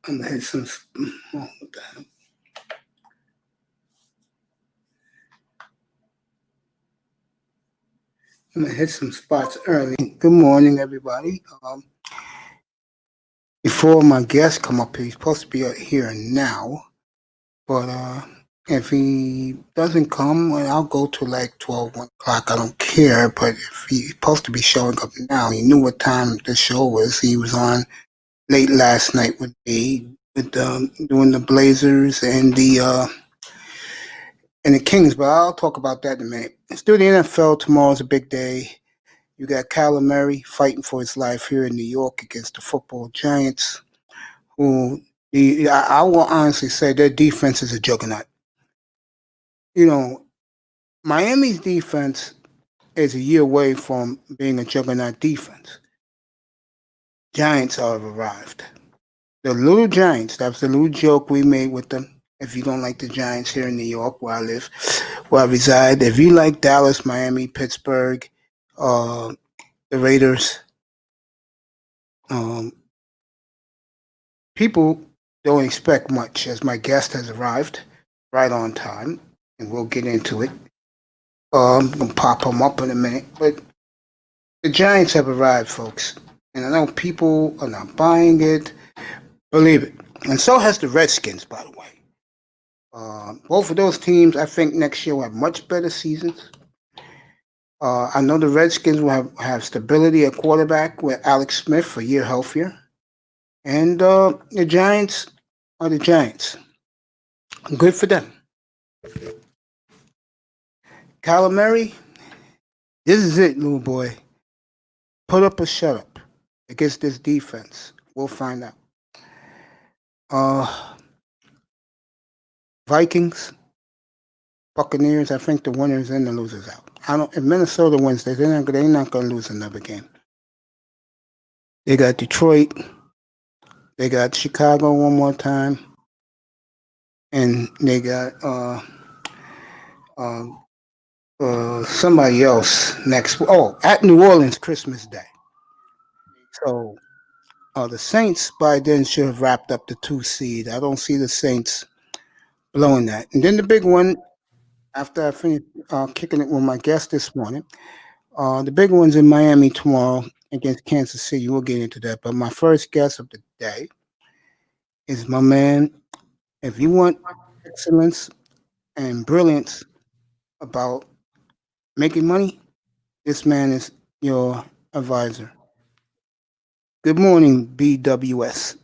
I'm gonna hit some. Oh, what the hell? I'm gonna hit some spots early. Good morning, everybody. Before my guest come up here, he's supposed to be here now, but if he doesn't come, well, I'll go to like 12, 1 o'clock. I don't care. But if he's supposed to be showing up now, he knew what time the show was. He was on late last night with me, with doing the Blazers and the Kings. But I'll talk about that in a minute. Let's do the NFL. Tomorrow's a big day. You got Kyler Murray fighting for his life here in New York against the football Giants, who I will honestly say their defense is a juggernaut. You know, Miami's defense is a year away from being a juggernaut defense. Giants have arrived. The little Giants, that's the little joke we made with them. If you don't like the Giants here in New York, where I live, where I reside, if you like Dallas, Miami, Pittsburgh, the Raiders, people don't expect much, as my guest has arrived right on time, and we'll get into it. I'm going to pop him up in a minute, but the Giants have arrived, folks, and I know people are not buying it. Believe it. And so has the Redskins, by the way. Both of those teams, I think, next year will have much better seasons. I know the Redskins will have stability at quarterback with Alex Smith, a year healthier. And the Giants are the Giants. Good for them. Kyler Murray, this is it, little boy. Put up or shut up against this defense. We'll find out. Vikings, Buccaneers, I think the winners and the losers out. If Minnesota wins, they're not going to lose another game. They got Detroit. They got Chicago one more time. And they got somebody else next. Oh, at New Orleans, Christmas Day. So the Saints by then should have wrapped up the 2 seed. I don't see the Saints blowing that. And then the big one, after I finish kicking it with my guest this morning, the big one's in Miami tomorrow against Kansas City. We'll get into that. But my first guest of the day is my man. If you want excellence and brilliance about making money, this man is your advisor. Good morning, B.W.S.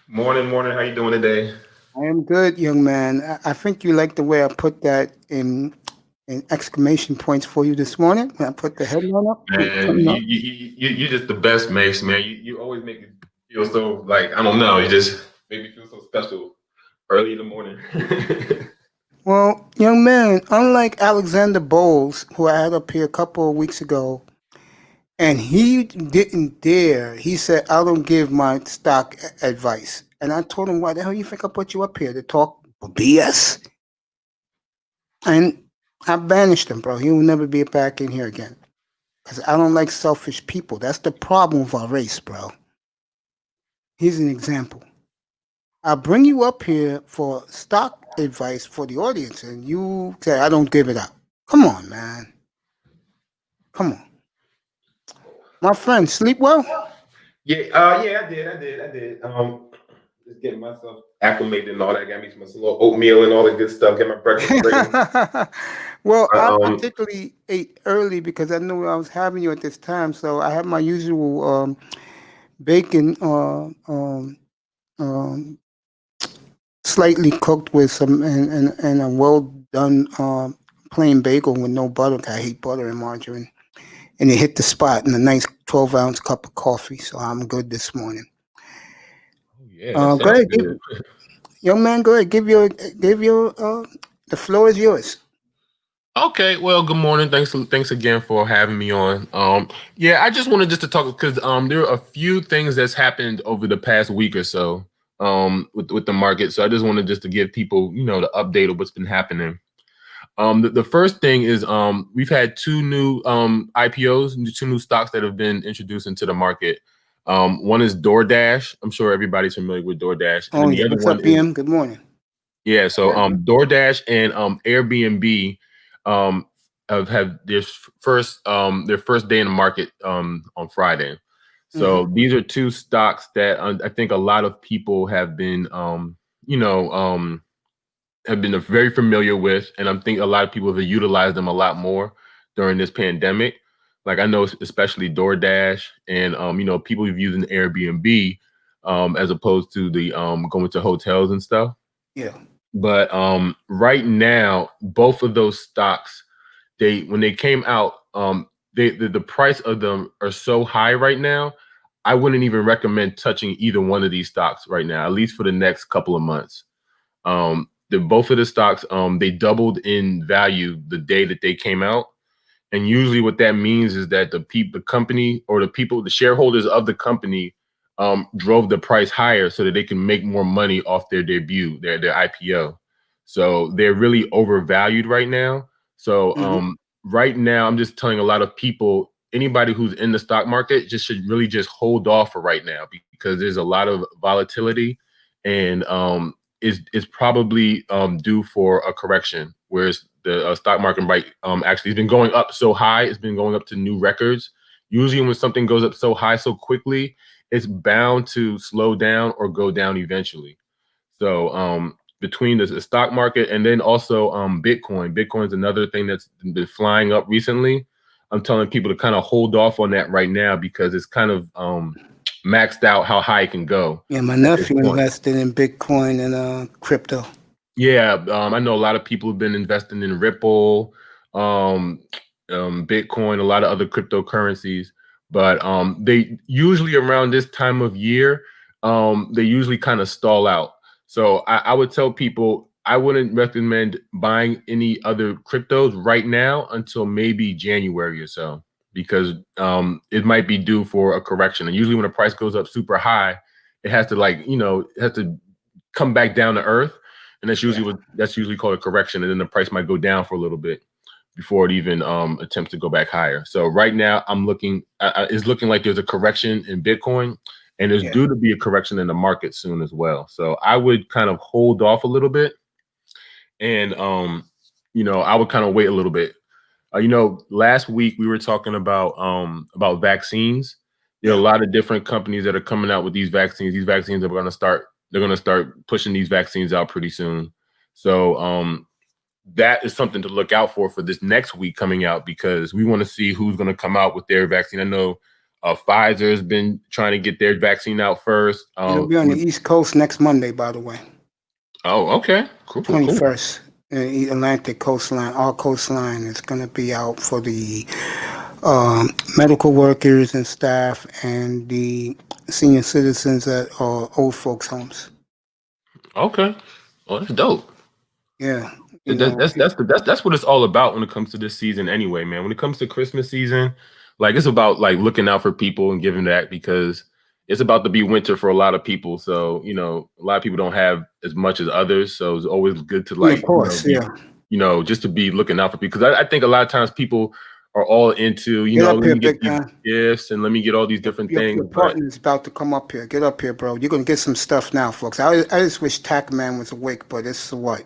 Morning. How you doing today? I am good, young man. I think you like the way I put that in exclamation points for you this morning when I put the headline up. Man, you just the best, Mace, man. You always make it feel so, like, I don't know, you just make me feel so special early in the morning. Well, young man, unlike Alexander Bowles, who I had up here a couple of weeks ago, and he didn't dare. He said, I don't give my stock advice. And I told him, why the hell you think I put you up here to talk BS? And I banished him, bro. He will never be back in here again. Because I don't like selfish people. That's the problem with our race, bro. Here's an example. I bring you up here for stock advice for the audience, and you say, I don't give it up. Come on, man. Come on. My friend, sleep well? Yeah, I did. Just getting myself acclimated and all that. Got me some little oatmeal and all that good stuff. Get my breakfast ready. Well, I particularly ate early because I knew I was having you at this time. So I had my usual bacon, slightly cooked with some and a well done plain bagel with no butter. I hate butter and margarine. And it hit the spot in a nice 12-ounce cup of coffee. So I'm good this morning. Yeah, go ahead, young man. Go ahead. Give your. The floor is yours. Okay, well, good morning. Thanks again for having me on. Yeah, I just wanted to talk because there are a few things that's happened over the past week or so with the market. So I just wanted to give people, the update of what's been happening. The first thing is we've had 2 new IPOs, 2 new stocks that have been introduced into the market. One is DoorDash. I'm sure everybody's familiar with DoorDash, and Oh then the yeah, other what's one up, is BM? Good morning. yeah. So DoorDash and Airbnb um have their first day in the market on Friday. Hmm. So these are two stocks that I think a lot of people have been you know have been very familiar with, and I'm think a lot of people have utilized them a lot more during this pandemic. Like I know, especially DoorDash, and people have using Airbnb as opposed to the going to hotels and stuff. Yeah. But right now, both of those stocks, they when they came out, the price of them are so high right now. I wouldn't even recommend touching either one of these stocks right now, at least for the next couple of months. The both of the stocks, they doubled in value the day that they came out. And usually what that means is that the company or the shareholders of the company drove the price higher so that they can make more money off their debut, their IPO. So they're really overvalued right now. So Hmm. right now, I'm just telling a lot of people, anybody who's in the stock market just should really just hold off for right now because there's a lot of volatility and is probably due for a correction. Whereas the stock market actually has been going up so high, it's been going up to new records. Usually, when something goes up so high so quickly, it's bound to slow down or go down eventually. So between the stock market and then also Bitcoin's another thing that's been flying up recently. I'm telling people to kind of hold off on that right now because it's kind of maxed out how high it can go Yeah, my at this nephew point. invested in Bitcoin and crypto. Yeah, I know a lot of people have been investing in Ripple, um, Bitcoin, a lot of other cryptocurrencies, but they usually around this time of year, they usually kind of stall out. So I would tell people I wouldn't recommend buying any other cryptos right now until maybe January or so, because it might be due for a correction. And usually when a price goes up super high, it has to it has to come back down to earth, and Yeah. that's usually called a correction, and then the price might go down for a little bit before it even attempts to go back higher. So right now, it's looking like there's a correction in Bitcoin, and there's Yeah. due to be a correction in the market soon as well. So I would kind of hold off a little bit, and I would kind of wait a little bit. Last week we were talking about vaccines. There are a Yeah. lot of different companies that are coming out with these vaccines. These vaccines are going to start. They're going to start pushing these vaccines out pretty soon. So that is something to look out for this next week coming out because we want to see who's going to come out with their vaccine. I know Pfizer has been trying to get their vaccine out first. It'll be on the East Coast next Monday, by the way. Oh, okay, cool, cool, cool. 21st. The Atlantic coastline, our coastline is going to be out for the medical workers and staff and the senior citizens at old folks' homes. Okay, well that's dope. Yeah, you That, know, that's what it's all about when it comes to this season anyway, man. When it comes to Christmas season, like it's about like looking out for people and giving that because it's about to be winter for a lot of people. So, a lot of people don't have as much as others. So it's always good to yeah, of course, be, yeah. just to be looking out for people. Because I think a lot of times people are all into, Get up let here, me get big these time. gifts and let me get all these different Your things. But partner's about to come up here. Get up here, bro. You're gonna get some stuff now, folks. I just wish Tack Man was awake, but it's what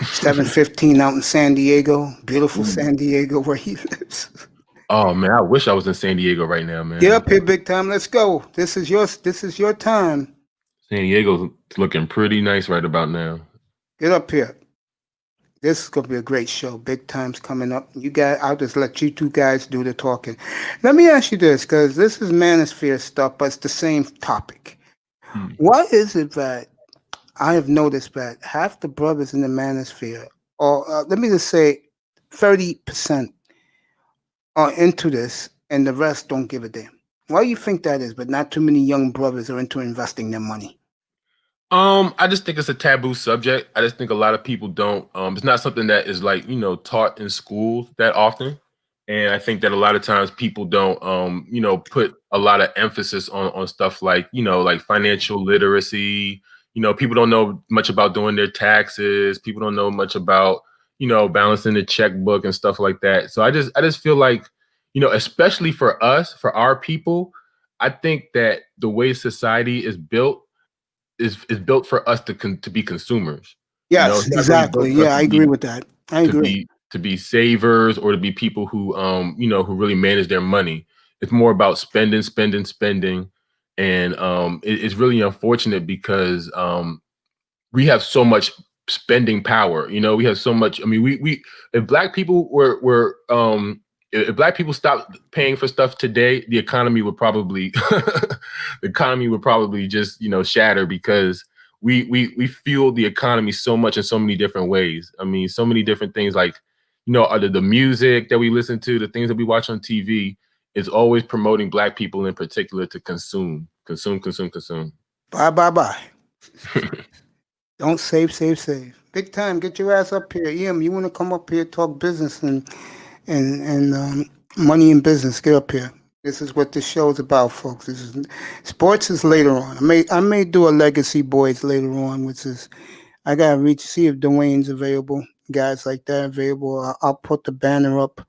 7:15 out in San Diego, beautiful San Diego, where he lives. oh man, I wish I was in San Diego right now, Get man. up here, big time. Let's go. This is yours. This is your time. San Diego's looking pretty nice right about now. Get up here. This is gonna be a great show. Big time's coming up. You guys, I'll just let you two guys do the talking. Let me ask you this, because this is manosphere stuff, but it's the same topic. Hmm. Why is it that I have noticed that half the brothers in the manosphere, or let me just say, 30% are into this, and the rest don't give a damn? Why do you think that is? But not too many young brothers are into investing their money. I just think it's a taboo subject. I just think a lot of people don't. It's not something that is like taught in schools that often, and I think that a lot of times people don't put a lot of emphasis on stuff like like financial literacy. People don't know much about doing their taxes. People don't know much about balancing the checkbook and stuff like that. So I just feel like especially for us, for our people. I think that the way society is built is built for us to be consumers. Yes, It's not really built exactly. for us Yeah, I to agree be with that. I agree. savers or to be people who who really manage their money. It's more about spending, spending, spending, and it's really unfortunate because we have so much spending power. We have so much. I mean, we if black people were if black people stopped paying for stuff today, the economy would probably the economy would probably just shatter because we fuel the economy so much in so many different ways. I mean, so many different things like the music that we listen to, the things that we watch on TV is always promoting black people in particular to consume, consume, consume, consume. Bye, bye, bye. Don't save, save, save. Big time. Get your ass up here. Em, you want to come up here, talk business and money in business? Get up here. This is what this show is about, folks. This is sports is later on. I may do a legacy boys later on, which is I gotta reach see if Dwayne's available. Guys like that available. I'll put the banner up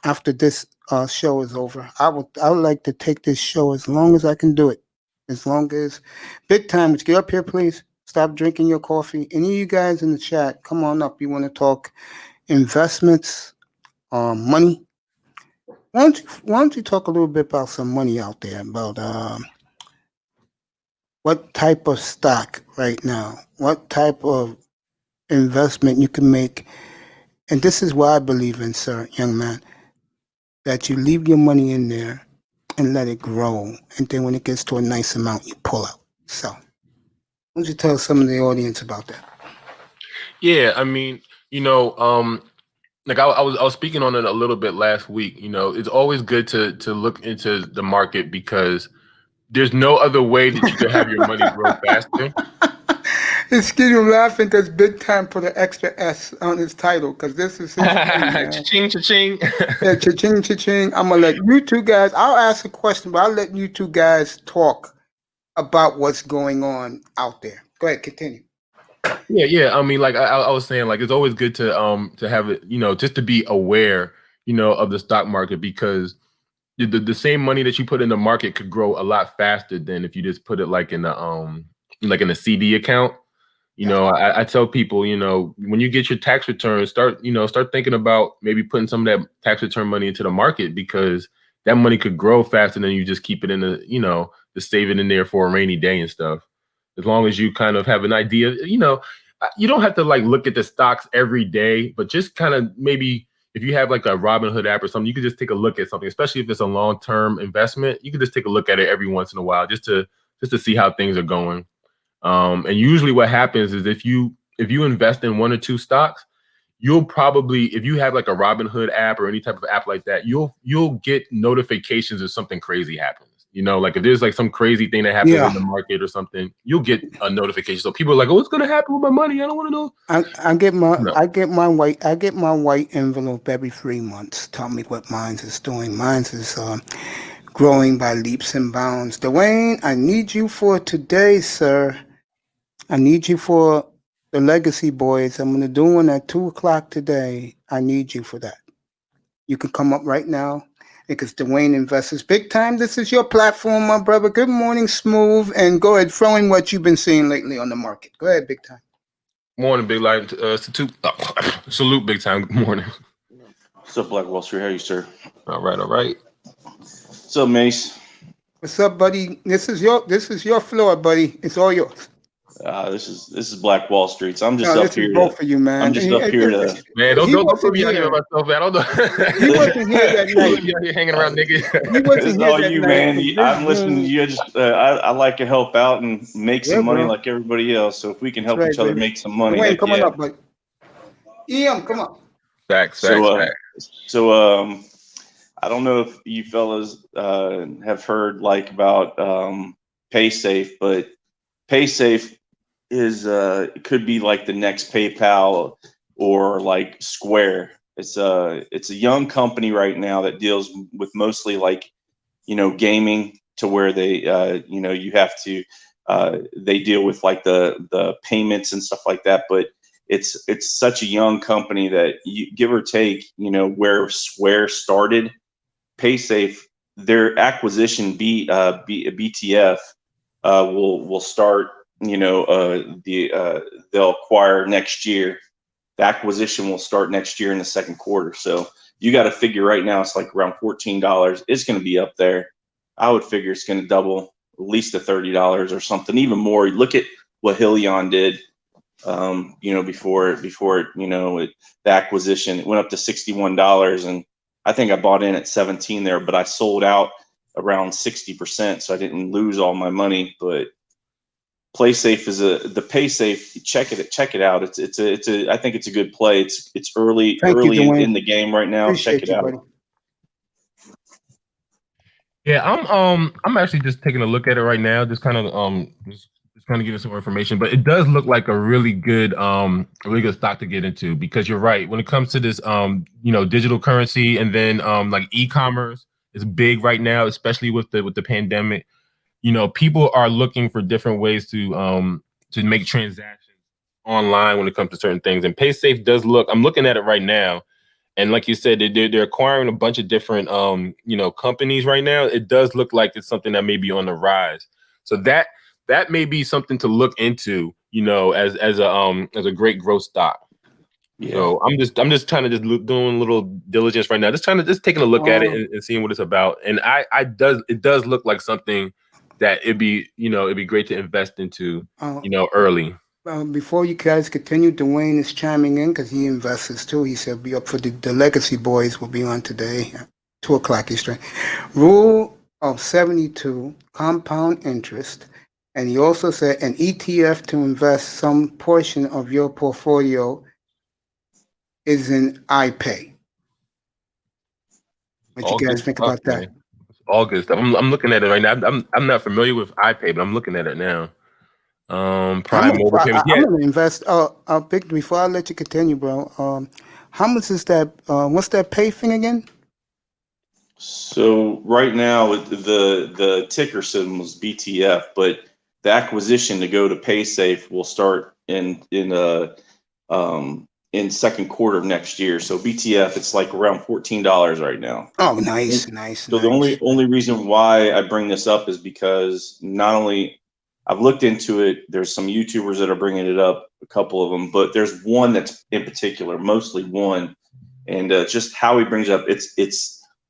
after this show is over. I would like to take this show as long as I can do it. As long as big time, would you get up here, please? Stop drinking your coffee. Any of you guys in the chat, come on up. You want to talk investments, money? Why don't you talk a little bit about some money out there about what type of stock right now, what type of investment you can make, and this is what I believe in, sir, young man, that you leave your money in there and let it grow, and then when it gets to a nice amount, you pull out. So, why don't you tell some of the audience about that? Yeah, I mean, like I was speaking on it a little bit last week. It's always good to look into the market because there's no other way that you could have your money grow faster. Excuse me, I'm laughing because Big Time put an extra S on his title because this is his thing, man. Cha-ching, cha-ching. Yeah, cha-ching, cha-ching. I'm gonna let you two guys. I'll ask a question, but I'll let you two guys talk about what's going on out there. Go ahead, continue. Yeah. I mean, like I was saying, like it's always good to have it, just to be aware, of the stock market because the same money that you put in the market could grow a lot faster than if you just put it like in a CD account. I tell people, when you get your tax return, start thinking about maybe putting some of that tax return money into the market because that money could grow faster than you just keep it in just save it in there for a rainy day and stuff. As long as you kind of have an idea, you don't have to like look at the stocks every day, but just kind of maybe if you have like a Robinhood app or something, you could just take a look at something, especially if it's a long-term investment. You could just take a look at it every once in a while just to see how things are going. And usually what happens is if you invest in one or two stocks, you'll probably, if you have like a Robinhood app or any type of app like that, you'll get notifications if something crazy happens. Like if there's like some crazy thing that happens Yeah, in the market or something, you'll get a notification. So people are like, "Oh, what's gonna happen with my money? I don't want to know." I get my No. white envelope every 3 months. Tell me what mine's is doing. Mine's is growing by leaps and bounds. Dwayne, I need you for today, sir. I need you for the Legacy Boys. I'm gonna do one at 2 o'clock today. I need you for that. You can come up right now because Dwayne invests big time. This is your platform, my brother. Good morning, Smooth, and go ahead, throw in what you've been seeing lately on the market. Go ahead, big time. Morning, big life. Salute, big time. Good morning. What's up, Black Wall Street? How are you, sir? All right, all right. What's up, Mace? What's up, buddy? This is your floor, buddy. It's all yours. This is Black Wall Street. So I'm just No, up this is here both to. of you, man. I'm just up here to. Man, He don't put wasn't me out here here. by myself, man. I don't know. He wasn't here that People night. leave me out here hanging around, nigga. He This wasn't is here all that you, night. man. 'Cause I'm this listening to dude, you. I like to help out and make yeah, some money bro. like everybody else. So if we can That's help right, each other baby. make some money, Dwayne, heck come on yeah. up, buddy. Em, come on. Facts, So facts, uh, facts. so I don't know if you fellas have heard like about PaySafe, but PaySafe is it could be like the next PayPal or like Square. It's a young company right now that deals with mostly like gaming to where they you have to they deal with like the payments and stuff like that, but it's such a young company that you give or take where Square started, PaySafe their acquisition BTF will start. They'll acquire next year. The acquisition will start next year in the second quarter. So you got to figure right now it's like around $14. It's going to be up there. I would figure it's going to double at least to $30 or something, even more. Look at what Hillion did. Before the acquisition, it went up to $61, and I think I bought in at 17 there, but I sold out around 60%, so I didn't lose all my money. But PlaySafe is the PaySafe. Check it out. I think it's a good play. It's early Thank you, Dwayne. in the game right now. Appreciate Check it you, out. buddy. Yeah, I'm actually just taking a look at it right now, just kind of giving some more information. But it does look like a really good stock to get into, because you're right. When it comes to this digital currency, and then like e-commerce is big right now, especially with the pandemic. People are looking for different ways to make transactions online when it comes to certain things. And PaySafe does look. I'm looking at it right now. And like you said, they're acquiring a bunch of different companies right now. It does look like it's something that may be on the rise. So that may be something to look into, as a great growth stock. Yeah. So I'm just trying to doing a little diligence right now, just taking a look at it and seeing what it's about. And it does look like something that it'd be great to invest into, early. Before you guys continue, Dwayne is chiming in because he invests too. He said be up for the Legacy Boys will be on today, 2:00 Eastern. Rule of 72, compound interest. And he also said an ETF to invest some portion of your portfolio is in iPay. What you guys think about that? August. I'm looking at it right now. I'm not familiar with iPay, but I'm looking at it now. Prime mobile payments. I'm gonna invest. Before I let you continue, bro. How much is that? What's that pay thing again? So right now the ticker symbol is BTF, but the acquisition to go to PaySafe will start in second quarter of next year. So BTF, it's like around $14 right now. Oh, nice. So the only reason why I bring this up is because not only I've looked into it, there's some YouTubers that are bringing it up, a couple of them, but there's one that's in particular, mostly one, and just how he brings up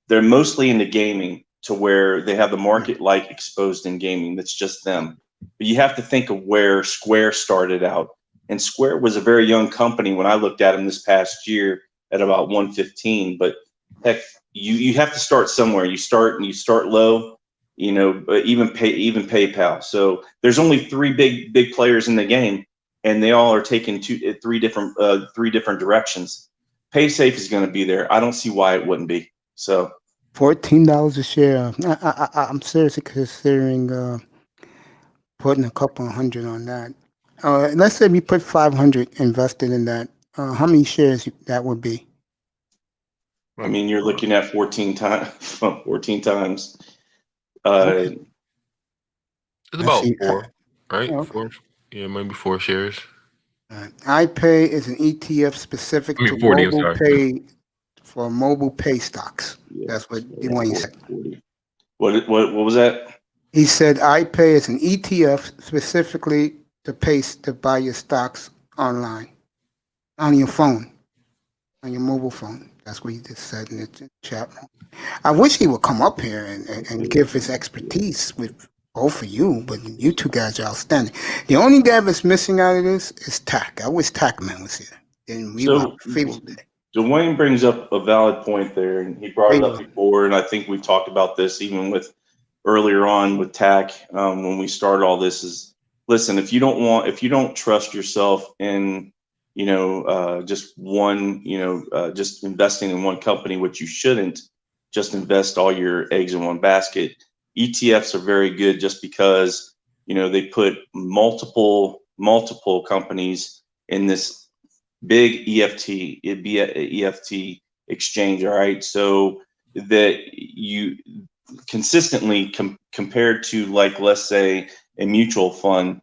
they're mostly into gaming, to where they have the market like exposed in gaming. That's just them. But you have to think of where Square started out. And Square was a very young company when I looked at them this past year at about 115. But heck, you have to start somewhere. You start low, even PayPal. So there's only three big players in the game, and they all are taking three different directions. PaySafe is going to be there. I don't see why it wouldn't be. So $14 a share. I'm seriously considering putting a couple hundred on that. Let's say we put 500 invested in that. How many shares that would be? I mean, you're looking at 14 times. 14 times. It's about 4, right? Okay. 4. Yeah, maybe 4 shares. iPay is an ETF specific to mobile pay for mobile pay stocks. Yeah. That's what Dwayne said. What was that? He said iPay is an ETF specifically to buy your stocks online, on your phone, on your mobile phone. That's what he just said in the chat. I wish he would come up here and give his expertise with both of you, but you two guys are outstanding. The only guy that's missing out of this is Tack. I wish Tackman was here. Then we would feel that. Dwayne brings up a valid point there, and he brought it up before, and I think we've talked about this even with earlier on with Tack when we started all this. Is listen, if you don't trust yourself in just one, just investing in one company, which you shouldn't just invest all your eggs in one basket. ETFs are very good just because they put multiple companies in this big EFT exchange. All right, so that you consistently compared to, like, let's say a mutual fund,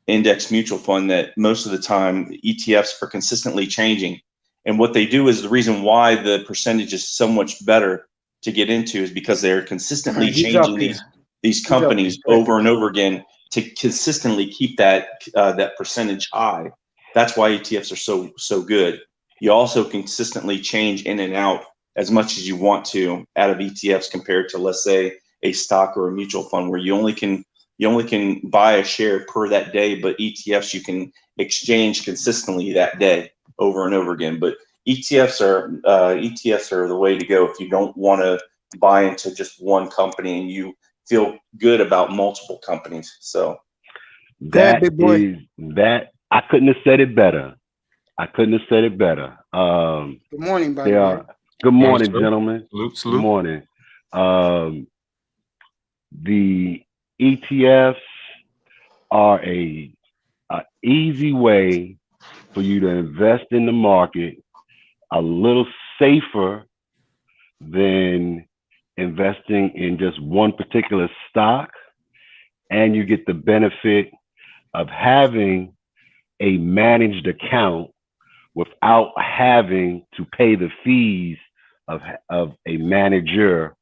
index mutual fund, that most of the time ETFs are consistently changing. And what they do is the reason why the percentage is so much better to get into is because they're consistently He's up changing here. these He's up companies here. over and over again to consistently keep that that percentage high. That's why ETFs are so good. You also consistently change in and out as much as you want to out of ETFs compared to, let's say, a stock or a mutual fund where you only can buy a share per that day, but ETFs you can exchange consistently that day over and over again. But ETFs are the way to go if you don't want to buy into just one company and you feel good about multiple companies. So Go ahead, big boy. I couldn't have said it better. Good morning, by They the way. are. Good morning, Salute. gentlemen. Salute, Good salute. morning. The ETFs are a easy way for you to invest in the market, a little safer than investing in just one particular stock, and you get the benefit of having a managed account without having to pay the fees of a manager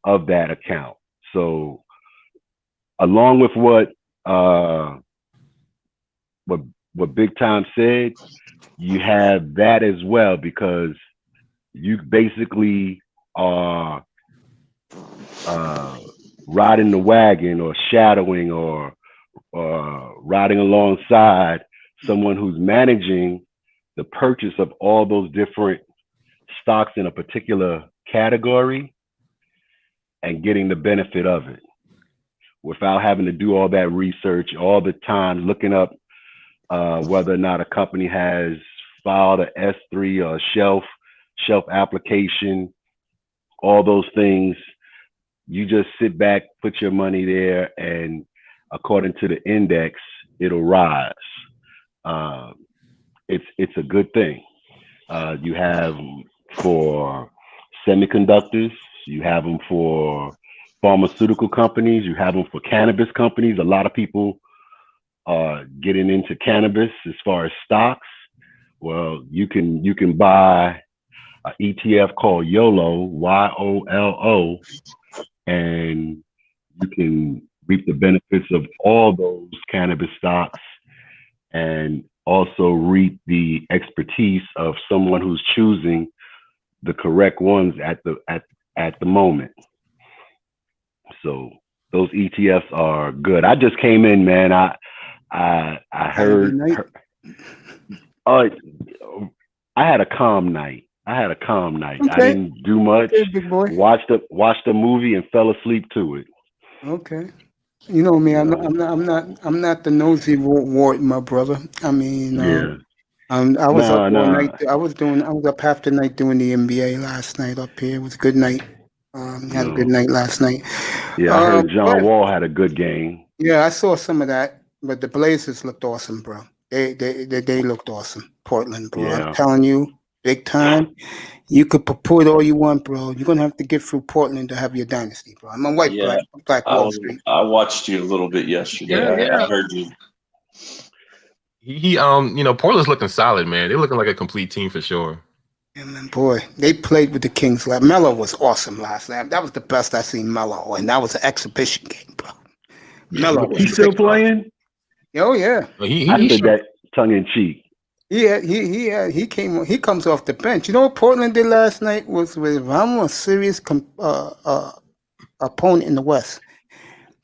of that account. So along with what Big Time said, you have that as well, because you basically are riding the wagon or shadowing or riding alongside someone who's managing the purchase of all those different stocks in a particular category and getting the benefit of it without having to do all that research all the time, looking up whether or not a company has filed a S3 or a shelf application, all those things. You just sit back, put your money there, and according to the index, it'll rise. It's a good thing. You have them for semiconductors, you have them for pharmaceutical companies, you have them for cannabis companies. A lot of people are getting into cannabis as far as stocks. Well, you can buy an ETF called YOLO, YOLO, and you can reap the benefits of all those cannabis stocks and also reap the expertise of someone who's choosing the correct ones at the moment. So those ETFs are good. I just came in, man. I heard. I had a calm night. Okay. I didn't do much. Okay, big boy. Watched a movie and fell asleep to it. Okay. You know me. I'm not the nosy wart, my brother. I mean, Yeah. I was up all No. night. I was up half the night doing the NBA last night up here. It was a good night. Had a good No. night last night. Yeah, I heard John But Wall had a good game. yeah, I saw some of that. But the Blazers looked awesome, bro. They looked awesome. Portland, bro. I'm Yeah. telling you, big time. You could purport all you want, bro. You're gonna have to get through Portland to have your dynasty, bro. I'm a Black Wall Street. I watched you a little bit yesterday. Yeah. I heard you. He Portland's looking solid, man. They're looking like a complete team for sure. Yeah, man, boy, they played with the Kings. Melo was awesome last night. That was the best I seen Melo, and that was an exhibition game, bro. Melo was He's still sick, bro. playing? Oh yeah. I said that tongue in cheek. He comes off the bench. You know what Portland did last night was with I'm a serious opponent in the West.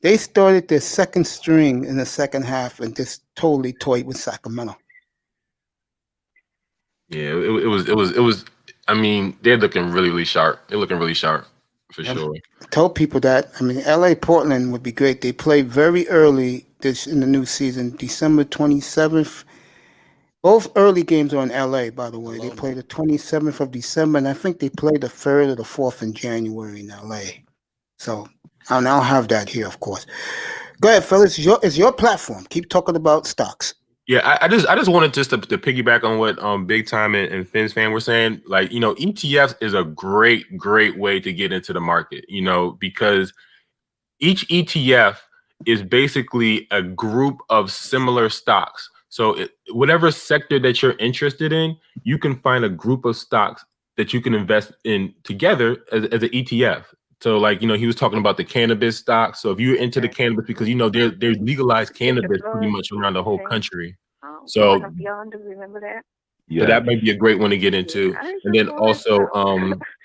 They started their second string in the second half and just totally toyed with Sacramento. Yeah, it was. I mean, they're looking really sharp. They're looking really sharp for sure. I told people that. I mean, LA Portland would be great. They play very early in the new season, December 27th. Both early games are in LA, by the way. They play the 27th of December, and I think they play the 3rd or the 4th in January in LA. So I'll have that here, of course. Go ahead, fellas. It's your platform. Keep talking about stocks. Yeah, I just wanted to piggyback on what Big Time and Finn's fan were saying. Like, ETFs is a great way to get into the market, because each ETF is basically a group of similar stocks. So whatever sector that you're interested in, you can find a group of stocks that you can invest in together as an ETF. So like, he was talking about the cannabis stocks. So if you're into the cannabis, because there's legalized cannabis pretty much around the whole country. So Yeah. that might be a great one to get into. And then also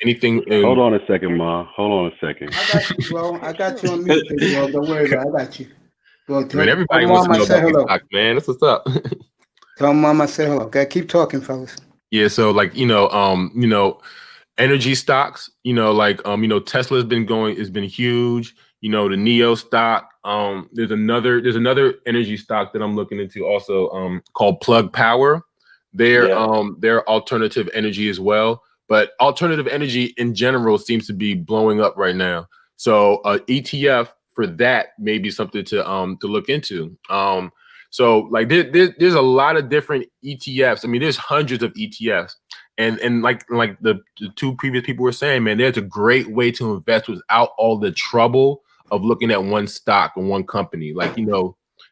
anything Hold on a second, Ma. Hold on a second. I got you, bro. I got you on mute, big bro. Don't worry about it. I got you. Go man, everybody wants to know about these stocks, man. That's what's up. Tell mom I said hello. Okay, keep talking, fellas. Yeah, so like energy stocks, Tesla's been going, it's been huge. The Neo stock. There's another energy stock that I'm looking into also called Plug Power. They're alternative energy as well, but alternative energy in general seems to be blowing up right now. So ETF for that may be something to look into. So like there's a lot of different ETFs. I mean, there's hundreds of ETFs. And like the two previous people were saying, man, there's a great way to invest without all the trouble of looking at one stock or one company. Like,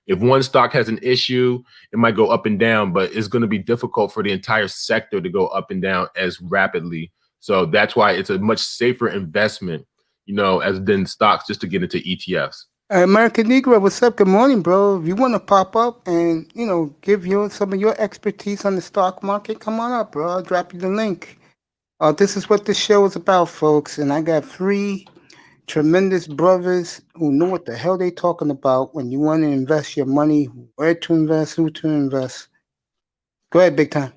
if one stock has an issue, it might go up and down, but it's going to be difficult for the entire sector to go up and down as rapidly. So that's why it's a much safer investment, as than stocks just to get into ETFs. American Negro, what's up? Good morning, bro. If you want to pop up and, give some of your expertise on the stock market, come on up, bro. I'll drop you the link. This is what this show is about, folks. And I got 3 tremendous brothers who know what the hell they talking about when you want to invest your money, where to invest, who to invest. Go ahead, big time.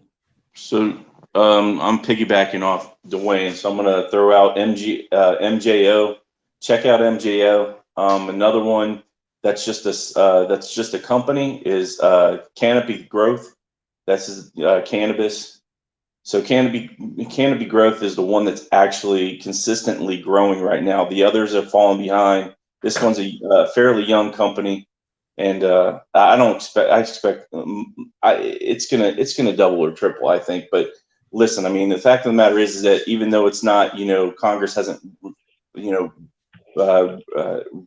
So I'm piggybacking off Dwayne, so I'm gonna throw out MJO. Check out MJO. Another one that's just a company is Canopy Growth. That's cannabis. So Canopy Growth is the one that's actually consistently growing right now. The others have fallen behind. This one's a fairly young company, and I expect it's gonna double or triple, I think. But listen, I mean, the fact of the matter is that even though it's not, Congress hasn't,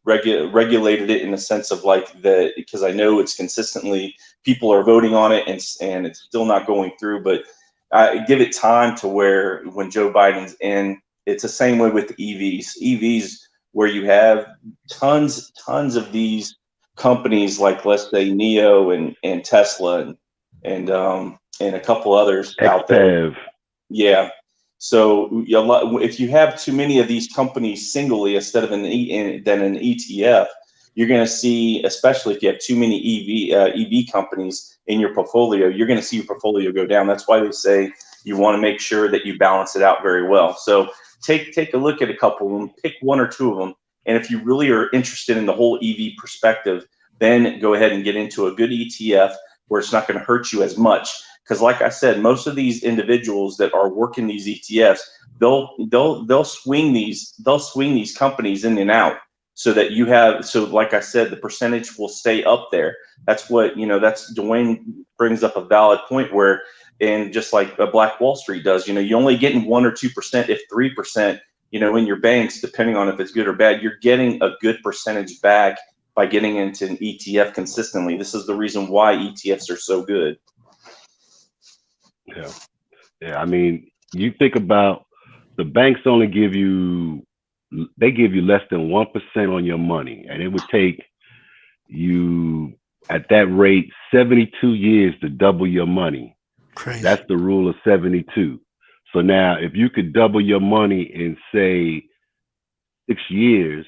regulated it in the sense of like because I know it's consistently people are voting on it and it's still not going through, but I give it time to where when Joe Biden's in, it's the same way with the EVs where you have tons of these companies like, let's say, Neo and Tesla and a couple others out there. Yeah. So if you have too many of these companies singly instead of an ETF, you're going to see, especially if you have too many EV companies in your portfolio, you're going to see your portfolio go down. That's why they say you want to make sure that you balance it out very well. So take a look at a couple of them, pick 1 or 2 of them. And if you really are interested in the whole EV perspective, then go ahead and get into a good ETF where it's not going to hurt you as much. Because like I said, most of these individuals that are working these ETFs, they'll swing these companies in and out so that you have, so like I said, the percentage will stay up there. That's what, that's Dwayne brings up a valid point where, and just like Black Wall Street does, you're only getting 1 or 2%, if 3%, in your banks, depending on if it's good or bad, you're getting a good percentage back by getting into an ETF consistently. This is the reason why ETFs are so good. Yeah. I mean, you think about the banks only give you less than 1% on your money, and it would take you at that rate 72 years to double your money. Crazy. That's the rule of 72. So now if you could double your money in say 6 years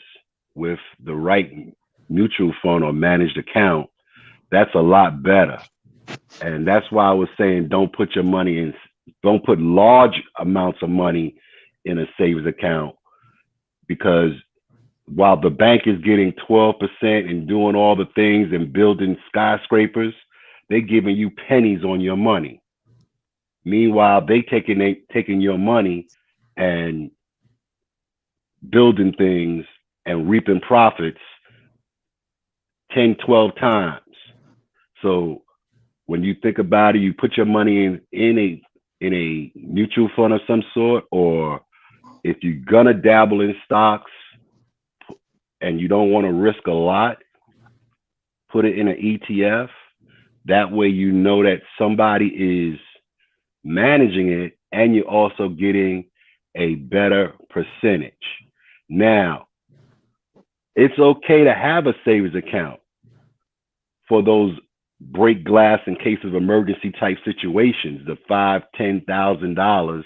with the right mutual fund or managed account, that's a lot better. And that's why I was saying don't put large amounts of money in a savings account, because while the bank is getting 12% and doing all the things and building skyscrapers, they're giving you pennies on your money. Meanwhile, they taking your money and building things and reaping profits 10, 12 times. So when you think about it, you put your money in a mutual fund of some sort, or if you're gonna dabble in stocks and you don't want to risk a lot, put it in an ETF. That way you know that somebody is managing it and you're also getting a better percentage. Now, it's okay to have a savings account for those break glass in case of emergency type situations, the $5,000-$10,000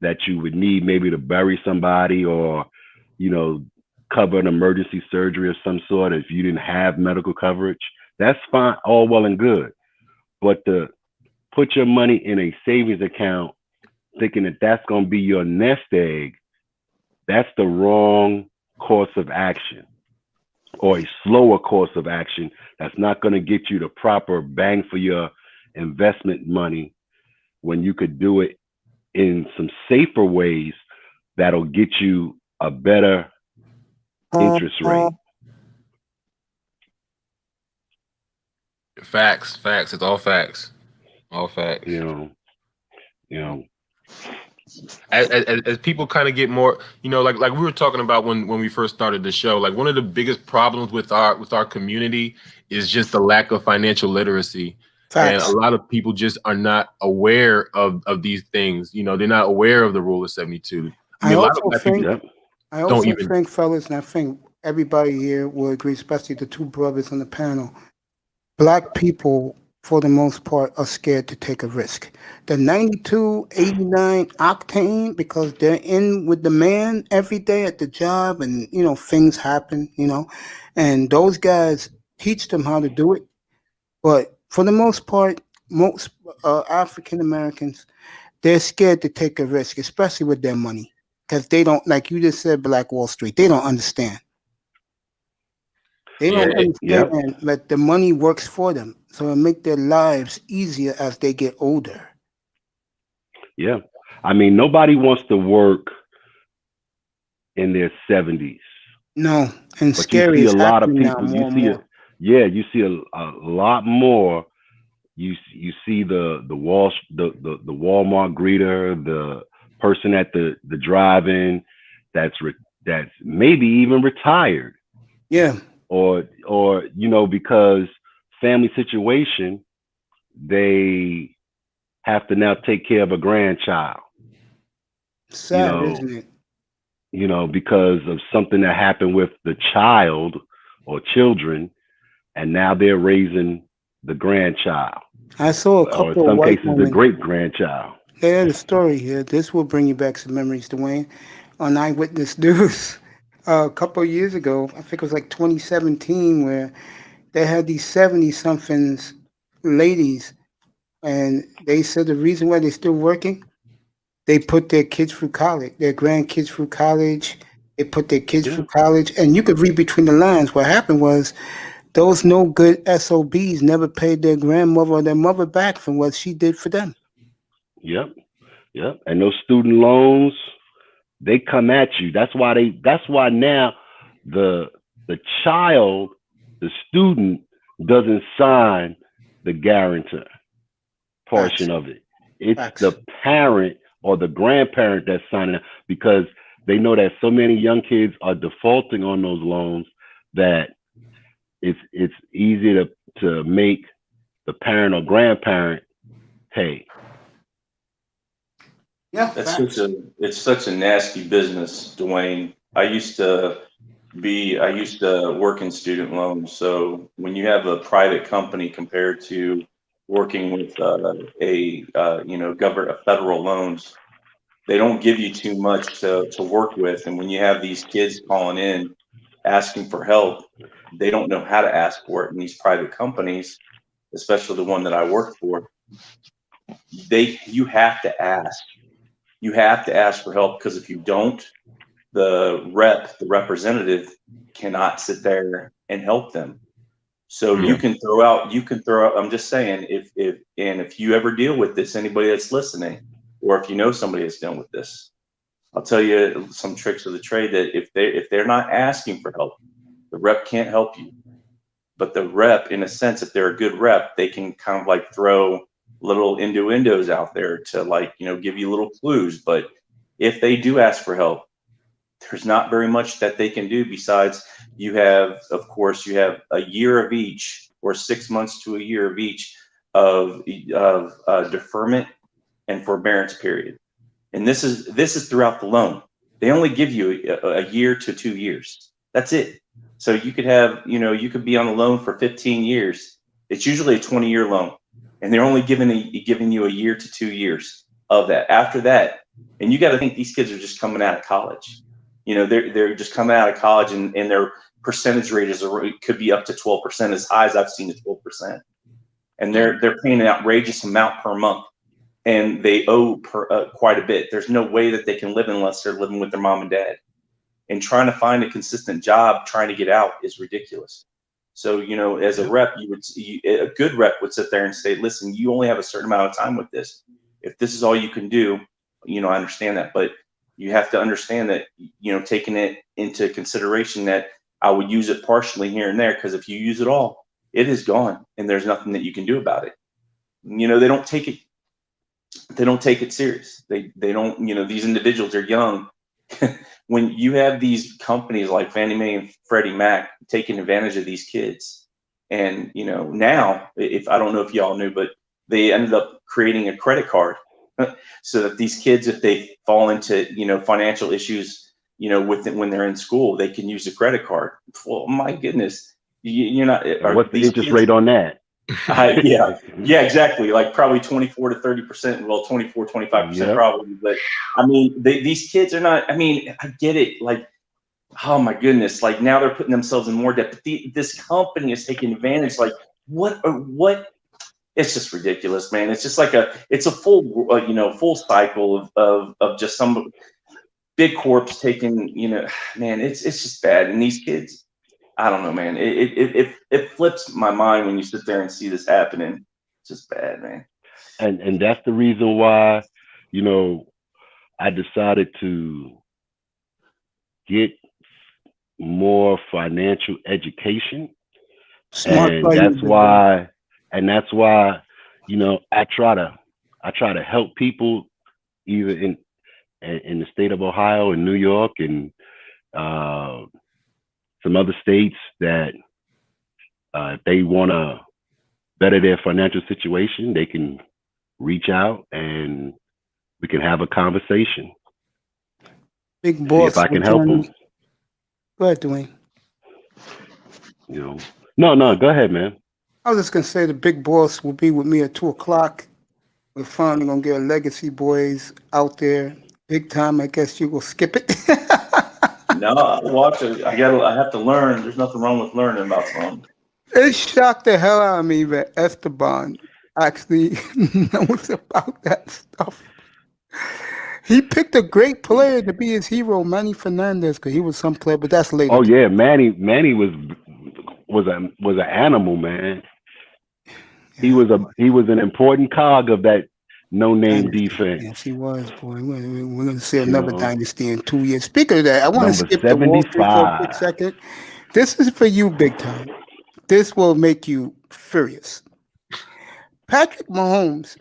that you would need maybe to bury somebody, or, you know, cover an emergency surgery of some sort if you didn't have medical coverage. That's fine, all well and good. But to put your money in a savings account thinking that that's going to be your nest egg, that's the wrong course of action, or a slower course of action that's not going to get you the proper bang for your investment money, when you could do it in some safer ways that'll get you a better interest rate. Facts. It's all facts. All facts. You know, As people kind of get more, you know, like we were talking about when we first started the show, like one of the biggest problems with our community is just the lack of financial literacy. And a Facts. lot of people just are not aware of these things. You know, they're not aware of the rule of 72. I I mean, a lot of also black think, people yep, I don't also even. think, fellas, and I think everybody here will agree, especially the two brothers on the panel. Black people, for the most part, are scared to take a risk. The 92, 89 octane, because they're in with the man every day at the job, and you know things happen, you know, and those guys teach them how to do it. But for the most part, most African Americans, they're scared to take a risk, especially with their money, because they don't, like you just said, Black Wall Street. They don't understand. They Yeah, don't yep, understand that the money works for them, so it make their lives easier as they get older. yeah. I mean, nobody wants to work in their 70s, No, and but you scary see a is lot of happening now people. You more and see more. it, yeah. You see a lot more. You see the Walmart greeter, the person at the drive-in that's maybe even retired, Yeah, or you know, because family situation, they have to now take care of a grandchild, you sad, know, isn't it? because of something that happened with the child or children, and now they're raising the grandchild, I saw a or in couple of some white cases the women. great grandchild. They had a story here. This will bring you back some memories, Dwayne, on Eyewitness News. A couple of years ago, I think it was like 2017, where they had these 70 somethings ladies, and they said the reason why they're still working, they put their kids through college, their grandkids through college. They put their kids Yeah, through college, and you could read between the lines. What happened was those no good SOBs never paid their grandmother or their mother back from what she did for them. yep, yep. And those student loans, they come at you. That's why now the the child, the student doesn't sign the guarantor Facts, portion of it. It's the facts. parent or the grandparent that's signing it, because they know that so many young kids are defaulting on those loans that it's easy to make the parent or grandparent pay. Yeah, That's such facts. a it's such a nasty business, Dwayne. I used to work in student loans. So when you have a private company compared to working with a federal loans, they don't give you too much to work with. And when you have these kids calling in asking for help, they don't know how to ask for it. In these private companies, especially the one that I work for, they you have to ask. You have to ask for help, because if you don't, the representative cannot sit there and help them. So Yeah, you can throw out, I'm just saying, if you ever deal with this, anybody that's listening, or if you know somebody that's dealing with this, I'll tell you some tricks of the trade, that if they're not asking for help, the rep can't help you. But the rep, in a sense, if they're a good rep, they can kind of like throw little innuendos out there to, like, give you little clues. But if they do ask for help, there's not very much that they can do besides, of course, you have a year of each, or 6 months to a year of each, of deferment and forbearance period. And this is throughout the loan. They only give you a year to 2 years. That's it. So you could have, you could be on a loan for 15 years. It's usually a 20-year loan, and they're only giving you a year to 2 years of that. After that, and you got to think these kids are just coming out of college. They're just coming out of college, and their percentage rate could be up to 12%, as high as I've seen it, 12%. And they're paying an outrageous amount per month, and they owe quite a bit. There's no way that they can live unless they're living with their mom and dad. And trying to find a consistent job, trying to get out, is ridiculous. So, as a rep, a good rep would sit there and say, listen, you only have a certain amount of time with this. If this is all you can do, I understand that. But you have to understand that, taking it into consideration that I would use it partially here and there, because if you use it all, it is gone, and there's nothing that you can do about it. They don't take it serious. They don't, these individuals are young. When you have these companies like Fannie Mae and Freddie Mac taking advantage of these kids, and now, if I don't know if y'all knew, but they ended up creating a credit card so that these kids, if they fall into financial issues, when they're in school, they can use a credit card. Well, my goodness, you're not. What's the interest rate on that? Yeah, exactly. Like probably 24 to 30%. Well, 24, 25% probably. But I mean, these kids are not. I mean, I get it. Like, oh my goodness. Like now they're putting themselves in more debt. But this company is taking advantage. Like what? It's just ridiculous, man. It's just like it's a full cycle of just some big corps taking. Man, it's just bad. And these kids, I don't know, man. It flips my mind when you sit there and see this happening. It's just bad, man. And that's the reason why, I decided to get more financial education. Smart. And that's why, I try to help people either in the state of Ohio and New York and some other states that if they want to better their financial situation, they can reach out and we can have a conversation. Big boss. See if I can help them. Go ahead, Dwayne. No, go ahead, man. I was just going to say the big boss will be with me at 2:00. We're finally going to get Legacy Boys out there big time. I guess you will skip it. No, watch it. I have to learn. There's nothing wrong with learning about something. It shocked the hell out of me that Esteban actually knows about that stuff. He picked a great player to be his hero, Manny Fernandez, because he was some player, but that's later. Oh yeah, Manny was an animal, man. He was an important cog of that no-name defense. Yes, he was, boy. We're going to see another dynasty in 2 years. Speaking of that, I want to skip the Wall Street for a quick second. This is for you, big time. This will make you furious. Patrick Mahomes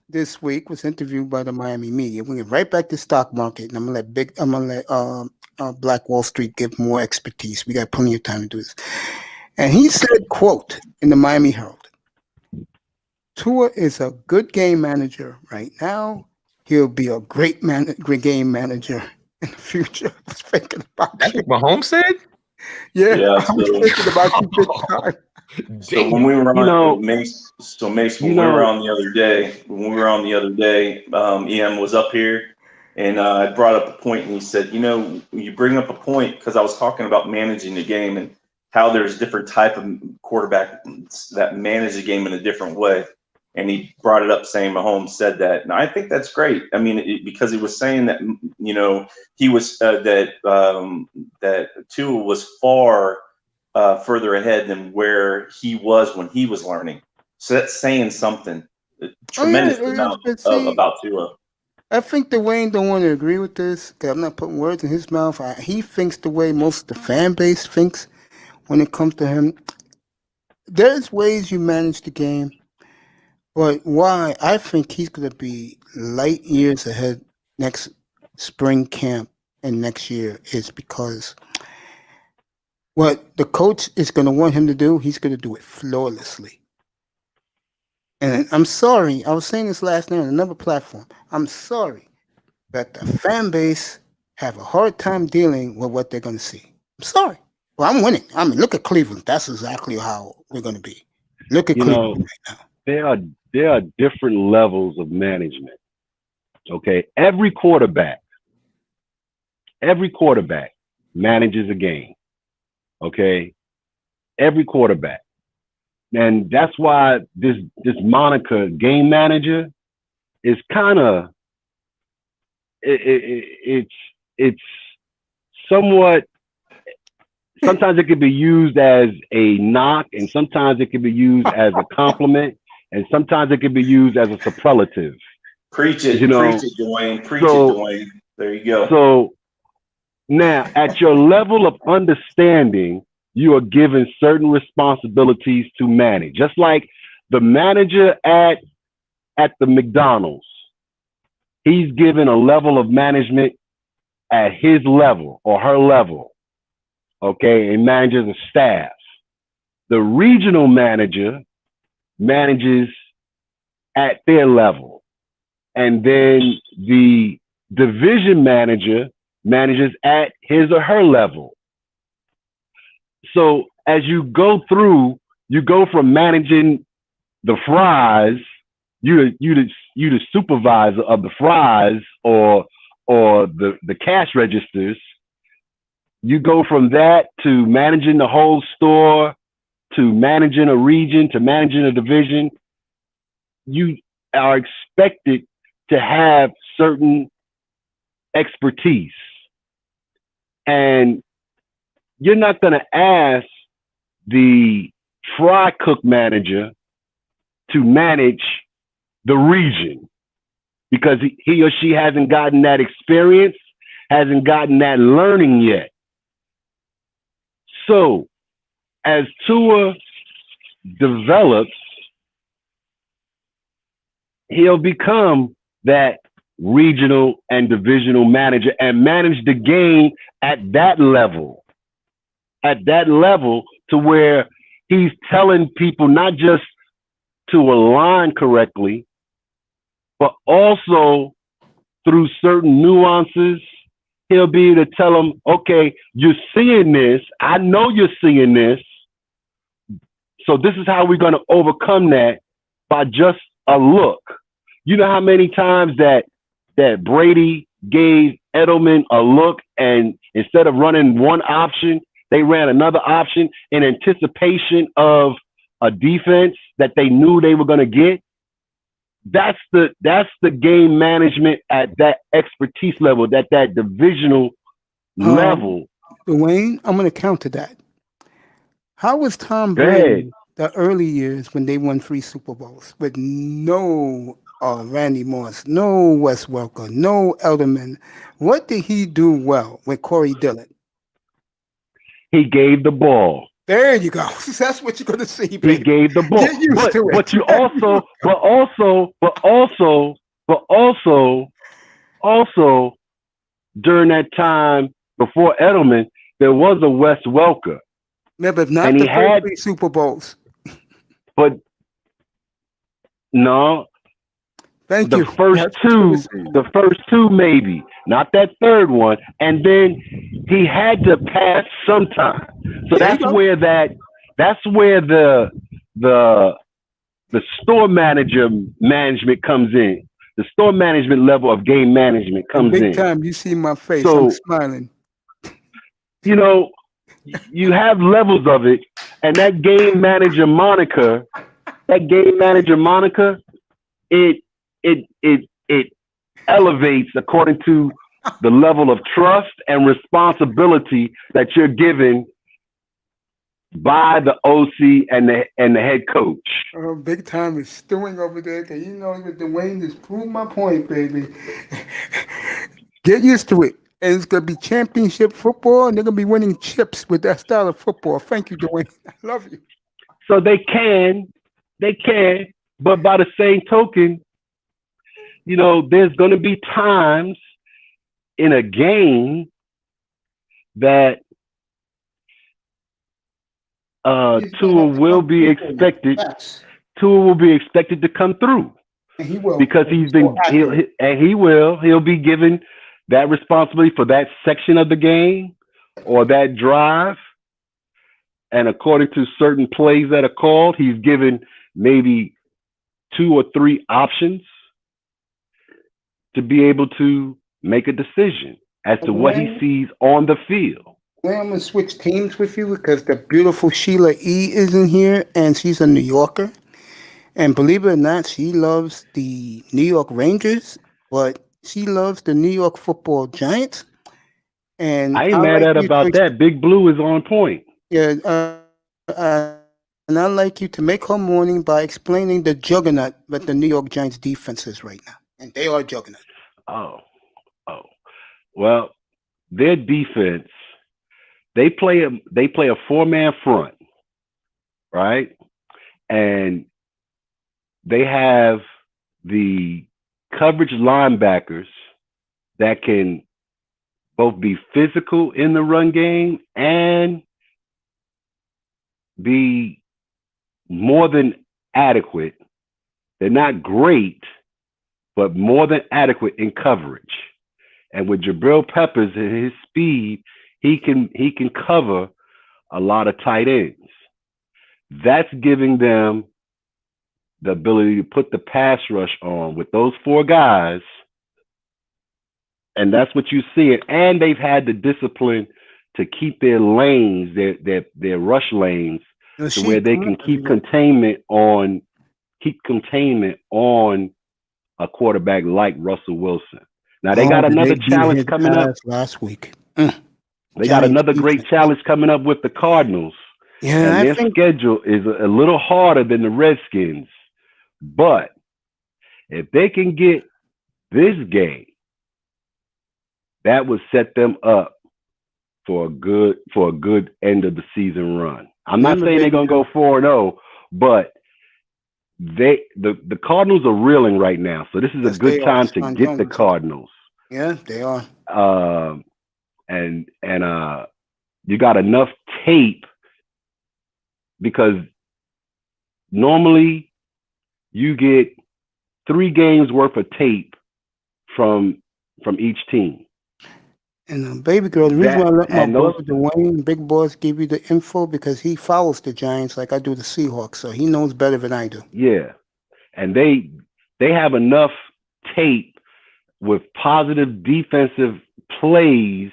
this week was interviewed by the Miami media. We get right back to stock market, and I'm gonna let Black Wall Street give more expertise. We got plenty of time to do this. And he said, quote, in the Miami Herald, Tua is a good game manager right now. He'll be a great game manager in the future. I was thinking about That's what Mahomes said? Yeah, I was thinking about you big time. So when we were on Mace, when we were on the other day, Ian was up here and I brought up a point and he said, you bring up a point because I was talking about managing the game and how there's different type of quarterback that manage the game in a different way. And he brought it up saying Mahomes said that. And I think that's great. I mean, because he was saying that, he was that Tua was far further ahead than where he was when he was learning. So that's saying something tremendous amount about Tua. I think Dwayne don't want to agree with this because I'm not putting words in his mouth. He thinks the way most of the fan base thinks when it comes to him. There's ways you manage the game. But why I think he's going to be light years ahead next spring camp and next year is because what the coach is going to want him to do, he's going to do it flawlessly. And I'm sorry, I was saying this last night on another platform. I'm sorry. that the fan base have a hard time dealing with what they're going to see. I'm sorry. Well, I'm winning. I mean, look at Cleveland. That's exactly how we're going to be. Look at You know, Cleveland right now. there are different levels of management. Okay, every quarterback manages a game. Okay, every quarterback, and that's why this moniker game manager is kind of it's somewhat. Sometimes it can be used as a knock, and sometimes it can be used as a compliment, and sometimes it can be used as a superlative. Preach You it, know, Dwayne. Preach so it, Dwayne. There you go. so now at your level of understanding, you are given certain responsibilities to manage. Just like the manager at the McDonald's, he's given a level of management at his level or her level. Okay, and manages a staff. The regional manager manages at their level. And then the division manager manages at his or her level. So as you go through, you go from managing the fries, you the supervisor of the fries or the cash registers. You go from that to managing the whole store, to managing a region, to managing a division. You are expected to have certain expertise. And you're not going to ask the fry cook manager to manage the region because he or she hasn't gotten that experience, hasn't gotten that learning yet. So, as Tua develops, he'll become that regional and divisional manager and manage the game at that level. At that level to where he's telling people not just to align correctly, but also through certain nuances, he'll be able to tell them, okay, you're seeing this. I know you're seeing this. So this is how we're going to overcome that by just a look. You know how many times that Brady gave Edelman a look and instead of running one option, they ran another option in anticipation of a defense that they knew they were going to get? That's the game management at that expertise level, that divisional level. Dwayne, I'm going to counter that. How was Tom Go Brady ahead. the early years when they won 3 Super Bowls with no Randy Moss, no Wes Welker, no Elderman? What did he do well with Corey Dillon? He gave the ball. There you go. That's what you're going to see, He baby. gave the ball. Get used to it. But you also during that time before Edelman, there was a Wes Welker. Yeah, but not And the he first had- 3 Super Bowls. But no, Thank the you. first two maybe, not that third one. And then he had to pass sometime. So There you that's go. where the store management comes in. The store management level of game management comes Big in. time. You see my face. So- I'm smiling. You know, you have levels of it, and that game manager moniker, it elevates according to the level of trust and responsibility that you're given by the OC and the head coach. Big time is stewing over there. Cause you know that Dwayne just proved my point, baby. Get used to it. And it's gonna be championship football, and they're gonna be winning chips with that style of football. Thank you, Dwayne. I love you. So they can, but by the same token, you know, there's going to be times in a game that Tua will be expected. Yes. Tua will be expected to come through. And he will because because he's so accurate. he'll be given that responsibility for that section of the game or that drive. And according to certain plays that are called, he's given maybe 2 or 3 options to be able to make a decision as to what he When sees on the field. I'm gonna switch teams with you because the beautiful Sheila E isn't here, and she's a New Yorker. And believe it or not, she loves the New York Rangers, but she loves the New York Football Giants. And I ain't I mad like at you to, about that. Big Blue is on point. yeah, and I like you to make her morning by explaining the juggernaut that the New York Giants defense is right now, and they are juggernaut. Oh, oh. Well, their defense, they play a 4-man front, right? And they have the coverage linebackers that can both be physical in the run game and be more than adequate. They're not great, but more than adequate in coverage. And with Jabril Peppers and his speed, he can cover a lot of tight ends. That's giving them the ability to put the pass rush on with those 4 guys. And that's what you see. And they've had the discipline to keep their lanes, their rush lanes, to where they can keep containment on a quarterback like Russell Wilson. Now they got another challenge coming up. Last week. They got another great challenge coming up with the Cardinals. Yeah, and I their think schedule is a little harder than the Redskins. But if they can get this game, that would set them up for a good end of the season run. I'm not saying they're gonna go 4-0, but the Cardinals are reeling right now, so this is a good time to get the Cardinals. Yeah, they are. And you got enough tape because normally you get 3 games worth of tape from each team. And baby girl, the reason why I let my brother Dwayne, Big Boss, give you the info because he follows the Giants like I do the Seahawks, so he knows better than I do. Yeah, and they have enough tape with positive defensive plays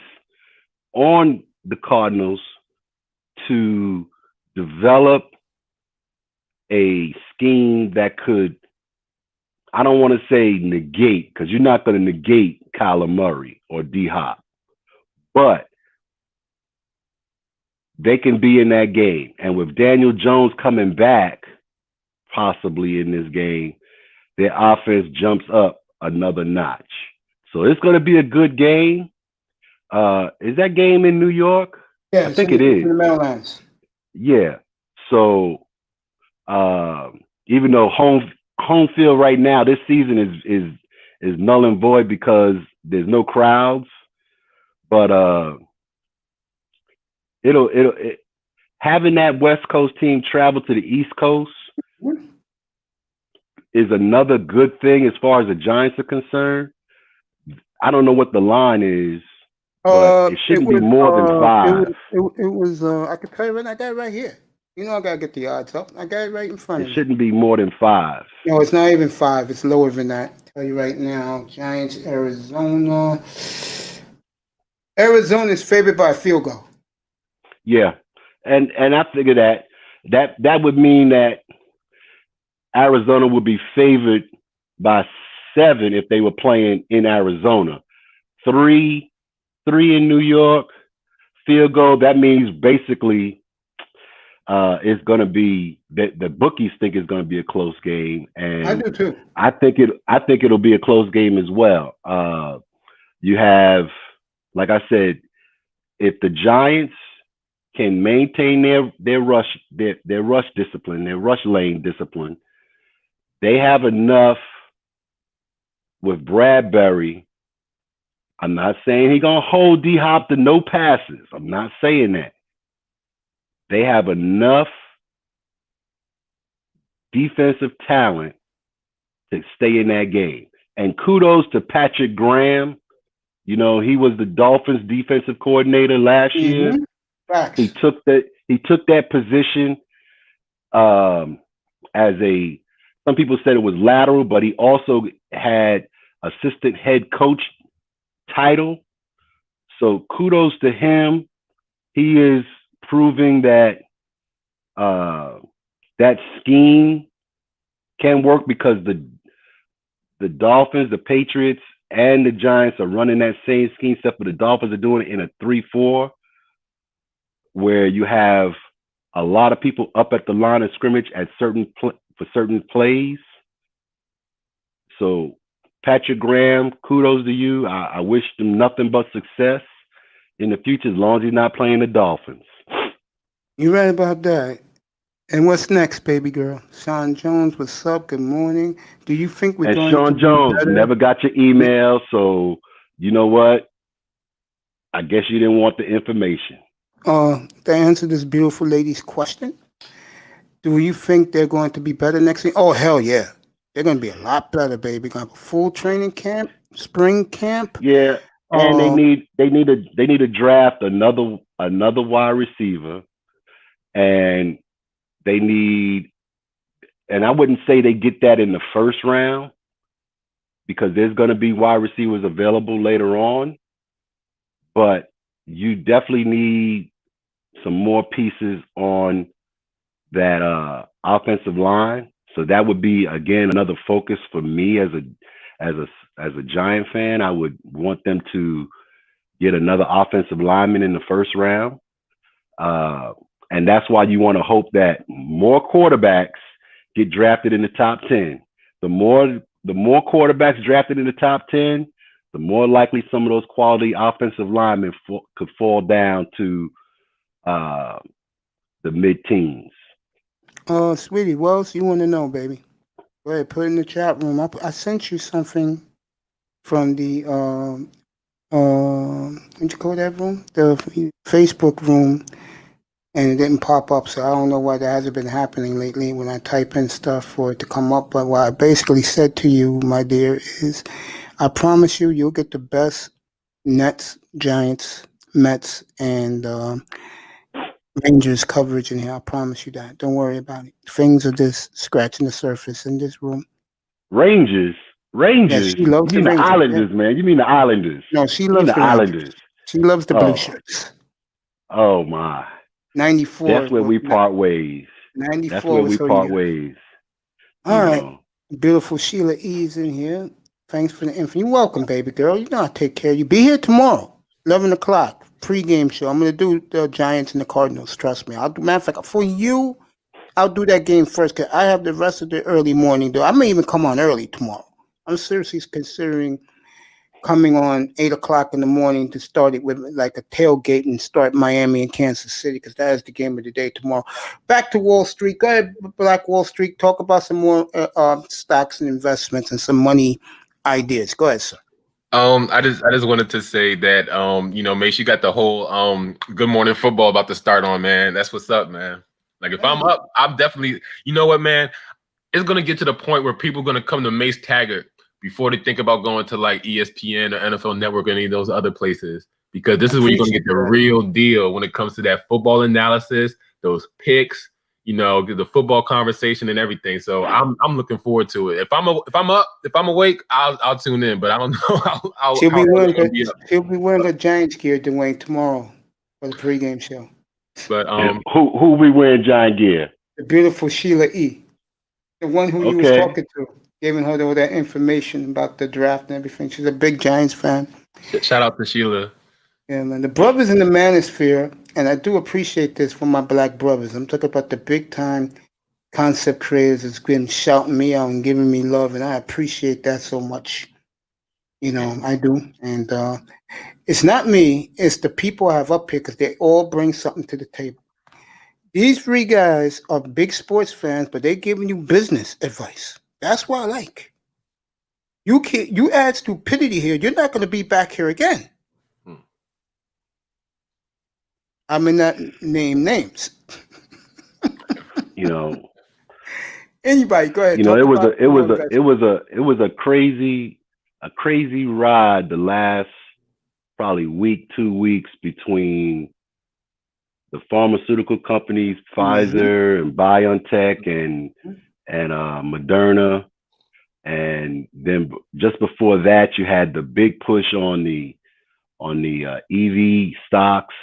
on the Cardinals to develop a scheme that could, I don't want to say negate, because you're not going to negate Kyler Murray or D-Hop, but they can be in that game. And with Daniel Jones coming back, possibly in this game, their offense jumps up another notch. So it's going to be a good game. Is that game in New York? Yeah, I think it is. In the Meadowlands. Yeah. So even though home field right now, this season is null and void because there's no crowds, but having that West Coast team travel to the East Coast is another good thing as far as the Giants are concerned. I don't know what the line is, but it shouldn't be more than 5. It was I can tell you right now, I got it right here. You know I gotta get the odds up. I got it right in front of me. It shouldn't be more than 5. No, it's not even 5. It's lower than that. I'll tell you right now. Giants, Arizona. Arizona is favored by a field goal. Yeah. And I figure that would mean that Arizona would be favored by 7 if they were playing in Arizona. 3 in New York, field goal. That means basically it's going to be the bookies think it's going to be a close game, and I do too. I think it'll be a close game as well. You have, like I said, if the Giants can maintain their rush discipline, their rush lane discipline, they have enough with Bradbury. I'm not saying he's going to hold D-Hop to no passes. I'm not saying that. They have enough defensive talent to stay in that game. And kudos to Patrick Graham. You know, he was the Dolphins defensive coordinator last year. Facts. He took that position as a, some people said it was lateral, but he also had assistant head coach title. So kudos to him. He is proving that that scheme can work, because the Dolphins, the Patriots, and the Giants are running that same scheme, except for the Dolphins are doing it in a 3-4, where you have a lot of people up at the line of scrimmage at for certain plays. So Patrick Graham, kudos to you. I wish him nothing but success in the future, as long as he's not playing the Dolphins. You're right about that. And what's next, baby girl? Sean Jones, what's up? Good morning. Do you think we're And going Sean to Jones, be better? never got your email, so you know what? I guess you didn't want the information. To answer this beautiful lady's question, do you think they're going to be better next week? Oh, hell yeah. They're going to be a lot better, baby. Going to have a full training camp, spring camp. Yeah, and they need to draft another wide receiver, and they need, and I wouldn't say they get that in the first round, because there's going to be wide receivers available later on, but you definitely need some more pieces on that offensive line. So that would be, again, another focus for me as a Giant fan. I would want them to get another offensive lineman in the first round. And that's why you want to hope that more quarterbacks get drafted in the top 10. The more quarterbacks drafted in the top 10, the more likely some of those quality offensive linemen could fall down to the mid-teens. Sweetie, what else you want to know, baby? Go ahead, put it in the chat room. I sent you something from the what you call that room? The Facebook room, and it didn't pop up, so I don't know why that hasn't been happening lately when I type in stuff for it to come up. But what I basically said to you, my dear, is I promise you'll get the best Nets, Giants, Mets, and Rangers coverage in here. I promise you that. Don't worry about it. Things are just scratching the surface in this room. Rangers? Yeah, she loves You mean the the Rangers. Islanders, man. You mean the Islanders. No, she You mean loves the the Islanders. Rangers. She loves the blue shirts. Oh, my. 94. That's where we part ways. 94 That's where was we her part year. ways. All right. Beautiful Sheila E's in here. Thanks for the info. You're welcome, baby girl. You know I'll take care of you. Be here tomorrow, 11 o'clock, pregame show. I'm going to do the Giants and the Cardinals. Trust me. I'll do, matter of fact, for you, I'll do that game first, because I have the rest of the early morning, though. I may even come on early tomorrow. I'm seriously considering coming on 8 o'clock in the morning to start it with like a tailgate and start Miami and Kansas City, because that is the game of the day tomorrow. Back to Wall Street. Go ahead, Black Wall Street. Talk about some more stocks and investments and some money ideas. Go ahead, sir. I just wanted to say that make sure you got the whole Good Morning Football about to start on, man. That's what's up, man. Like if I'm up, I'm definitely, you know what, man? It's gonna get to the point where people are gonna come to Mace Taggart before they think about going to like ESPN or NFL Network or any of those other places, because this is where you're gonna get the real deal when it comes to that football analysis, those picks, the football conversation and everything. So I'm looking forward to it. If I'm awake, I'll tune in. But I don't know. She'll be wearing her Giants gear, Dwayne, tomorrow for the pregame show. But who we wearing Giant gear? The beautiful Sheila E, the one who you was talking to, giving her all that information about the draft and everything. She's a big Giants fan. Shout out to Sheila. Yeah, man. The brothers in the manosphere, and I do appreciate this from my black brothers. I'm talking about the big time concept creators that's been shouting me out and giving me love, and I appreciate that so much. I do. And it's not me, it's the people I have up here, because they all bring something to the table. These three guys are big sports fans, but they're giving you business advice. That's what I like. You add stupidity here, you're not going to be back here again. I may not name names. Anybody, go ahead. You know, Talk it was about a it your was a it investment. was a it was a crazy ride the last probably week, 2 weeks between the pharmaceutical companies, Mm-hmm. Pfizer and BioNTech and Moderna, and then just before that, you had the big push on the EV stocks,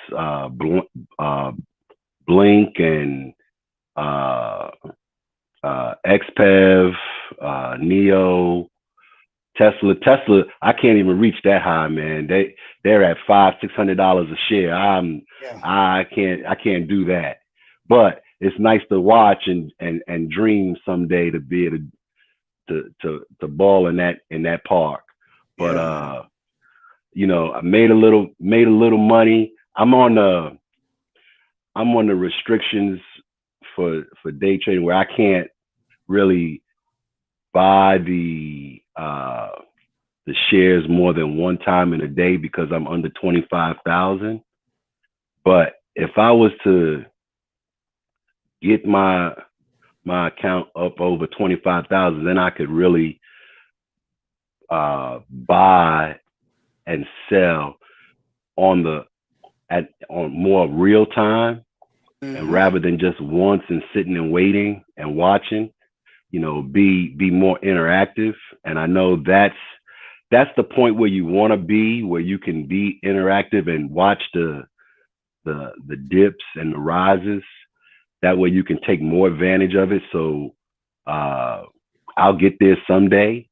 Blink and uh, XPEV, Neo, Tesla. I can't even reach that high, man. They're at $500-600 a share. Yeah. I can't do that. But it's nice to watch and dream someday to be able to ball in that park. But Yeah, man. you know, I made a little money. I'm on the restrictions for day trading where I can't really buy the shares more than one time in a day because I'm under 25,000. But if I was to get my account up over 25,000, then I could really buy and sell on more real time, and Mm-hmm. rather than just once and sitting and waiting and watching, you know, be more interactive. And I know that's the point where you want to be, where you can be interactive and watch the dips and the rises. That way you can take more advantage of it. So I'll get there someday,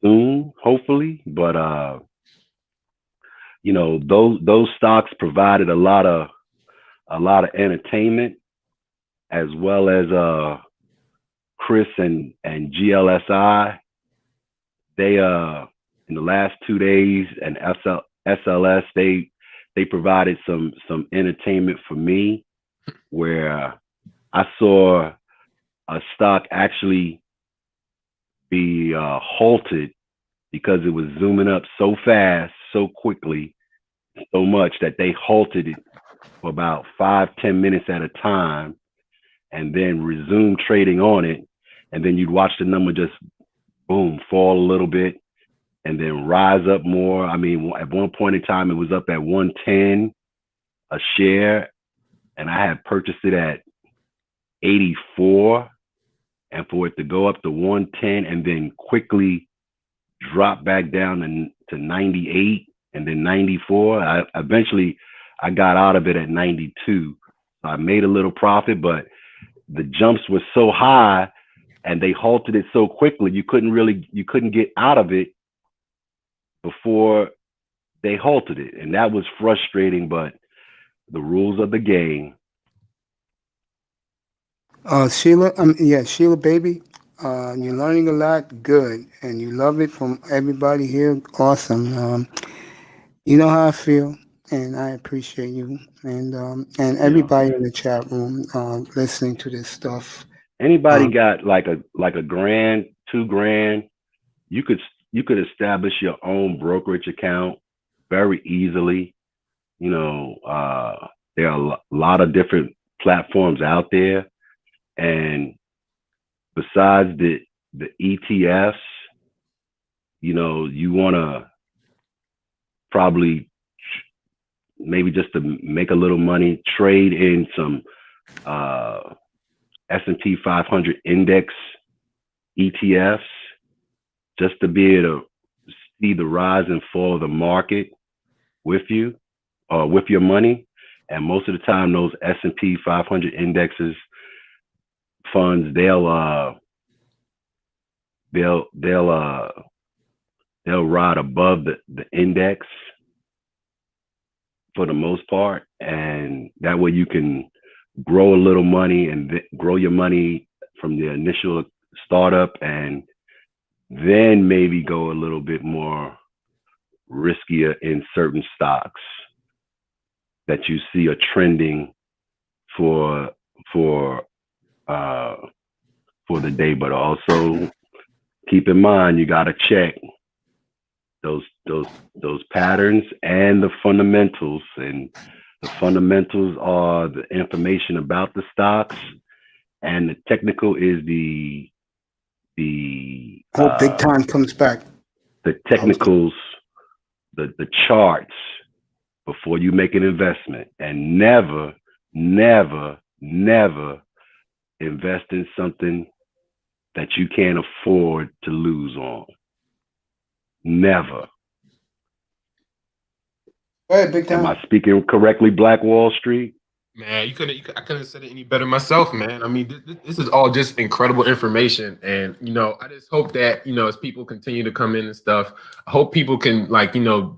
soon, hopefully. But you know, those stocks provided a lot of entertainment, as well as Chris and GLSI. They in the last 2 days, and SLS, they provided some entertainment for me, where I saw a stock actually be halted because it was zooming up so fast, so quickly, so much that they halted it for about 5-10 minutes at a time, and then resumed trading on it. And then you'd watch the number just boom, fall a little bit, and then rise up more. I mean, at one point in time, it was up at 110 a share, and I had purchased it at 84, and for it to go up to 110 and then quickly drop back down to 98 and then 94. I got out of it at 92. So I made a little profit, but the jumps were so high and they halted it so quickly, you couldn't get out of it before they halted it. And that was frustrating, but the rules of the game. Sheila, yeah, Sheila, baby, you're learning a lot. Good, and you love it from everybody here. Awesome. You know how I feel, and I appreciate you, and You know, everybody in the chat room listening to this stuff. anybody Um, got like a grand, 2 grand, you could establish your own brokerage account very easily. You know, there are a lot of different platforms out there, and besides the ETFs, you know, you want to probably, maybe just to make a little money, trade in some S&P 500 index ETFs, just to be able to see the rise and fall of the market with you, or with your money. And most of the time, those S&P 500 indexes funds, they'll ride above the index for the most part, and that way you can grow a little money and grow your money from the initial startup, and then maybe go a little bit more riskier in certain stocks that you see are trending for for uh for the day. But also keep in mind, you got to check those patterns and the fundamentals. And the fundamentals are the information about the stocks, and the technical is the Hope big time comes back. the technicals, the charts before you make an investment, and never invest in something that you can't afford to lose on. Never. Go ahead, big Am time. I speaking correctly, Black Wall Street? Man, I couldn't have said it any better myself, man. I mean, this is all just incredible information, and I just hope that as people continue to come in and stuff, I hope people can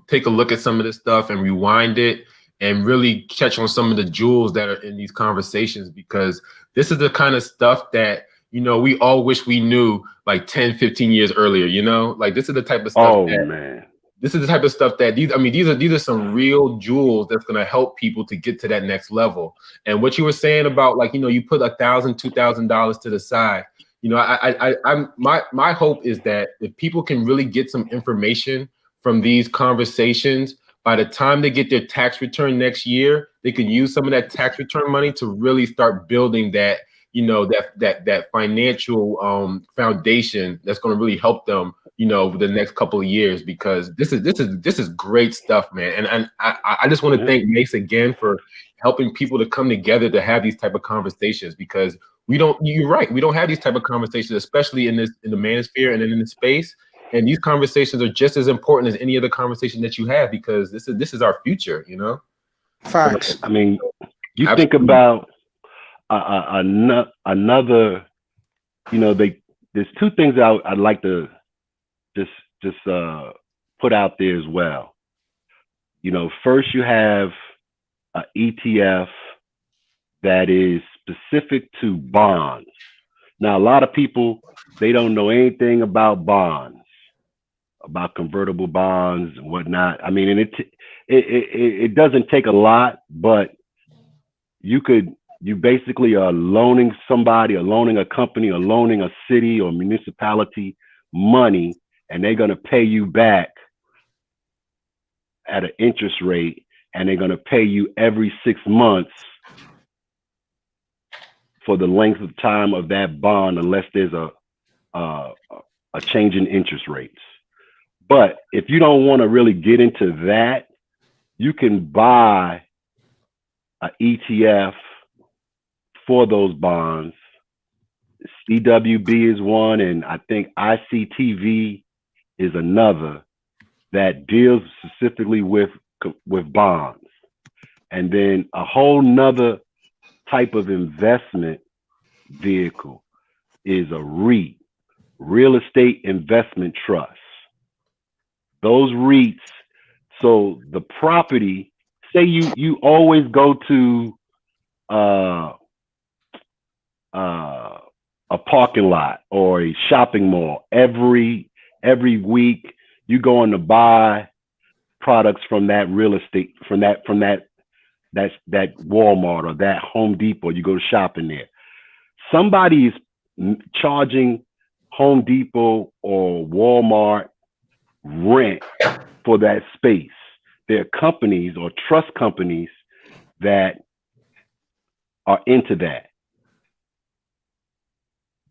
take a look at some of this stuff and rewind it and really catch on some of the jewels that are in these conversations, because this is the kind of stuff that we all wish we knew like 10, 15 years earlier. Like this is the type of stuff. Oh man. This is the type of stuff that these are some real jewels that's going to help people to get to that next level. And what you were saying about you put $1,000, $2,000 to the side. My hope is that if people can really get some information from these conversations, by the time they get their tax return next year, they can use some of that tax return money to really start building that that financial foundation that's going to really help them the next couple of years, because this is great stuff, man. And I just want to thank Mace again for helping people to come together to have these type of conversations, because you're right, we don't have these type of conversations, especially in the manosphere and in the space. And these conversations are just as important as any other conversation that you have, because this is our future, Facts. I mean, you Absolutely. think about another, there's two things I'd like to just put out there as well. First you have an ETF that is specific to bonds. Now, a lot of people, they don't know anything about bonds, about convertible bonds and whatnot. I mean, and it doesn't take a lot, but you basically are loaning somebody, or loaning a company, or loaning a city or municipality money, and they're going to pay you back at an interest rate, and they're going to pay you every 6 months for the length of time of that bond, unless there's a change in interest rates. But if you don't want to really get into that, you can buy an ETF for those bonds. CWB is one, and I think ICTV is another that deals specifically with bonds. And then a whole nother type of investment vehicle is a REIT, real estate investment trust. Those REITs, so the property, say you always go to a parking lot or a shopping mall every week, you going to buy products from that real estate, from that Walmart or that Home Depot. You go shopping there. Somebody is charging Home Depot or Walmart rent for that space. There are companies or trust companies that are into that.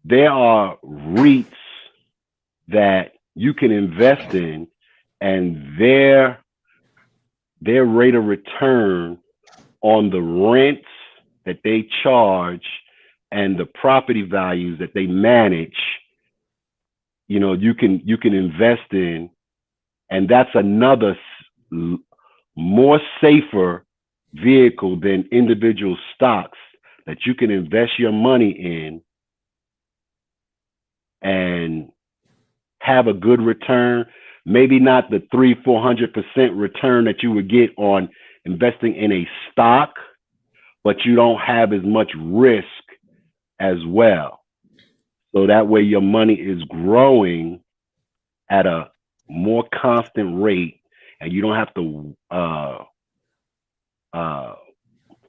There are REITs that you can invest in, and their rate of return on the rents that they charge and the property values that they manage, you can invest in, and that's another more safer vehicle than individual stocks that you can invest your money in and have a good return. Maybe not the 300-400% return that you would get on investing in a stock, but you don't have as much risk as well. So that way your money is growing at a more constant rate, and you don't have to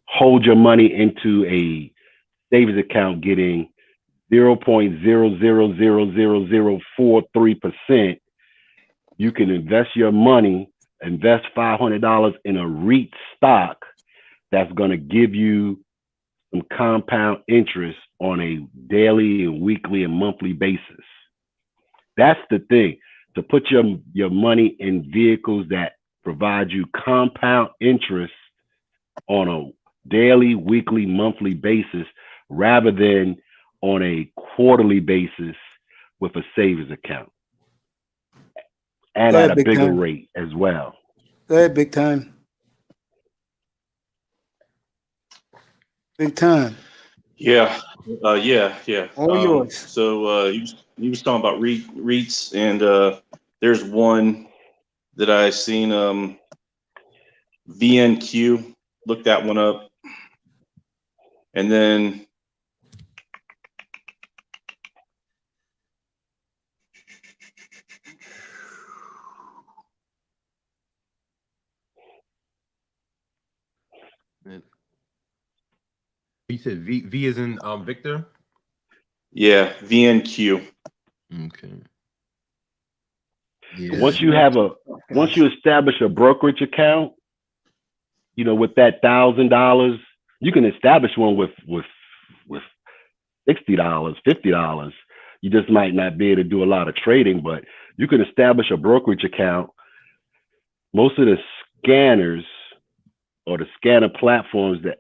hold your money into a savings account getting 0.0000043%. You can invest your money, invest $500 in a REIT stock that's going to give you some compound interest on a daily and weekly and monthly basis. That's the thing, to put your money in vehicles that provide you compound interest on a daily, weekly, monthly basis rather than on a quarterly basis with a savings account and Go at ahead, a big bigger time. rate as well. Go ahead, big time. Big time. Yeah, yeah. All yours. So he was talking about REITs, and there's one that I seen, VNQ. Look that one up, and then You said V is in Victor. yeah, VNQ. Okay. Yeah. Once you establish a brokerage account, with that $1,000, you can establish one with $60, $50. You just might not be able to do a lot of trading, but you can establish a brokerage account. Most of the scanners or the scanner platforms that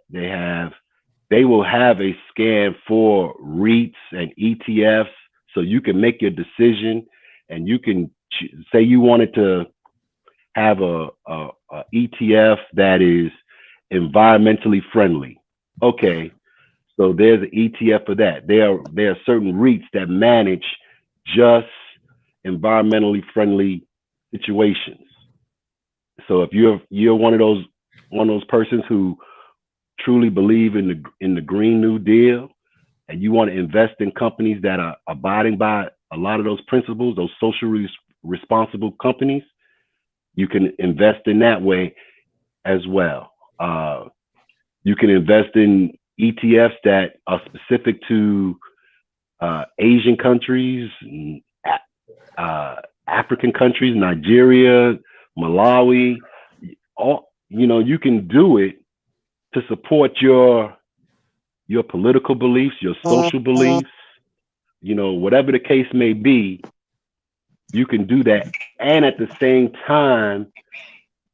they will have a scan for REITs and ETFs, so you can make your decision, and you can say you wanted to have a ETF that is environmentally friendly. Okay, so there's an ETF for that. There are certain REITs that manage just environmentally friendly situations. So if you're one of those persons who truly believe in the Green New Deal, and you want to invest in companies that are abiding by a lot of those principles, those socially responsible companies, you can invest in that way as well. You can invest in ETFs that are specific to Asian countries, African countries, Nigeria, Malawi. You can do it to support your political beliefs, your social beliefs, whatever the case may be. You can do that, and at the same time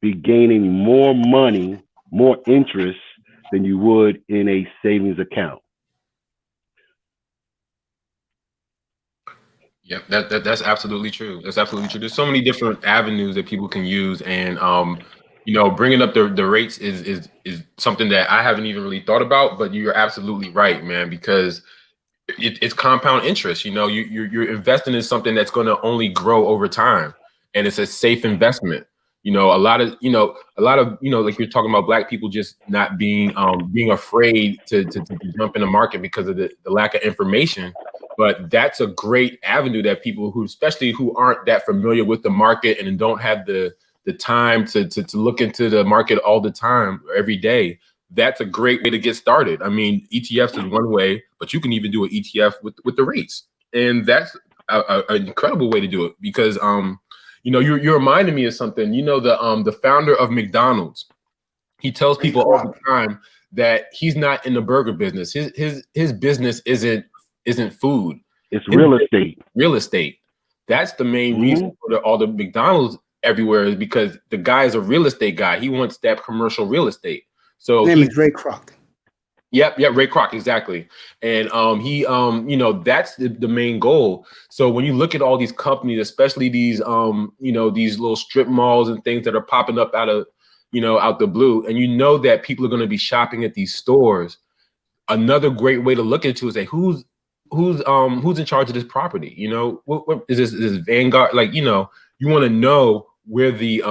be gaining more money, more interest than you would in a savings account. Yep, that's absolutely true. That's absolutely true. There's so many different avenues that people can use, and bringing up the rates is something that I haven't even really thought about. But you're absolutely right, man, because it's compound interest. You're investing in something that's going to only grow over time, and it's a safe investment. A lot of like you're talking about, black people just not being afraid to jump in the market because of the lack of information. But that's a great avenue that people especially who aren't that familiar with the market and don't have the time to look into the market all the time, every day. That's a great way to get started. I mean, ETFs is one way, but you can even do an ETF with the REITs, and that's an incredible way to do it because you're reminding me of something. The founder of McDonald's, he tells people all the time that he's not in the burger business. His business isn't food. It's real estate. Real estate. That's the main reason for all the McDonald's everywhere, is because the guy is a real estate guy. He wants that commercial real estate. So his name is Ray Kroc. Yep, Ray Kroc, exactly. And that's the main goal. So when you look at all these companies, especially these these little strip malls and things that are popping up out the blue, and that people are going to be shopping at these stores, another great way to look into it is say who's in charge of this property. What is this Vanguard? You want to know where the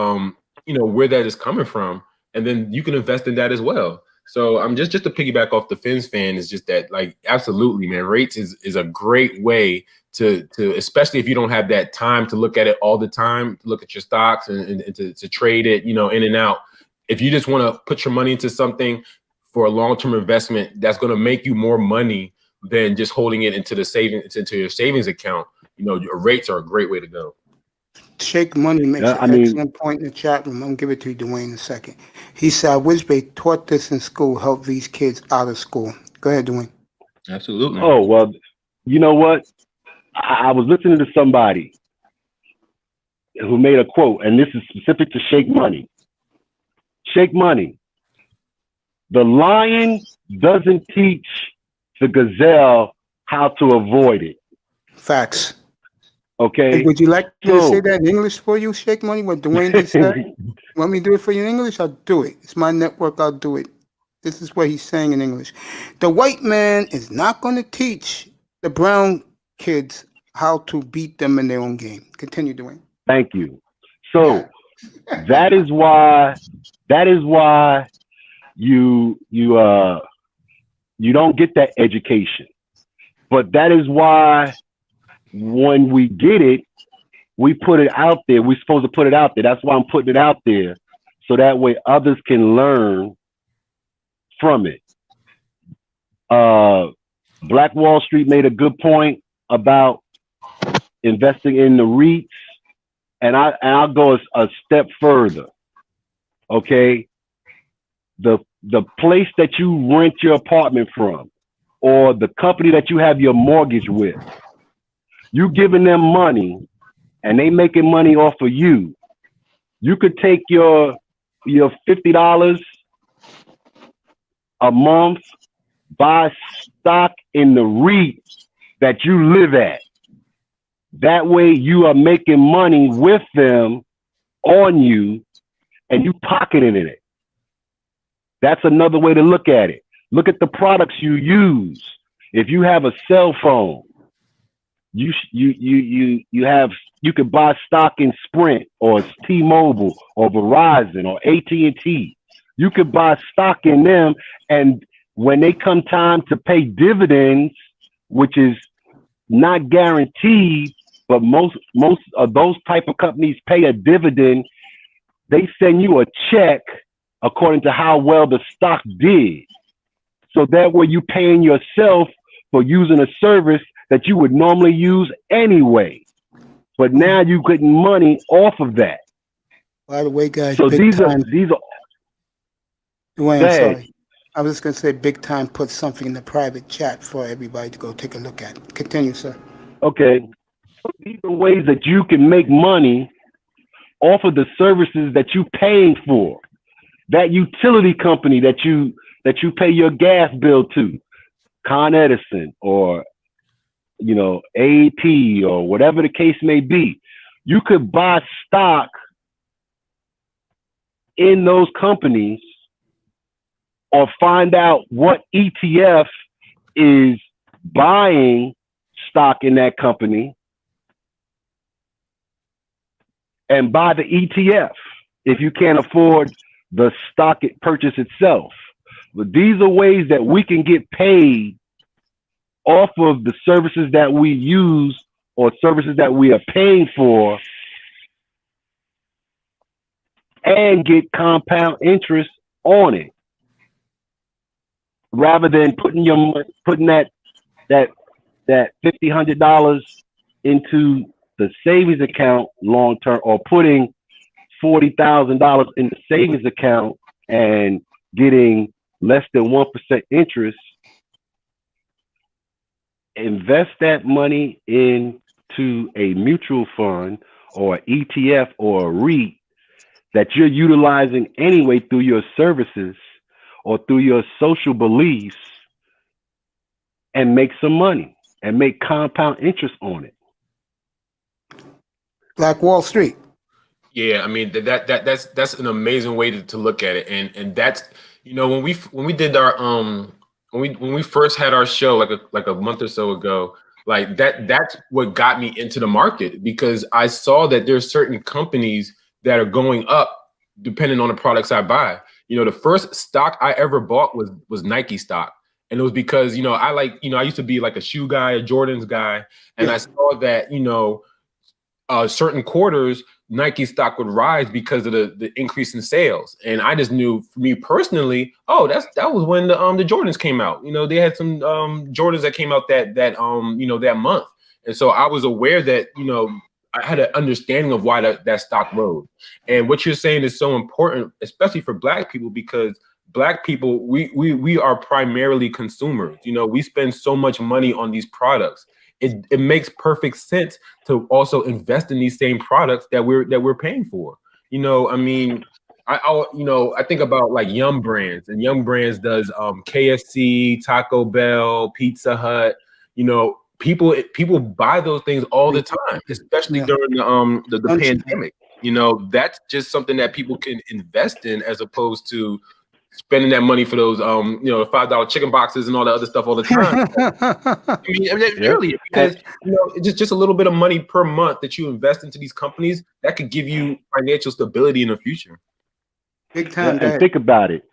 where that is coming from, and then you can invest in that as well. So I'm just to piggyback off the Fins fan, is just that, absolutely, man, rates is a great way to especially if you don't have that time to look at it all the time, to look at your stocks and to trade it, in and out. If you just want to put your money into something for a long-term investment that's going to make you more money than just holding it into your savings account, your rates are a great way to go. Shake Money makes an excellent point in the chat room. I'm gonna give it to you, Dwayne, in a second. He said, "I wish they taught this in school. Help these kids out of school." Go ahead, Dwayne. Absolutely. Oh, well, you know what? I was listening to somebody who made a quote, and this is specific to Shake Money. Shake Money. The lion doesn't teach the gazelle how to avoid it. Facts. Okay? And would you like me to say So, that in English for you, Shake Money, what Dwayne just said? Want me to do it for you in English? I'll do it. It's my network. I'll do it. This is what he's saying in English. The white man is not going to teach the brown kids how to beat them in their own game. Continue, Dwayne. thank you. Yeah. So that is why you don't get that education. But that is why when we get it, we put it out there. We're supposed to put it out there. That's why I'm putting it out there, so that way others can learn from it. Black Wall Street made a good point about investing in the REITs, and I'll go a step further. Okay, the place that you rent your apartment from, or the company that you have your mortgage with, you giving them money, and they making money off of you. You could take your $50 a month, buy stock in the REIT that you live at. That way you are making money with them on you, and you pocketing it. That's another way to look at it. Look at the products you use. If you have a cell phone, you could buy stock in Sprint or T-Mobile or Verizon or AT&T. You could buy stock in them, and when they come time to pay dividends, which is not guaranteed, but most of those type of companies pay a dividend, they send you a check according to how well the stock did. So that way you paying yourself for using a service that you would normally use anyway. But now you're getting money off of that. By the way, guys, So big these time. are Dwayne, Go I'm ahead. sorry. I was just going to say big time put something in the private chat for everybody to go take a look at. Continue, sir. Okay. These are ways that you can make money off of the services that you're paying for. That utility company that you pay your gas bill to, Con Edison or AP or whatever the case may be. You could buy stock in those companies, or find out what ETF is buying stock in that company and buy the ETF if you can't afford the stock purchase itself. But these are ways that we can get paid off of the services that we use or services that we are paying for, and get compound interest on it, rather than putting that $100 into the savings account long term, or putting $40,000 in the savings account and getting less than 1% interest. Invest that money into a mutual fund or ETF or a REIT that you're utilizing anyway through your services or through your social beliefs, and make some money and make compound interest on it. Black Wall Street. Yeah, I mean that's an amazing way to look at it, and that's when we did our when we first had our show like a month or so ago, like that's what got me into the market, because I saw that there's certain companies that are going up depending on the products I buy. The first stock I ever bought was Nike stock. And it was because, I used to be like a shoe guy, a Jordans guy. And I saw that, certain quarters, Nike stock would rise because of the increase in sales. And I just knew, for me personally, that was when the Jordans came out. They had some Jordans that came out that month. And so I was aware that, I had an understanding of why that stock rose. And what you're saying is so important, especially for Black people, because Black people, we are primarily consumers. You know, we spend so much money on these products. It makes perfect sense to also invest in these same products that we're paying for. You know, I mean, I think about like Yum Brands, and Yum Brands does KFC, Taco Bell, Pizza Hut. You know, people buy those things all the time, especially Yeah. during the pandemic. You know, that's just something that people can invest in as opposed to spending that money for those $5 chicken boxes and all that other stuff all the time. I mean Yeah. really, because you know, it's just a little bit of money per month that you invest into these companies that could give you financial stability in the future. Big Yeah, time. Go and ahead. think about it.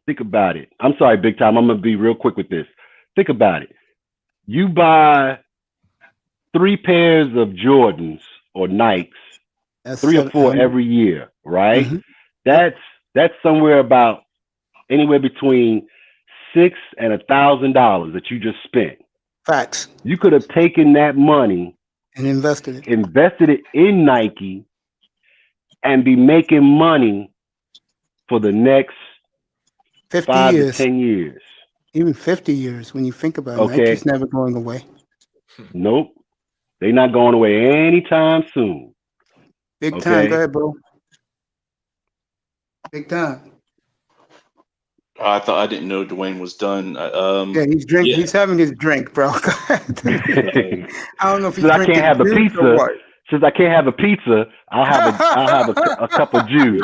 Think about it. I'm sorry, big time. I'm gonna be real quick with this. Think about it. You buy 3 pairs of Jordans or Nikes, That's 3 or 4 700. every year, right? Mm-hmm. Yep. That's somewhere about anywhere between $600 and $1,000 that you just spent. Facts. You could have taken that money, And invested it. invested it in Nike, and be making money for the next 50 5 to years. 10 years. Even 50 years when you think about it. Okay. Nike's never going away. Nope. They're not going away anytime soon. Big time. Okay. Go ahead, bro. Big time. I didn't know Dwayne was done. Yeah, he's drinking. Yeah. He's having his drink, bro. Go ahead. I don't know if he's Since I drinking can't have a juice or pizza, what. I'll have a cup of juice.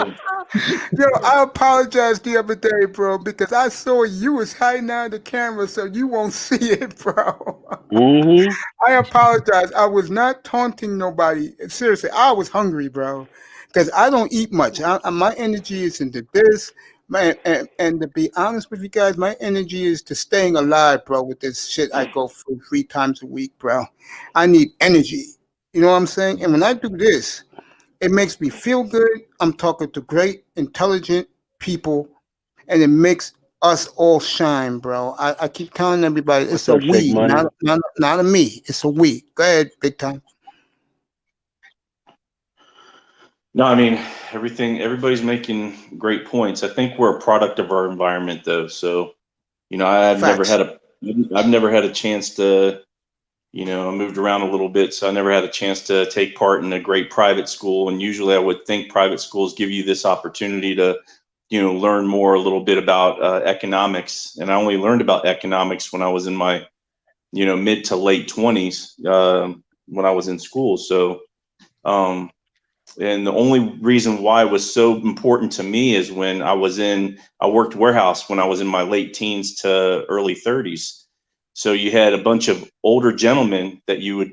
Yo, I apologize the other day, bro, because I saw you was hiding out of the camera, so you won't see it, bro. Mm-hmm. I apologize. I was not taunting nobody. Seriously, I was hungry, bro, because I don't eat much. My energy is into this. And to be honest with you guys, my energy is to staying alive, bro, with this shit I go through 3 times a week, bro. I need energy. You know what I'm saying? And when I do this, it makes me feel good. I'm talking to great, intelligent people, and it makes us all shine, bro. I keep telling everybody it's What's a up, Shake we, Money? not a me. It's a we. Go ahead, big time. No, I mean everybody's making great points. I think we're a product of our environment though. So, you know, I've never Facts. had a chance to, you know, I moved around a little bit, so I never had a chance to take part in a great private school. And usually I would think private schools give you this opportunity to, you know, learn more a little bit about economics. And I only learned about economics when I was in my, you know, mid to late 20s, when I was in school. So, and the only reason why it was so important to me is when I worked warehouse when I was in my late teens to early 30s. So you had a bunch of older gentlemen that you would,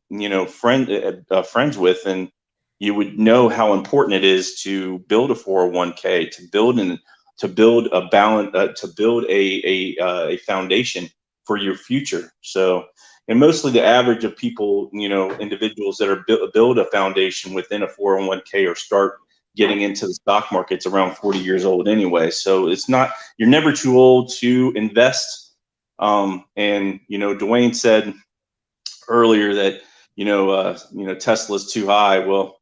you know, friends with, and you would know how important it is to build a 401k, to build a balance, to build a foundation for your future. So, and mostly the average of people, you know, individuals that are build a foundation within a 401k or start getting into the stock markets around 40 years old anyway. So it's not, you're never too old to invest. And, you know, Dwayne said earlier that, you know, Tesla's too high. Well,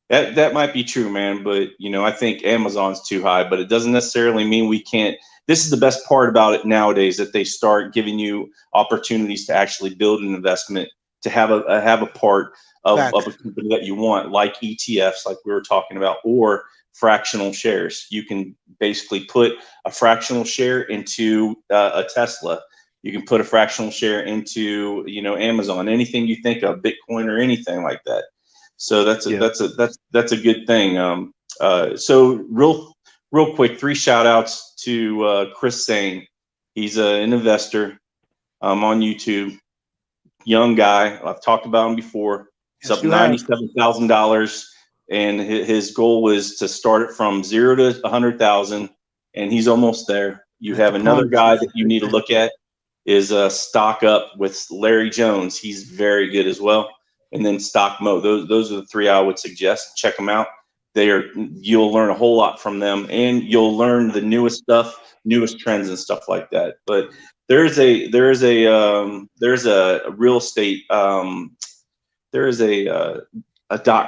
that might be true, man. But, you know, I think Amazon's too high, but it doesn't necessarily mean we can't. This is the best part about it nowadays, that they start giving you opportunities to actually build an investment, to have a part of a Facts. company that you want, like ETFs, like we were talking about, or fractional shares. You can basically put a fractional share into a Tesla. You can put a fractional share into, you know, Amazon, anything you think of, Bitcoin or anything like that. So that's a good thing. So real quick, 3 shout outs to Chris Sane. He's an investor on YouTube. Young guy. I've talked about him before. He's Yes, up you have. $97,000, and his goal was to start it from 0 to 100,000, and he's almost there. You have another guy that you need to look at is Stock Up with Larry Jones. He's very good as well. And then Stock Mo. Those are the 3 I would suggest. Check them out. You'll learn a whole lot from them, and you'll learn the newest stuff, newest trends and stuff like that. But there's a real estate, there is a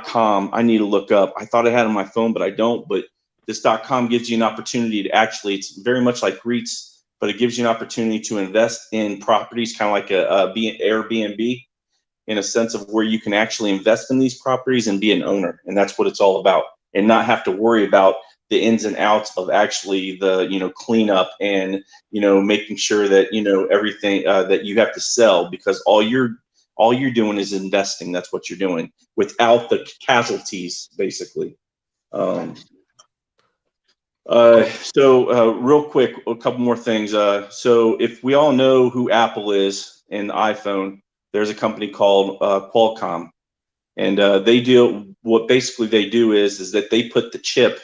.com I need to look up. I thought I had on my phone, but I don't. But this .com gives you an opportunity to actually, it's very much like REITs, but it gives you an opportunity to invest in properties, kind of like a Airbnb, in a sense of where you can actually invest in these properties and be an owner. And that's what it's all about, and not have to worry about the ins and outs of actually the, cleanup and, making sure that, everything that you have to sell, because all you're doing is investing. That's what you're doing without the casualties, basically. Real quick, a couple more things. So if we all know who Apple is in the iPhone, there's a company called Qualcomm, and what basically they do is that they put the chip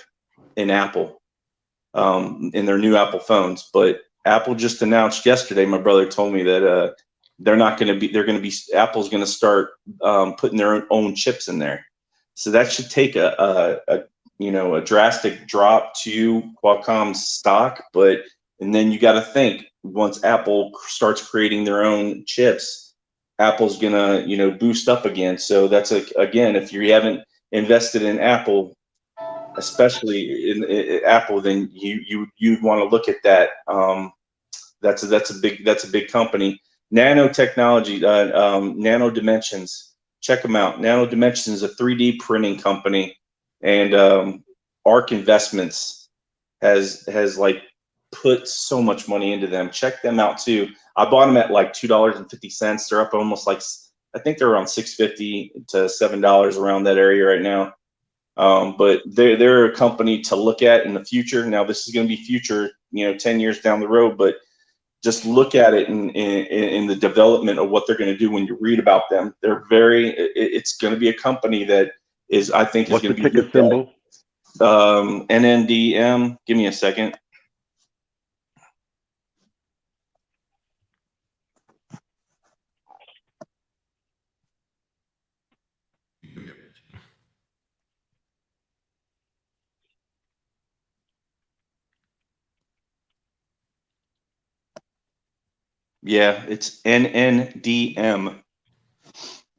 in Apple, in their new Apple phones. But Apple just announced yesterday, my brother told me that Apple's going to start putting their own chips in there. So that should take a drastic drop to Qualcomm's stock. And then you got to think, once Apple starts creating their own chips, Apple's going to, boost up again. So that's again, if you haven't invested in Apple, especially in Apple, then you'd want to look at that. That's a big company. Nanotechnology, Nano Dimensions. Check them out. Nano Dimensions is a 3D printing company, and ARK Investments has like put so much money into them. Check them out too. I bought them at like $2.50. They're up almost like, I think they're around $6.50 to $7 around that area right now. But they're a company to look at in the future. Now this is going to be future, 10 years down the road, but just look at it in the development of what they're going to do when you read about them. It's going to be a company that is, I think, is going to be. What's the ticker symbol? NNDM. Give me a second. Yeah, it's NNDM.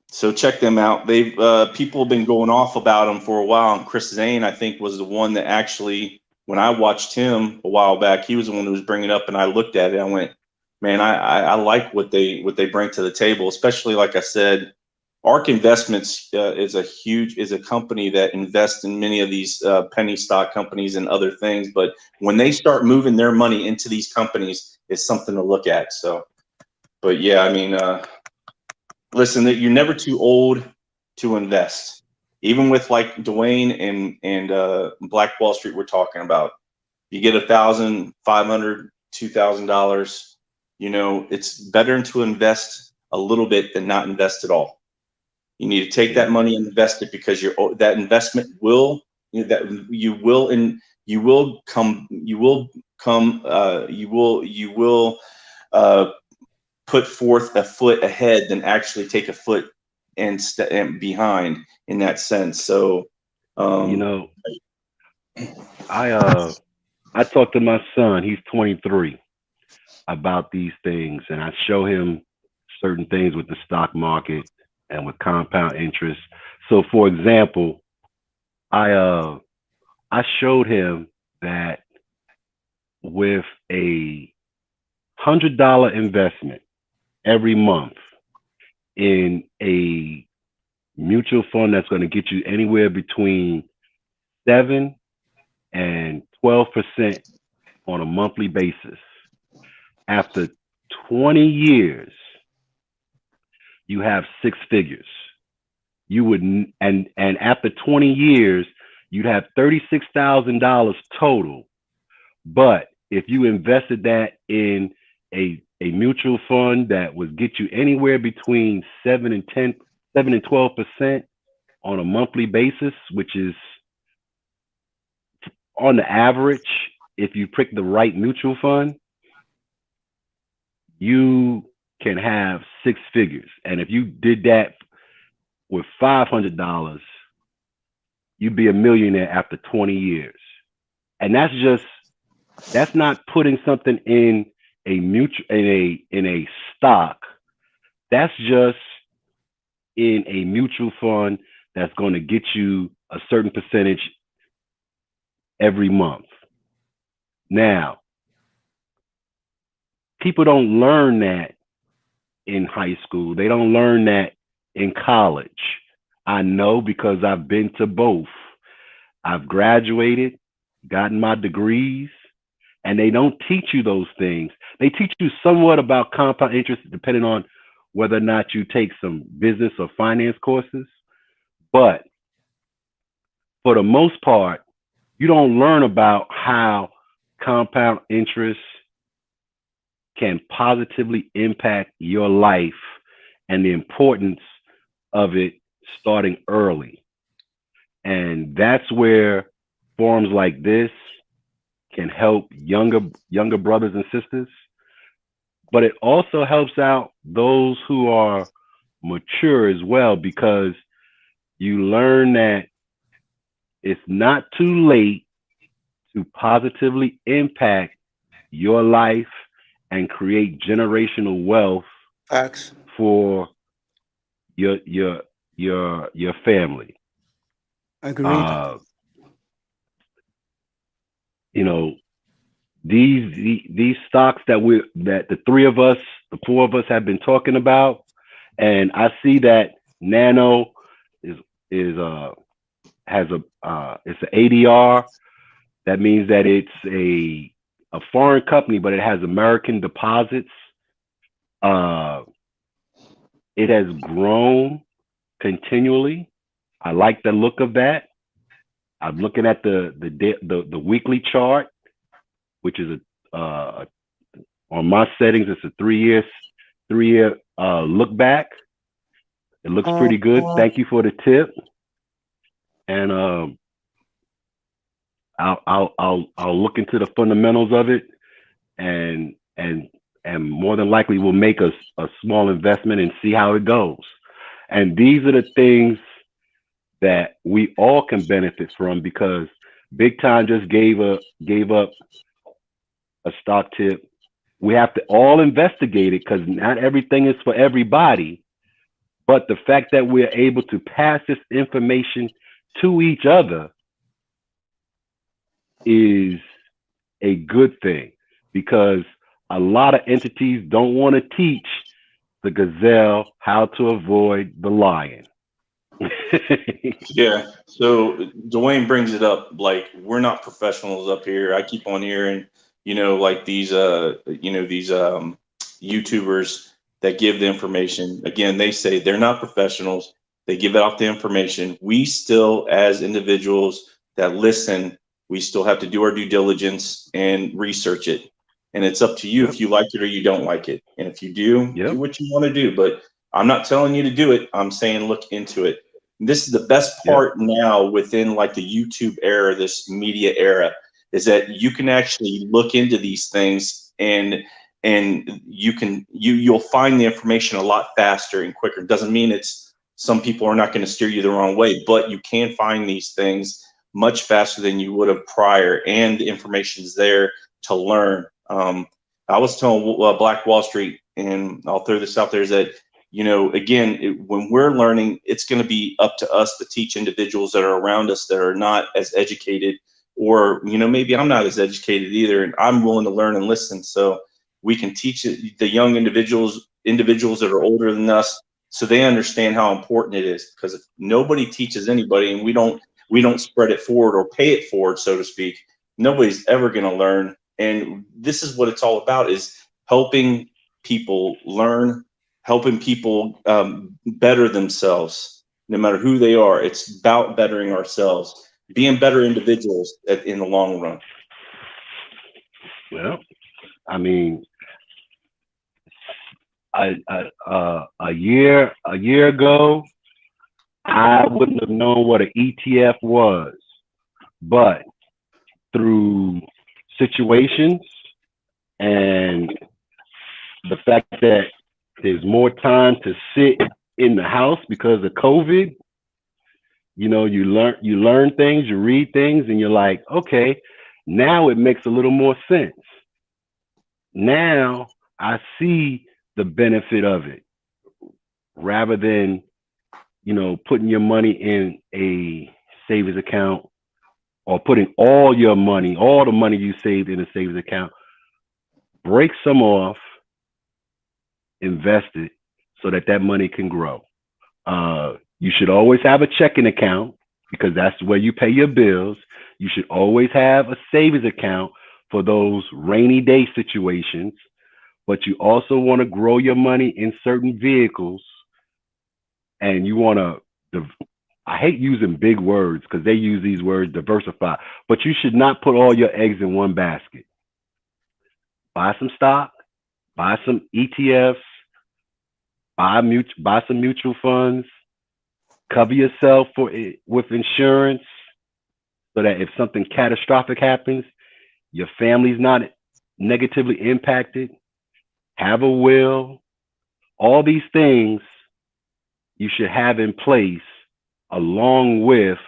So check them out. They've people have been going off about them for a while. And Chris Zane, I think, was the one that actually, when I watched him a while back, he was the one who was bringing it up, and I looked at it. I went, man, I like what they bring to the table. Especially, like I said, ARK Investments is a company that invests in many of these penny stock companies and other things. But when they start moving their money into these companies, it's something to look at. So, but yeah, I mean. Listen, that you're never too old to invest. Even with like Dwayne and Black Wall Street, we're talking about. You get $1,500, $2,000. It's better to invest a little bit than not invest at all. You need to take that money and invest it, because that investment will put forth a foot ahead than actually take a foot and behind in that sense. So, I talked to my son, he's 23, about these things, and I show him certain things with the stock market and with compound interest. So for example, I showed him that with a $100 investment every month in a mutual fund that's going to get you anywhere between 7 and 12% on a monthly basis. After 20 years, you have 6 figures. You would, and after 20 years, you'd have $36,000 total. But if you invested that in a mutual fund that would get you anywhere between 7 and 12% on a monthly basis, which is on the average, if you pick the right mutual fund, you can have 6 figures. And if you did that with $500, you'd be a millionaire after 20 years. And that's not putting something in a stock. That's just in a mutual fund that's going to get you a certain percentage every month. Now, people don't learn that in high school. They don't learn that in college. I know because I've been to both. I've graduated, gotten my degrees, and they don't teach you those things. They teach you somewhat about compound interest depending on whether or not you take some business or finance courses. But for the most part, you don't learn about how compound interest can positively impact your life and the importance of it starting early. And that's where forums like this can help younger brothers and sisters, but it also helps out those who are mature as well, because you learn that it's not too late to positively impact your life and create generational wealth Facts. for your family. Agreed. You know, these stocks that the the four of us have been talking about, and I see that Nano is has it's an ADR. That means that it's a foreign company, but it has American deposits. It has grown continually. I like the look of that. I'm looking at the weekly chart, which is on my settings. It's a three year look back. It looks pretty good. Thank you for the tip. And I'll look into the fundamentals of it, and more than likely we'll make a small investment and see how it goes. And these are the things that we all can benefit from, because Big Time just gave up a stock tip. We have to all investigate it, because not everything is for everybody. But the fact that we're able to pass this information to each other is a good thing, because a lot of entities don't want to teach the gazelle how to avoid the lion. Yeah. So Dwayne brings it up, like, we're not professionals up here. I keep on hearing, like these YouTubers that give the information. Again, they say they're not professionals. They give out the information. We still, as individuals that listen, we still have to do our due diligence and research it. And it's up to you if you like it or you don't like it. And if you do, do what you want to do. But I'm not telling you to do it. I'm saying look into it. This is the best part now within like the YouTube era, this media era, is that you can actually look into these things, and you'll find the information a lot faster and quicker. Doesn't mean some people are not going to steer you the wrong way, but you can find these things much faster than you would have prior, and the information is there to learn. I was telling Black Wall Street, and I'll throw this out there, is that again, when we're learning, it's going to be up to us to teach individuals that are around us that are not as educated, or maybe I'm not as educated either, and I'm willing to learn and listen, so we can teach the young individuals that are older than us, so they understand how important it is. Because if nobody teaches anybody, and we don't spread it forward or pay it forward, so to speak, nobody's ever going to learn. And this is what it's all about, is helping people learn, helping people better themselves, no matter who they are. It's about bettering ourselves, being better individuals in the long run. Well, I mean, a year ago, I wouldn't have known what an ETF was, but through situations and the fact that there's more time to sit in the house because of COVID, you learn things, you read things, and you're like, okay, now it makes a little more sense. Now I see the benefit of it, rather than, putting your money in a savings account or putting all your money, all the money you saved in a savings account, break some off, invest it so that that money can grow. You should always have a checking account because that's where you pay your bills. You should always have a savings account for those rainy day situations, but you also want to grow your money in certain vehicles, and you want to, I hate using big words because they use these words, diversify, but you should not put all your eggs in one basket. Buy some stock, buy some ETFs, buy some mutual funds, cover yourself with insurance so that if something catastrophic happens, your family's not negatively impacted. Have a will. All these things you should have in place along with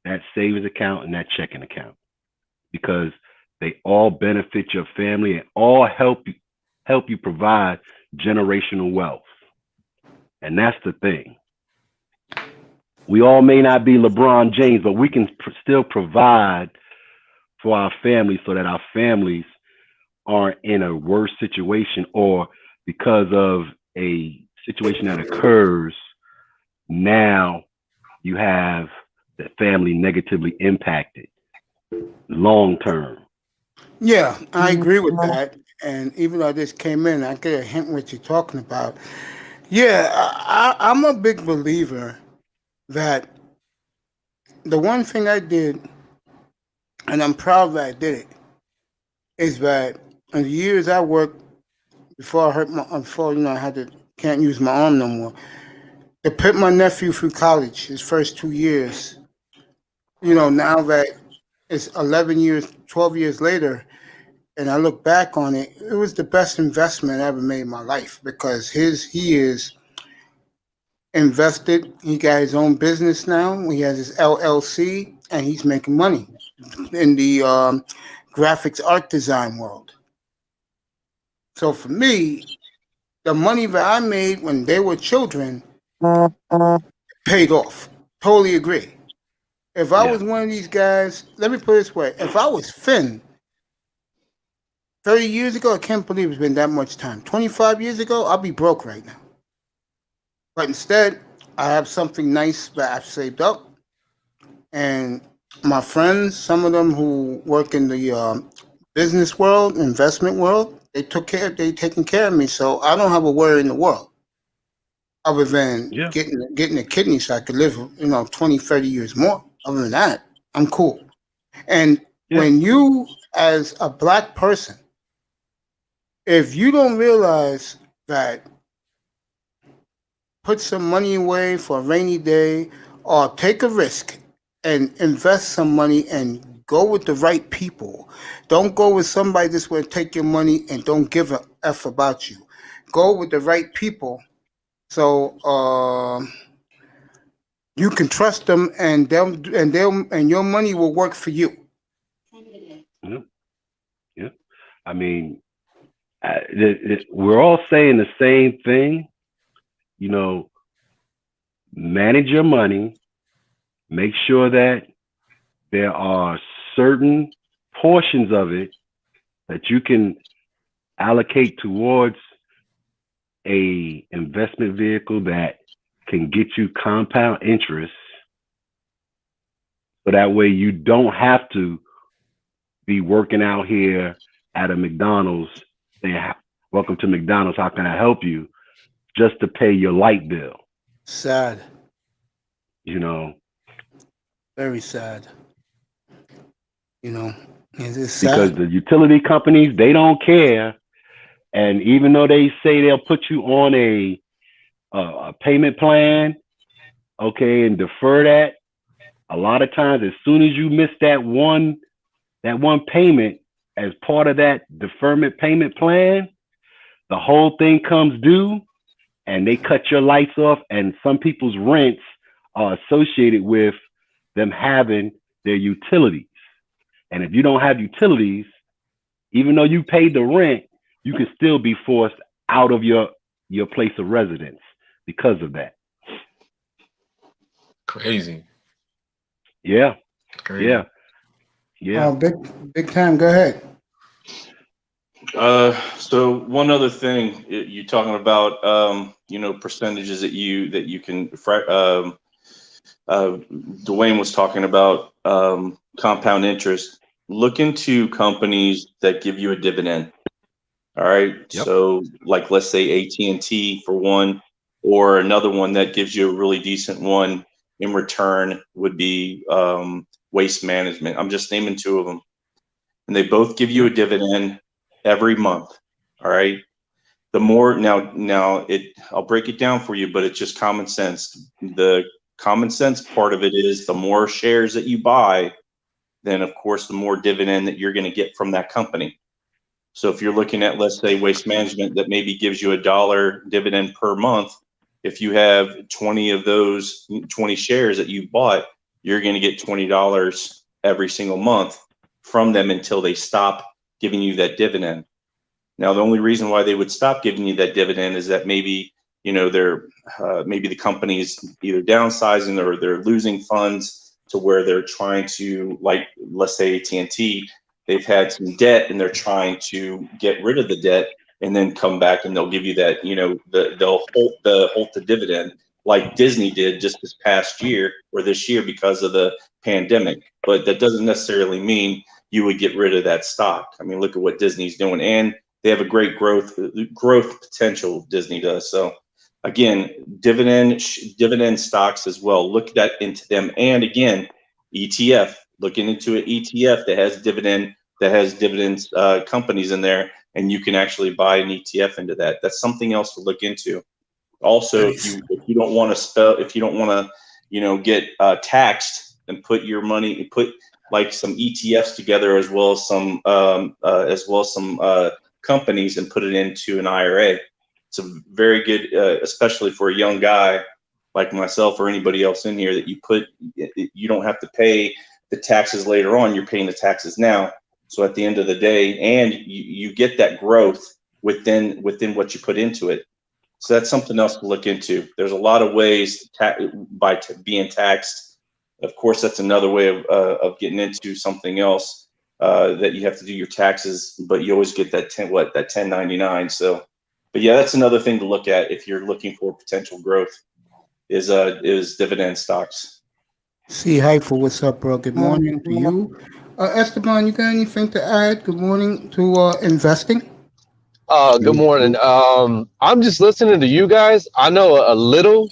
that savings account and that checking account, because they all benefit your family and all help you provide generational wealth. And that's the thing. We all may not be LeBron James, but we can still provide for our families so that our families aren't in a worse situation, or because of a situation that occurs, now you have the family negatively impacted long term. Yeah, I agree with that. And even though I just came in, I get a hint what you're talking about. Yeah, I'm a big believer that the one thing I did, and I'm proud that I did it, is that in the years I worked before I hurt before I had to can't use my arm no more, to put my nephew through college, his first 2 years. Now that it's 11 years, 12 years later, and I look back on it, it was the best investment I ever made in my life because he is invested. He got his own business now. He has his LLC, and he's making money in the graphics art design world. So for me, the money that I made when they were children paid off. Totally agree. If I Yeah. was one of these guys, let me put it this way: if I was Finn 30 years ago, I can't believe it's been that much time. 25 years ago, I'll be broke right now. But instead, I have something nice that I've saved up. And my friends, some of them who work in the business world, investment world, they taking care of me. So I don't have a worry in the world other than Yeah. getting a kidney so I could live, 20, 30 years more. Other than that, I'm cool. And Yeah. when you, as a black person, if you don't realize that put some money away for a rainy day or take a risk and invest some money and go with the right people. Don't go with somebody that's going to take your money and don't give a F about you. Go with the right people so you can trust them and your money will work for you. Yeah. Yeah. I mean, we're all saying the same thing. Manage your money. Make sure that there are certain portions of it that you can allocate towards a investment vehicle that can get you compound interest, so that way you don't have to be working out here at a McDonald's saying, welcome to McDonald's, how can I help you, just to pay your light bill. Sad. Very sad. It's sad. Because the utility companies, they don't care. And even though they say they'll put you on a payment plan, okay, and defer that, a lot of times as soon as you miss that one payment as part of that deferment payment plan, the whole thing comes due and they cut your lights off, and some people's rents are associated with them having their utilities. And if you don't have utilities, even though you paid the rent, you can still be forced out of your place of residence because of that. Crazy. Yeah. crazy. Yeah. Big time. Go ahead. So one other thing, you talking about, percentages that you can, Dwayne was talking about, compound interest. Look into companies that give you a dividend. All right. Yep. So like, let's say AT&T for one, or another one that gives you a really decent one in return would be, Waste Management. I'm just naming two of them, and they both give you a dividend every month. All right. The more I'll break it down for you, but it's just common sense. The common sense part of it is the more shares that you buy, then of course the more dividend that you're going to get from that company. So if you're looking at, let's say, Waste Management that maybe gives you $1 dividend per month, if you have 20 of those 20 shares that you bought, you're going to get $20 every single month from them until they stop giving you that dividend. Now, the only reason why they would stop giving you that dividend is that maybe, they're maybe the company's either downsizing or they're losing funds to where they're trying to, like, let's say AT&T, they've had some debt and they're trying to get rid of the debt and then come back and they'll give you that, they'll hold the dividend like Disney did just this past year or this year because of the pandemic. But that doesn't necessarily mean you would get rid of that stock. I mean, look at what Disney's doing, and they have a great growth potential. Disney does. So again, dividend stocks as well. Look into them, and again, ETF. Looking into an ETF that has dividends companies in there, and you can actually buy an ETF into that. That's something else to look into. Also, Nice. if you don't want to get taxed, and put like some ETFs together as well as some companies and put it into an IRA. It's a very good, especially for a young guy like myself or anybody else in here, that you don't have to pay the taxes later on. You're paying the taxes now. So at the end of the day, and you get that growth within what you put into it. So that's something else to look into. There's a lot of ways by being taxed. Of course, that's another way of getting into something else, that you have to do your taxes, but you always get that 1099. So, but yeah, that's another thing to look at if you're looking for potential growth is dividend stocks. See, Hyphen, what's up, bro? Good morning to you. Esteban, you got anything to add? Good morning to investing. Good morning. I'm just listening to you guys. I know a little,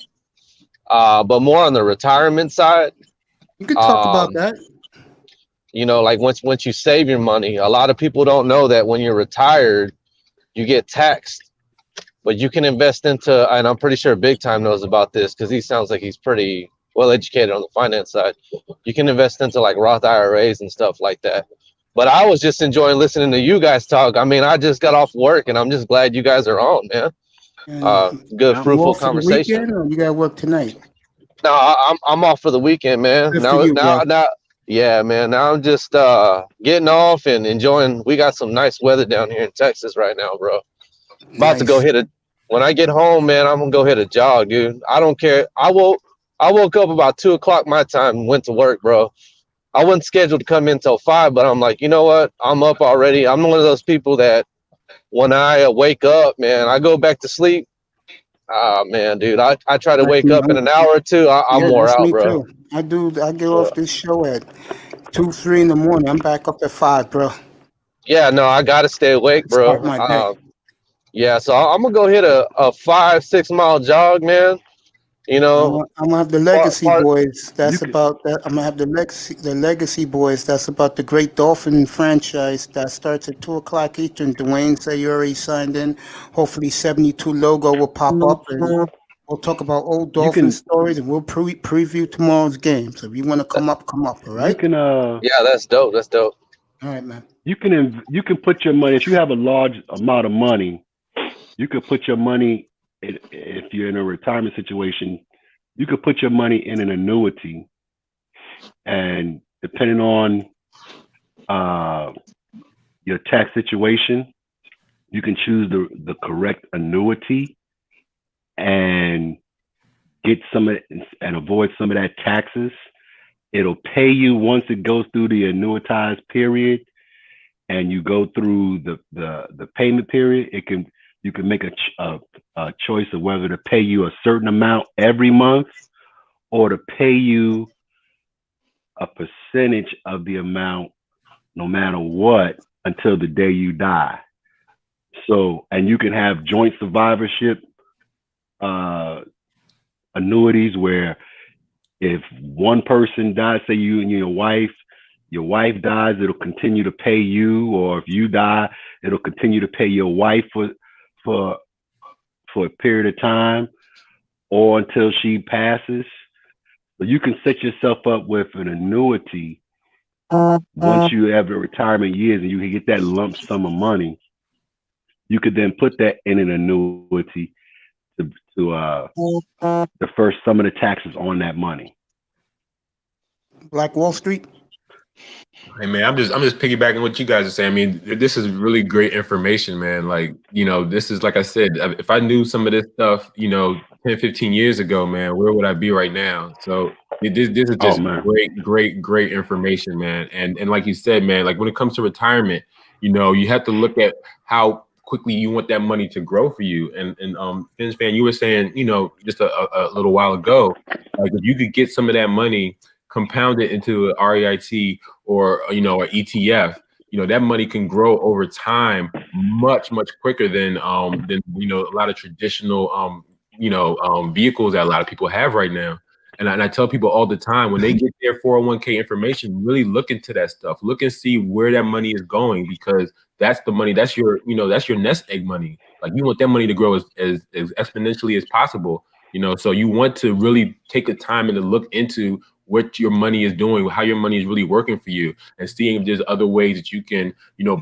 but more on the retirement side. You could talk about that. Like once you save your money, a lot of people don't know that when you're retired, you get taxed. But you can invest into, and I'm pretty sure Big Time knows about this because he sounds like he's pretty well educated on the finance side. You can invest into like Roth IRAs and stuff like that. But I was just enjoying listening to you guys talk. I mean, I just got off work and I'm just glad you guys are on, man. Good, You fruitful off for the conversation. weekend, or you got work tonight? No, I'm off for the weekend, man. Good for you, bro. Yeah, man. Now I'm just getting off and enjoying. We got some nice weather down here in Texas right now, bro. About to go Nice. when I get home, man, I'm gonna go hit a jog, dude. I don't care. I woke up about 2:00 my time and went to work, bro. I wasn't scheduled to come in till 5, but I'm like, you know what? I'm up already. I'm one of those people that when I wake up, man, I go back to sleep. Ah, man, dude, I try to wake up in an hour or two. I'm Yeah, wore that's out, me bro. too. I get off this show at 2, 3 in the morning. I'm back up at 5, bro. Yeah, no, I gotta stay awake, Start bro. my day. Yeah, so I'm gonna go hit a 5-6 mile jog, man. I'm gonna have the legacy part boys. That's can- about that. I'm gonna have the legacy boys. That's about the Great Dolphin franchise that starts at 2:00 Eastern. Dwayne said you already signed in. Hopefully, 72 logo will pop up, and we'll talk about old You Dolphin can stories, and we'll preview tomorrow's game. So if you want to come up. All you right. can yeah, that's dope. That's dope. All right, man. you can put your money, if you have a large amount of money, you could put your money, if you're in a retirement situation, you could put your money in an annuity, and depending on your tax situation, you can choose the correct annuity and get some of it and avoid some of that taxes. It'll pay you once it goes through the annuitized period, and you go through the payment period. You can make a choice of whether to pay you a certain amount every month or to pay you a percentage of the amount no matter what until the day you die. So, and you can have joint survivorship annuities where if one person dies, say you and your wife dies, it'll continue to pay you, or if you die, it'll continue to pay your wife for a period of time or until she passes. So you can set yourself up with an annuity once you have the retirement years and you can get that lump sum of money. You could then put that in an annuity to defer some of the taxes on that money. Like Wall Street. Hey man, I'm just piggybacking what you guys are saying. I mean, this is really great information, man. Like, this is, like I said, if I knew some of this stuff, 10, 15 years ago, man, where would I be right now? So this is just great information, man. And like you said, man, like when it comes to retirement, you have to look at how quickly you want that money to grow for you. And Fins fan, you were saying, just a little while ago, like if you could get some of that money, compound it into a REIT or an ETF, that money can grow over time much quicker than a lot of traditional vehicles that a lot of people have right now. And I tell people all the time, when they get their 401k information, really look into that stuff. Look and see where that money is going, because that's the money. That's your nest egg money. Like, you want that money to grow as exponentially as possible. So you want to really take the time and to look into what your money is doing, how your money is really working for you, and seeing if there's other ways that you can,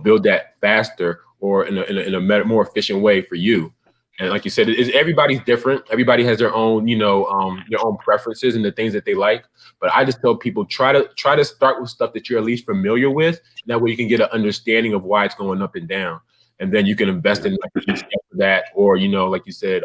build that faster or in a more efficient way for you. And like you said, everybody's different. Everybody has their own, their own preferences and the things that they like. But I just tell people, try to start with stuff that you're at least familiar with. That way you can get an understanding of why it's going up and down. And then you can invest in that, or like you said,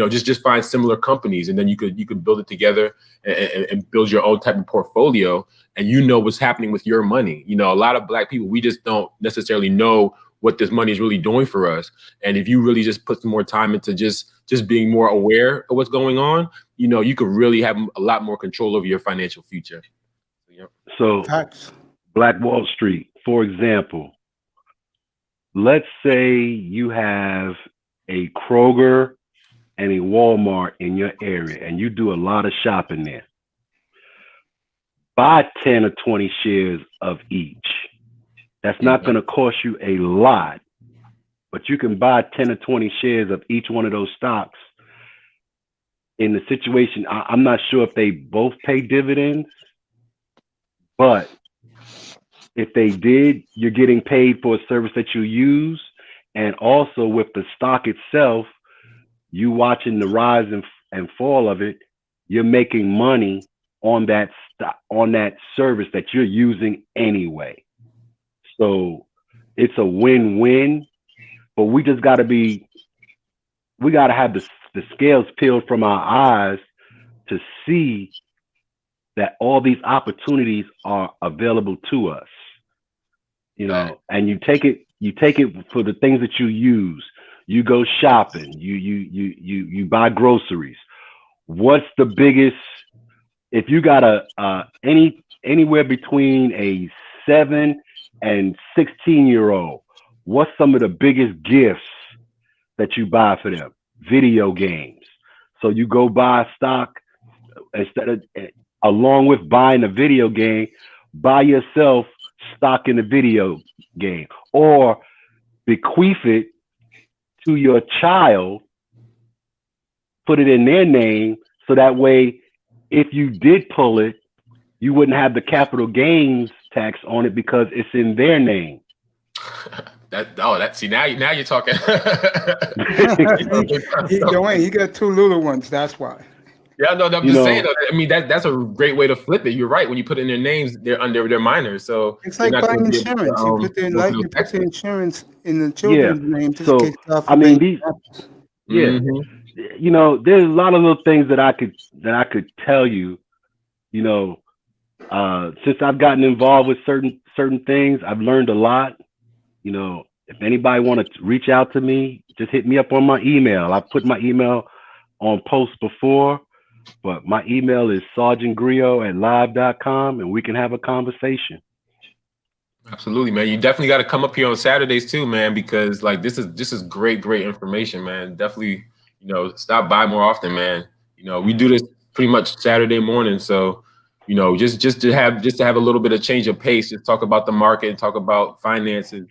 just find similar companies, and then you could build it together and build your own type of portfolio, and what's happening with your money. A lot of Black people, we just don't necessarily know what this money is really doing for us. And if you really just put some more time into just being more aware of what's going on, you could really have a lot more control over your financial future. So Black Wall Street, for example, let's say you have a Kroger and a Walmart in your area and you do a lot of shopping there. Buy 10 or 20 shares of each. That's not going to cost you a lot, but you can buy 10 or 20 shares of each one of those stocks. In the situation, I'm not sure if they both pay dividends, but if they did, you're getting paid for a service that you use. And also with the stock itself, you watching the rise and fall of it, you're making money on that stock, on that service that you're using anyway. So it's a win-win, but we just got to have the scales peeled from our eyes to see that all these opportunities are available to us. And you take it for the things that you use. You go shopping, you buy groceries. What's the biggest, if you got anywhere between a 7 and 16-year-old, what's some of the biggest gifts that you buy for them? Video games. So you go buy stock instead of, along with buying a video game, buy yourself stock in the video game, or bequeath it to your child, put it in their name, so that way, if you did pull it, you wouldn't have the capital gains tax on it because it's in their name. See, now you're talking. Dwayne, you got two little ones. That's why. Yeah, no, I'm just saying. I mean, that's a great way to flip it. You're right. When you put in their names, they're under their minors. So it's like buying insurance. You put the insurance in the children's name. So I mean, there's a lot of little things that I could tell you. Since I've gotten involved with certain things, I've learned a lot. You know, if anybody want to reach out to me, just hit me up on my email. I've put my email on posts before, but my email is sergeantgrio@live.com, and we can have a conversation. Absolutely, man. You definitely got to come up here on Saturdays too, man, because like this is great information, man. Definitely, stop by more often, man. We do this pretty much Saturday morning, so just to have a little bit of change of pace, just talk about the market and talk about finances,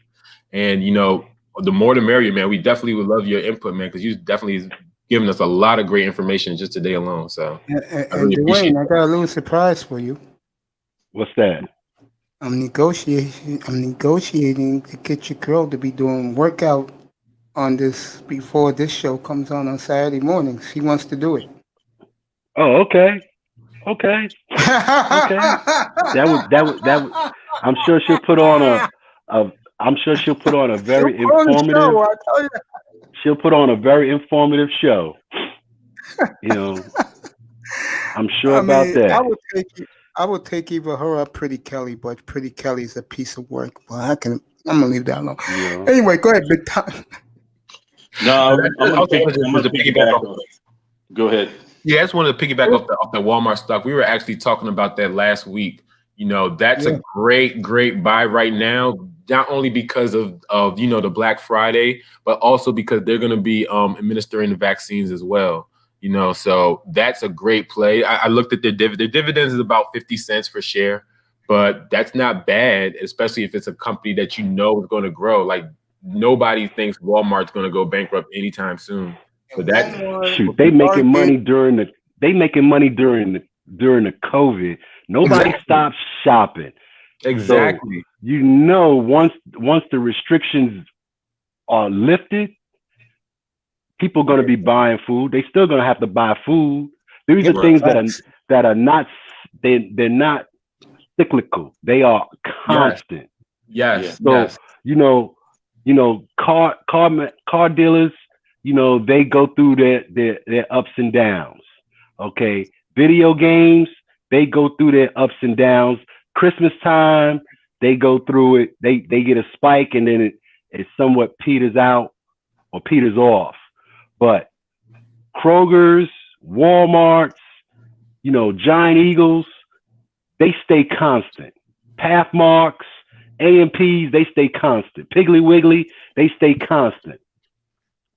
and the more the merrier, man. We definitely would love your input, man, because you definitely given us a lot of great information just today alone. So I really appreciate Dwayne, I got a little surprise for you. What's that? I'm negotiating to get your girl to be doing workout on this before this show comes on Saturday mornings. She wants to do it. Oh, okay. Okay. That would. I'm sure she'll put on I'm sure she'll put on a very informative. I tell you. She'll put on a very informative show. I'm sure about that. I would take either her or Pretty Kelly, but Pretty Kelly's a piece of work. Well, I'm gonna leave that alone. Yeah. Anyway, go ahead, Big Time. No, I'm gonna piggyback on it. Go ahead. Yeah, I just wanted to piggyback off the Walmart stock. We were actually talking about that last week. That's a great buy right now, not only because of the Black Friday, but also because they're going to be administering the vaccines as well. So that's a great play. I looked at their dividends is about 50 cents per share, but that's not bad, especially if it's a company that is going to grow. Like nobody thinks Walmart's going to go bankrupt anytime soon. But they making money during the COVID. Nobody stopped shopping. Exactly. So, once the restrictions are lifted, people are going to be buying food. They still going to have to buy food. These are things that are not they're not cyclical. They are constant. Yes. So car dealers. They go through their ups and downs. Okay. Video games, they go through their ups and downs. Christmas time, they go through it. They get a spike and then it somewhat peters out or peters off. But Kroger's, Walmart's, Giant Eagles, they stay constant. Pathmarks, A&Ps, they stay constant. Piggly Wiggly, they stay constant.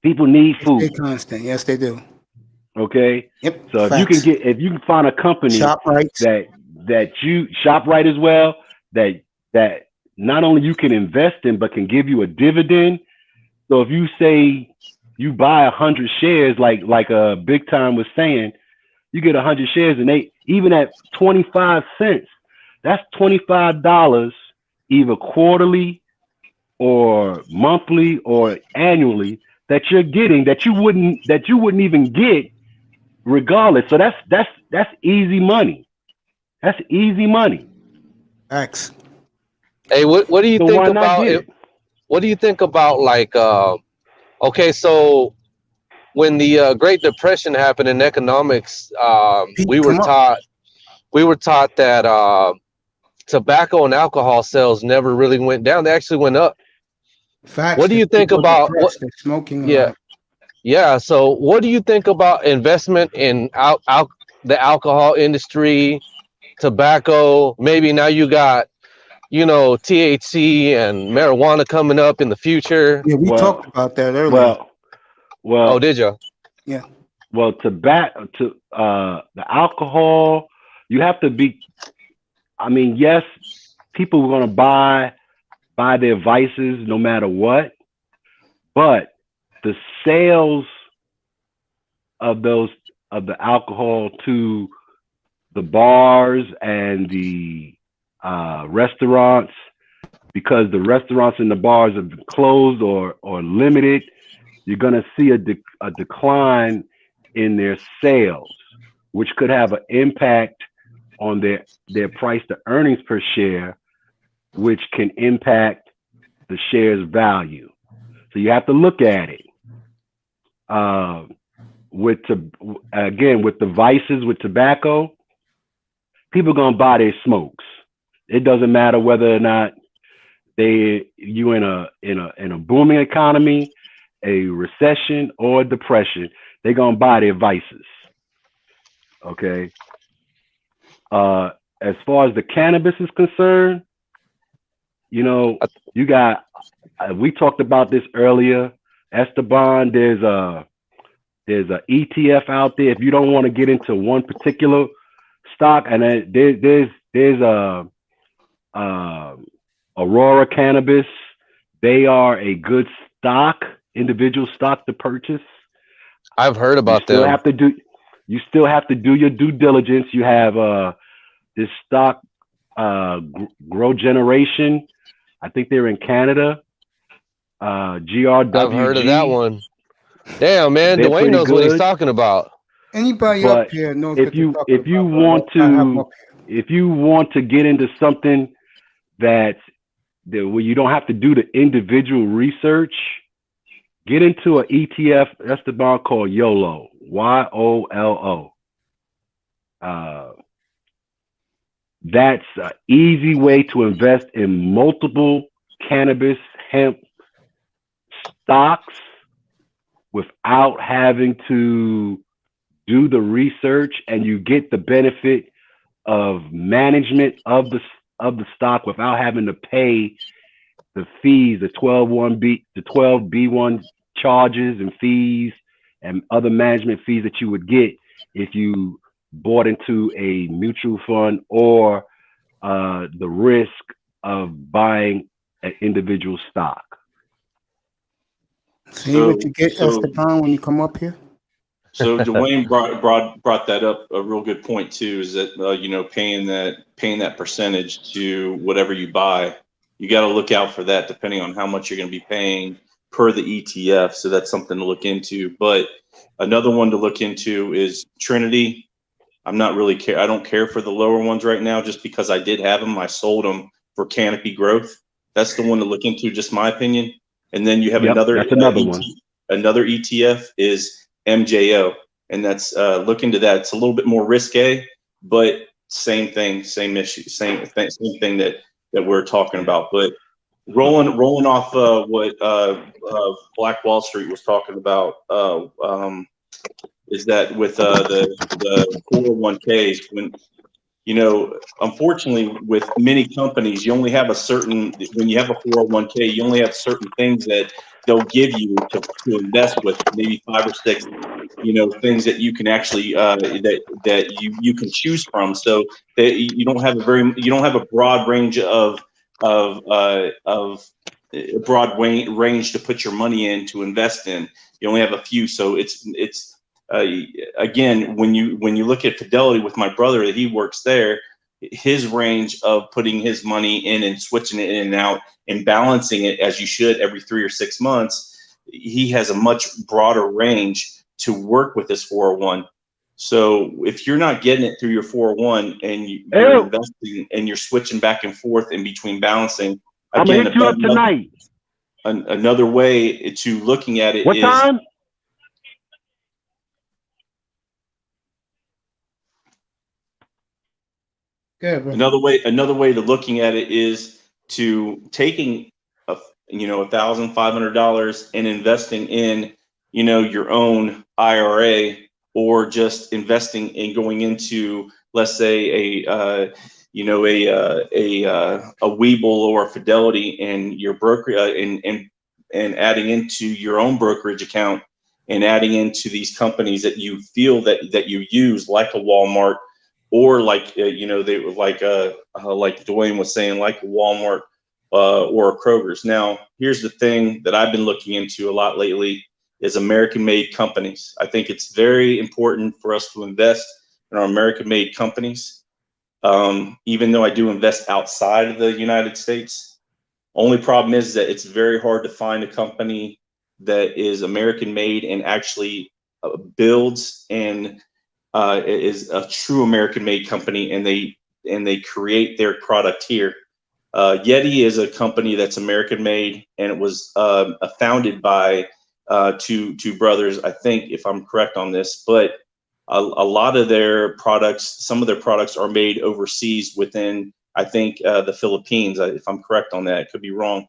People need food. Stay constant. Yes, they do. Okay. Yep. So if you can find a company ShopRite that you ShopRite as well, that not only you can invest in but can give you a dividend. So if you say you buy 100 shares, like Big Time was saying, you get 100 shares, and they even at 25 cents, that's $25 either quarterly or monthly or annually that you're getting that you wouldn't even get regardless. So that's easy money. That's easy money. X. Hey, what do you think about it? What do you think about okay, so when the Great Depression happened in economics, we were taught that tobacco and alcohol sales never really went down. They actually went up. Facts. What do you think about smoking? Yeah. So what do you think about investment in the alcohol industry, tobacco? Maybe now you got THC and marijuana coming up in the future. Yeah, we talked about that earlier. Well. Oh, did you? Yeah. Well, tobacco, the alcohol, you have to be. I mean, yes, people are going to buy their vices no matter what, but the sales of the alcohol to the bars and the restaurants, because the restaurants and the bars have been closed or limited, you're going to see a decline in their sales, which could have an impact on their price to earnings per share, which can impact the share's value. So you have to look at it. With the vices with tobacco, people gonna buy their smokes. It doesn't matter whether or not you in a booming economy, a recession, or a depression. They're gonna buy their vices. Okay. As far as the cannabis is concerned, you know, you got. We talked about this earlier. Esteban, there's a ETF out there. If you don't want to get into one particular stock, and there's a Aurora Cannabis. They are a good stock, individual stock to purchase. I've heard about them. You still have to do your due diligence. You have this stock, Grow Generation. I think they're in Canada. GRWG. I've heard of that one. Damn, man, Dwayne knows what he's talking about. Anybody up here knows if you want to get into something where you don't have to do the individual research, get into an ETF, Esteban, called YOLO, YOLO. That's an easy way to invest in multiple cannabis hemp stocks without having to do the research, and you get the benefit of management of the stock without having to pay the fees, the 12B1 charges and fees and other management fees that you would get if you bought into a mutual fund or the risk of buying an individual stock. See what you get, Esteban, when you come up here? So Dwayne brought that up, a real good point too, is that you know, paying that percentage to whatever you buy, you got to look out for that depending on how much you're going to be paying per the ETF. So that's something to look into. But another one to look into is Trinity. I don't care for the lower ones right now, just because I did have them. I sold them for Canopy Growth. That's the one to look into, just my opinion. And then you have another one. Another ETF is MJO, and that's look into that. It's a little bit more risque, but same thing, same issue, same thing that we're talking about. But rolling off what Black Wall Street was talking about, is that with the 401ks, when unfortunately with many companies, you only have when you have a 401k, you only have certain things that they'll give you to invest with, maybe 5 or 6, things that you can actually that you can choose from. So that you don't have a broad range of range to put your money in to invest in. You only have a few. So it's again, when you look at Fidelity with my brother, he works there, his range of putting his money in and switching it in and out and balancing it as you should every 3 or 6 months, he has a much broader range to work with his 401. So if you're not getting it through your 401 and you're investing and you're switching back and forth in between balancing, again, I'm gonna hit you up tonight. Another way to looking at it what is time? Another way to looking at it is to taking $1,500 and investing in your own IRA, or just investing and going into, let's say, a Webull or a Fidelity, and your broker and adding into your own brokerage account and adding into these companies that you feel that you use, like a Walmart, or like like Dwayne was saying, like a Walmart or a Kroger's. Now, here's the thing that I've been looking into a lot lately is American-made companies. I think it's very important for us to invest in our American-made companies. Even though I do invest outside of the United States, only problem is that it's very hard to find a company that is American-made and actually builds and is a true American-made company, and they create their product here. Yeti is a company that's American-made, and it was founded by two brothers, I think, if I'm correct on this. But a lot of their products, some of their products are made overseas within, I think, the Philippines. If I'm correct on that, I could be wrong.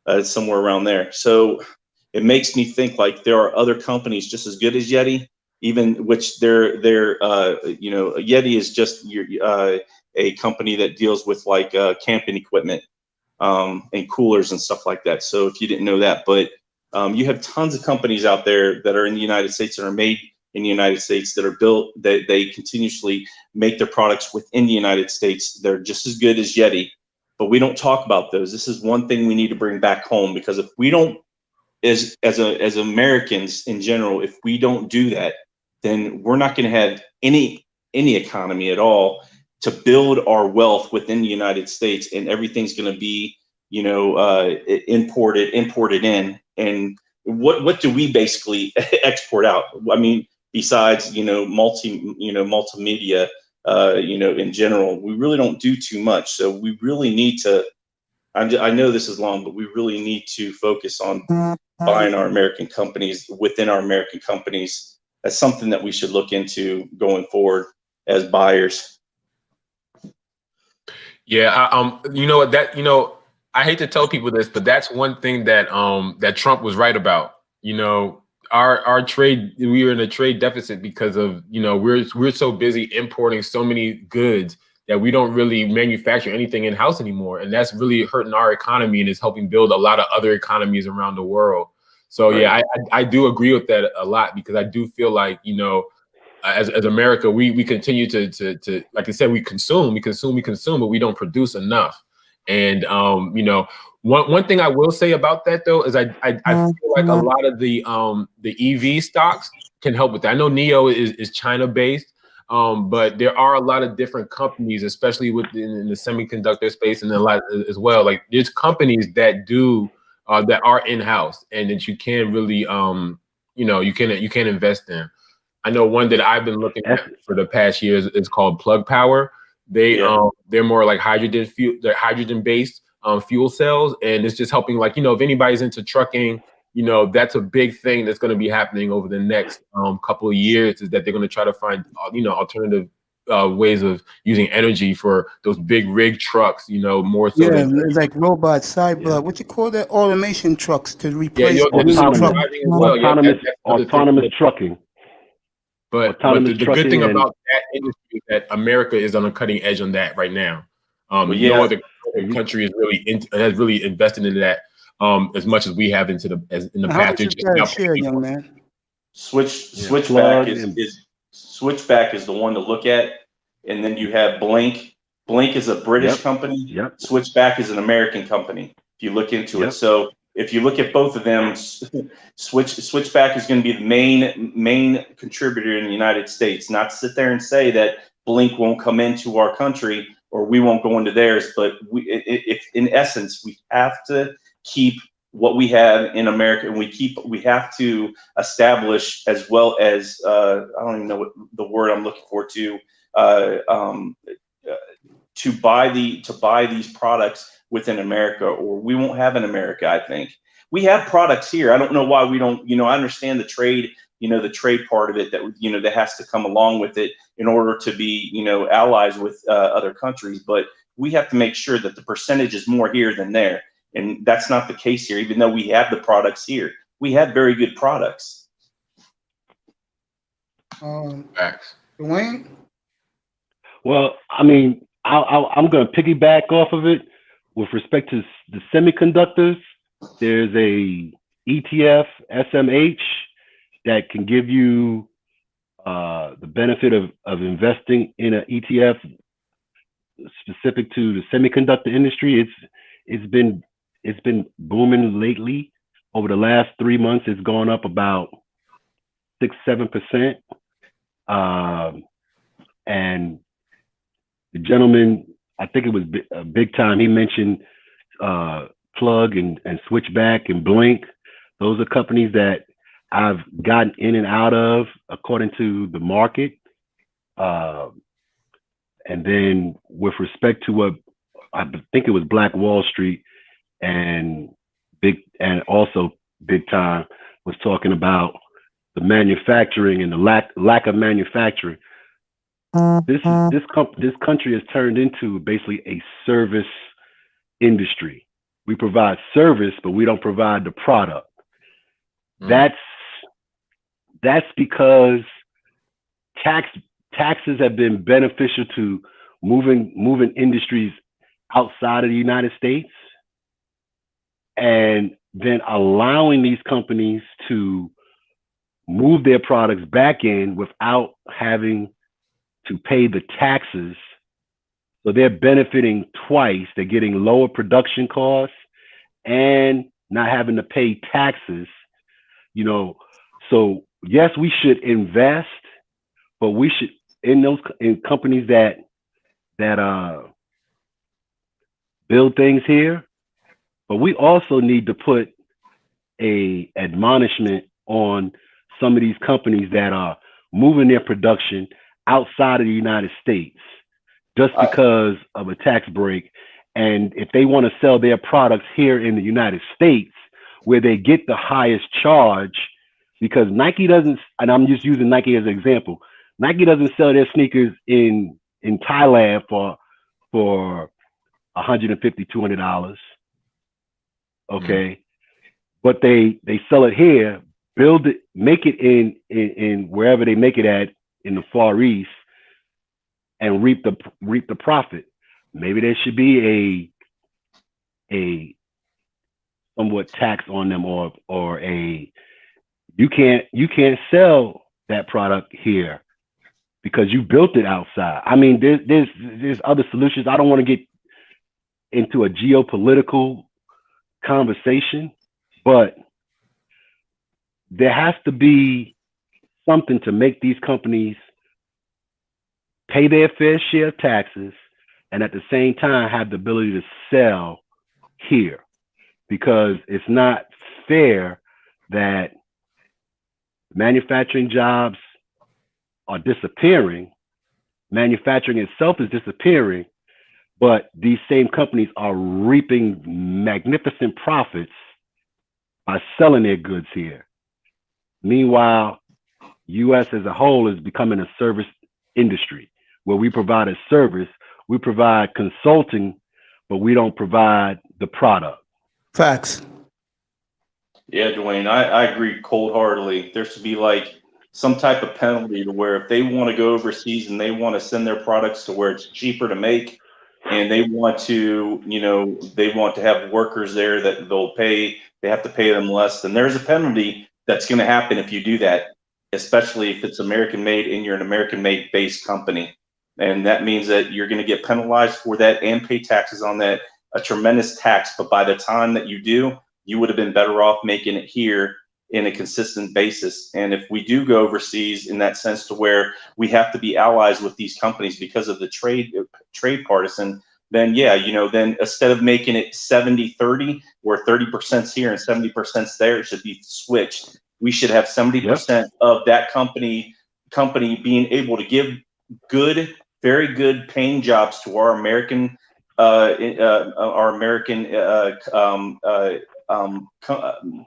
It's somewhere around there. So it makes me think like there are other companies just as good as Yeti, even which Yeti is just a company that deals with like camping equipment and coolers and stuff like that. So if you didn't know that, but you have tons of companies out there that are in the United States that are made in the United States that are built, that they continuously make their products within the United States. They're just as good as Yeti, but we don't talk about those. This is one thing we need to bring back home, because if we don't, as Americans in general, if we don't do that, then we're not going to have any economy at all to build our wealth within the United States, and everything's going to be, imported in. And what do we basically export out? I mean, besides multimedia, in general, we really don't do too much. So we really need to. I know this is long, but we really need to focus on buying our American companies within our American companies. That's something that we should look into going forward as buyers. Yeah, I hate to tell people this, but that's one thing that that Trump was right about. Our trade, we are in a trade deficit because of, we're so busy importing so many goods that we don't really manufacture anything in house anymore, and that's really hurting our economy and is helping build a lot of other economies around the world. So right. Yeah, I do agree with that a lot, because I do feel like, as America, we continue to like I said, we consume, but we don't produce enough. And one thing I will say about that though is I feel like a lot of the EV stocks can help with that. I know NIO is China based, but there are a lot of different companies, especially in the semiconductor space, and a lot as well. Like there's companies that do that are in house, and that you can really you can invest in. I know one that I've been looking at for the past years is called Plug Power. They're more like they're hydrogen based fuel cells, and it's just helping, like, if anybody's into trucking, that's a big thing that's going to be happening over the next couple of years, is that they're going to try to find alternative ways of using energy for those big rig trucks, more so. Yeah, like robots, what you call that, automation trucks to replace autonomous trucking. But the good thing about that industry is that America is on a cutting edge on that right now. No other country is has really invested into that as much as we have in the past. Young man? Switchback is the one to look at, and then you have Blink. Blink is a British company. Yep. Switchback is an American company, if you look into it. So if you look at both of them, Switchback is going to be the main contributor in the United States. Not to sit there and say that Blink won't come into our country or we won't go into theirs, but if in essence we have to keep what we have in America, and we have to establish, as well as I don't even know what the word I'm looking for, to buy these products within America, or we won't have an America. I think we have products here. I don't know why we don't. I understand the trade, the trade part of it that that has to come along with it in order to be allies with other countries. But we have to make sure that the percentage is more here than there, and that's not the case here. Even though we have the products here, we have very good products. Facts. Dwayne? Well, I mean, I'm going to piggyback off of it. With respect to the semiconductors, there's a ETF, SMH, that can give you the benefit of investing in an ETF specific to the semiconductor industry. It's been booming lately. Over the last 3 months, it's gone up about 6-7%. And the gentleman, I think it was Big Time, he mentioned Plug and Switchback and Blink. Those are companies that I've gotten in and out of according to the market. And then with respect to what I think it was Black Wall Street and also Big Time was talking about, the manufacturing and the lack of manufacturing. This country has turned into basically a service industry. We provide service, but we don't provide the product. That's because taxes have been beneficial to moving industries outside of the United States, and then allowing these companies to move their products back in without having to pay the taxes. So they're benefiting twice. They're getting lower production costs and not having to pay taxes. You know, so yes, we should invest, but we should in companies that build things here. But we also need to put a admonishment on some of these companies that are moving their production outside of the United States just because of a tax break. And if they want to sell their products here in the United States, where they get the highest charge, because Nike doesn't, and I'm just using Nike as an example, Nike doesn't sell their sneakers in Thailand for $150, $200. Okay. But they sell it here, build it, make it in wherever they make it at in the Far East, and reap the profit. Maybe there should be a somewhat tax on them, or a you can't sell that product here because you built it outside. I mean, there's other solutions. I don't want to get into a geopolitical conversation, but there has to be something to make these companies pay their fair share of taxes and at the same time have the ability to sell here, because it's not fair that manufacturing jobs are disappearing, manufacturing itself is disappearing, but these same companies are reaping magnificent profits by selling their goods here. Meanwhile, U.S. as a whole is becoming a service industry where we provide a service, we provide consulting, but we don't provide the product. Facts. Yeah, Dwayne, I agree cold-heartedly. There should be like some type of penalty to where if they want to go overseas and they want to send their products to where it's cheaper to make, and they want to, they want to have workers there that they have to pay them less, then there's a penalty that's going to happen if you do that, especially if it's American made and you're an American made based company. And that means that you're going to get penalized for that and pay taxes on that, a tremendous tax. But by the time that you do, you would have been better off making it here in a consistent basis. And if we do go overseas in that sense to where we have to be allies with these companies because of the trade partisan, then yeah, then instead of making it 70-30, where 30%'s here and 70%'s there, it should be switched. We should have 70% of that company being able to give very good paying jobs to our American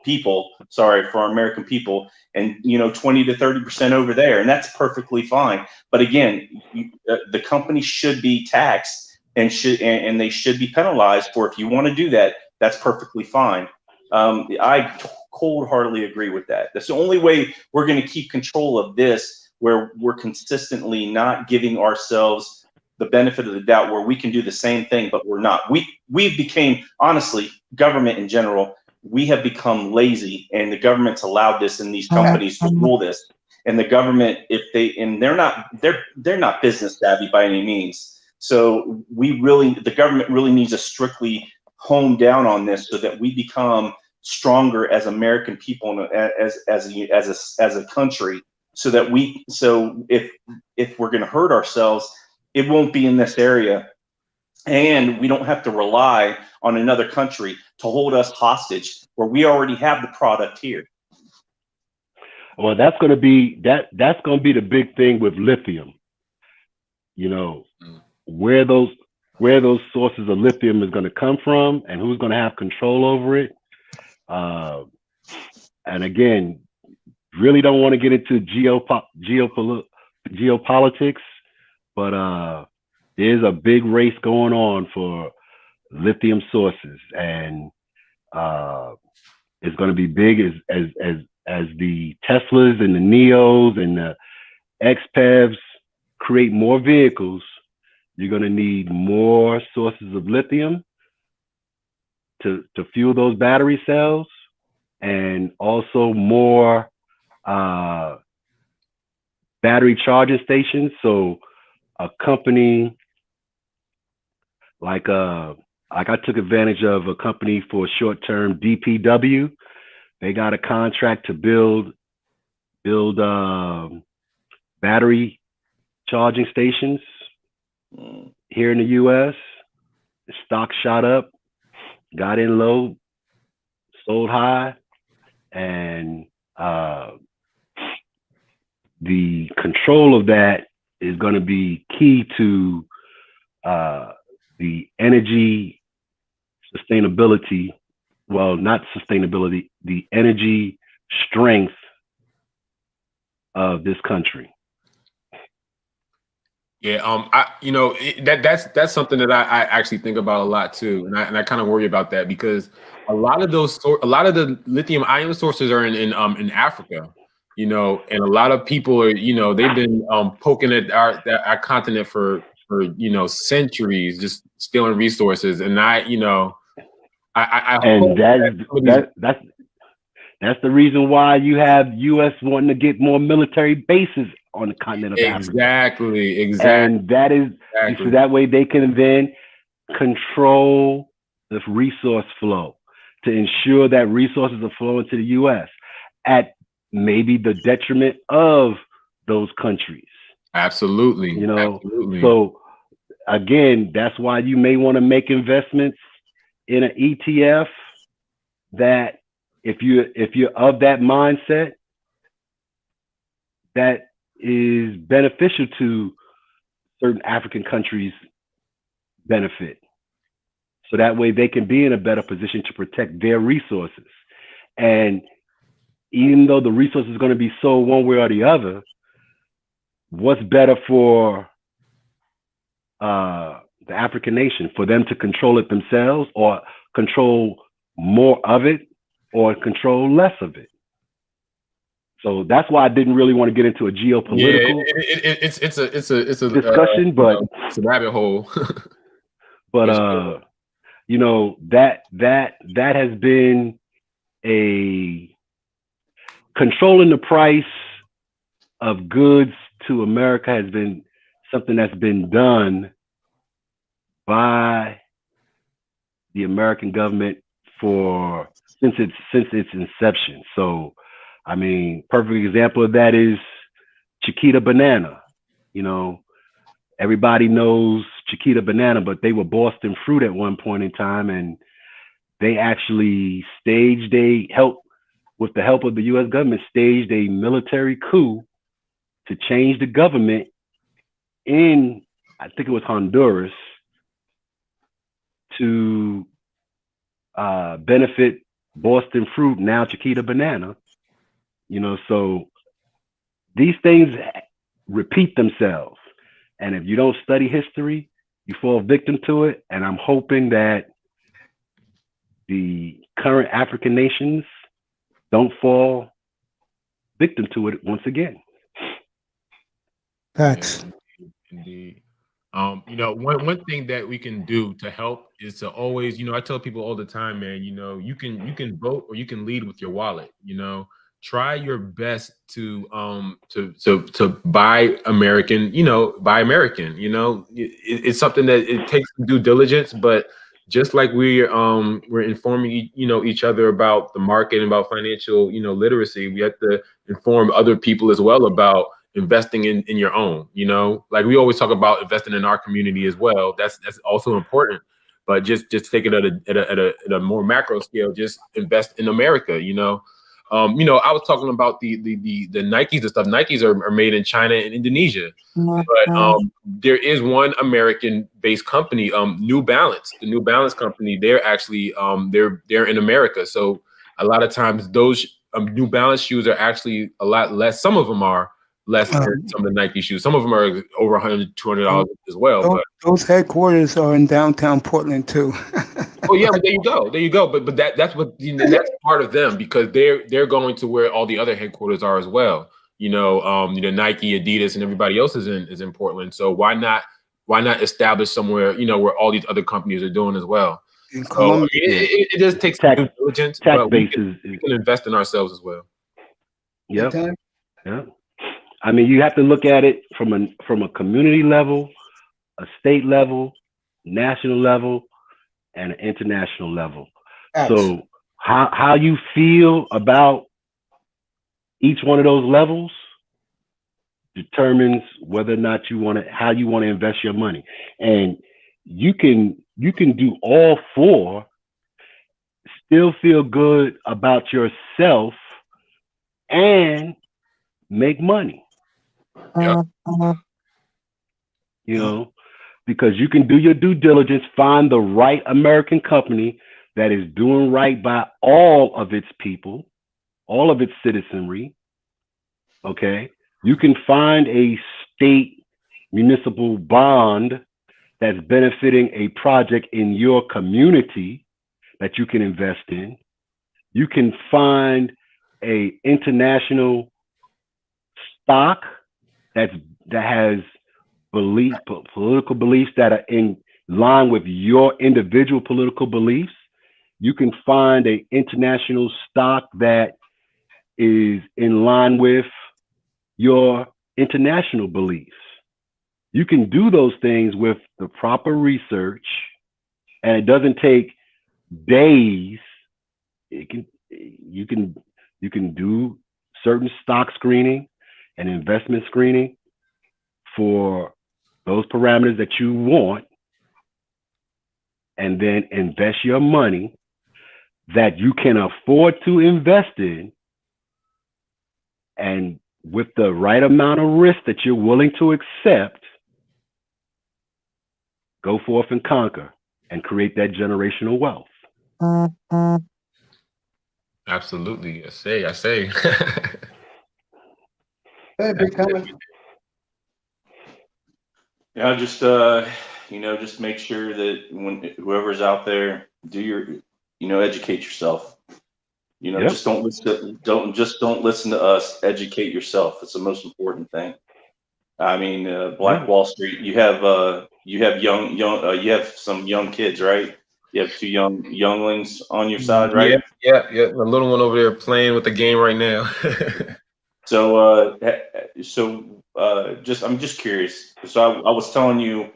people. Sorry, for our American people, and 20 to 30% over there, and that's perfectly fine. But again, the company should be taxed and they should be penalized for. If you want to do that, that's perfectly fine. I cold-heartedly agree with that. That's the only way we're going to keep control of this, where we're consistently not giving ourselves the benefit of the doubt, where we can do the same thing, but we're not. We became, honestly, government in general, we have become lazy, and the government's allowed this in these companies to rule this. And the government, they're not business savvy by any means. So the government really needs to strictly hone down on this so that we become stronger as American people and as a country, so that if we're going to hurt ourselves, it won't be in this area, and we don't have to rely on another country to hold us hostage where we already have the product here. Well, that's going to be the big thing with lithium. Where those sources of lithium is going to come from and who's going to have control over it. And again, really don't want to get into geopolitics, but there's a big race going on for lithium sources, and it's going to be big as the Teslas and the Neos and the XPEVs create more vehicles. You're going to need more sources of lithium to fuel those battery cells, and also more battery charging stations. So a company like I took advantage of a company for short term, B.W.S. They got a contract to build battery charging stations here in the U.S. The stock shot up, got in low, sold high, and the control of that is going to be key to the energy sustainability. Well, not sustainability, the energy strength of this country. Yeah, that's something that I actually think about a lot too, and I kind of worry about that because a lot of the lithium ion sources are in Africa, and a lot of people are, they've been poking at our continent for centuries, just stealing resources, and I And hope that's the reason why you have U.S. wanting to get more military bases on the continent of Africa. Exactly. And that is so that way they can then control the resource flow to ensure that resources are flowing to the U.S. at maybe the detriment of those countries. Absolutely. Absolutely. So again, that's why you may want to make investments in an ETF that if you're of that mindset, that is beneficial to certain African countries' benefit. So that way they can be in a better position to protect their resources. And even though the resource is going to be sold one way or the other, what's better for the African nation? For them to control it themselves, or control more of it, or control less of it? So that's why I didn't really want to get into a geopolitical it's a discussion, but it's a rabbit hole. But that has been a controlling the price of goods to America has been something that's been done by the American government since its inception. So, I mean, perfect example of that is Chiquita Banana. Everybody knows Chiquita Banana, but they were Boston Fruit at one point in time, and they actually with the help of the U.S. government, staged a military coup to change the government in, I think it was Honduras, to benefit Boston Fruit, now Chiquita Banana. So these things repeat themselves. And if you don't study history, you fall victim to it. And I'm hoping that the current African nations don't fall victim to it once again. Facts. Indeed. One thing that we can do to help is to always, I tell people all the time, man, you can vote or you can lead with your wallet. Try your best to buy American, buy American. It's something that it takes due diligence, but just like we're informing each other about the market and about financial literacy, we have to inform other people as well about investing in your own. Like we always talk about investing in our community as well. That's also important, but just take it at a more macro scale. Just invest in America. I was talking about the Nikes and stuff. Nikes are made in China and Indonesia, but there is one American-based company, New Balance. The New Balance company, they're actually they're in America. So a lot of times those New Balance shoes are actually a lot less. Some of them are less than some of the Nike shoes. Some of them are over $100, $200 as well. But Those headquarters are in downtown Portland too. oh yeah, but there you go. But that's what that's part of them, because they're going to where all the other headquarters are as well. Nike, Adidas, and everybody else is in Portland. So why not establish somewhere where all these other companies are doing as well? In So Columbia. it just takes due diligence, but we can invest in ourselves as well. Yep. Yeah. I mean, you have to look at it from a community level, a state level, national level, and an international level. So how you feel about each one of those levels determines whether or not how you want to invest your money. And you can do all four, still feel good about yourself, and make money. Yep. Because you can do your due diligence, find the right American company that is doing right by all of its people, all of its citizenry. Okay. You can find a state municipal bond that's benefiting a project in your community that you can invest in. You can find a international stock that has political beliefs that are in line with your individual political beliefs. You can find an international stock that is in line with your international beliefs. You can do those things with the proper research, and it doesn't take days. You can do certain stock screening and investment screening for those parameters that you want, and then invest your money that you can afford to invest in, and with the right amount of risk that you're willing to accept, go forth and conquer and create that generational wealth. Absolutely. I say. Hey, big comment. Yeah, just just make sure that when whoever's out there, do your educate yourself. Yep. Just don't listen to us. Educate yourself. It's the most important thing. I mean, Black Wall Street. You have some young kids, right? You have two younglings on your side, right? Yeah. The little one over there playing with the game right now. I'm just curious. So I was telling you,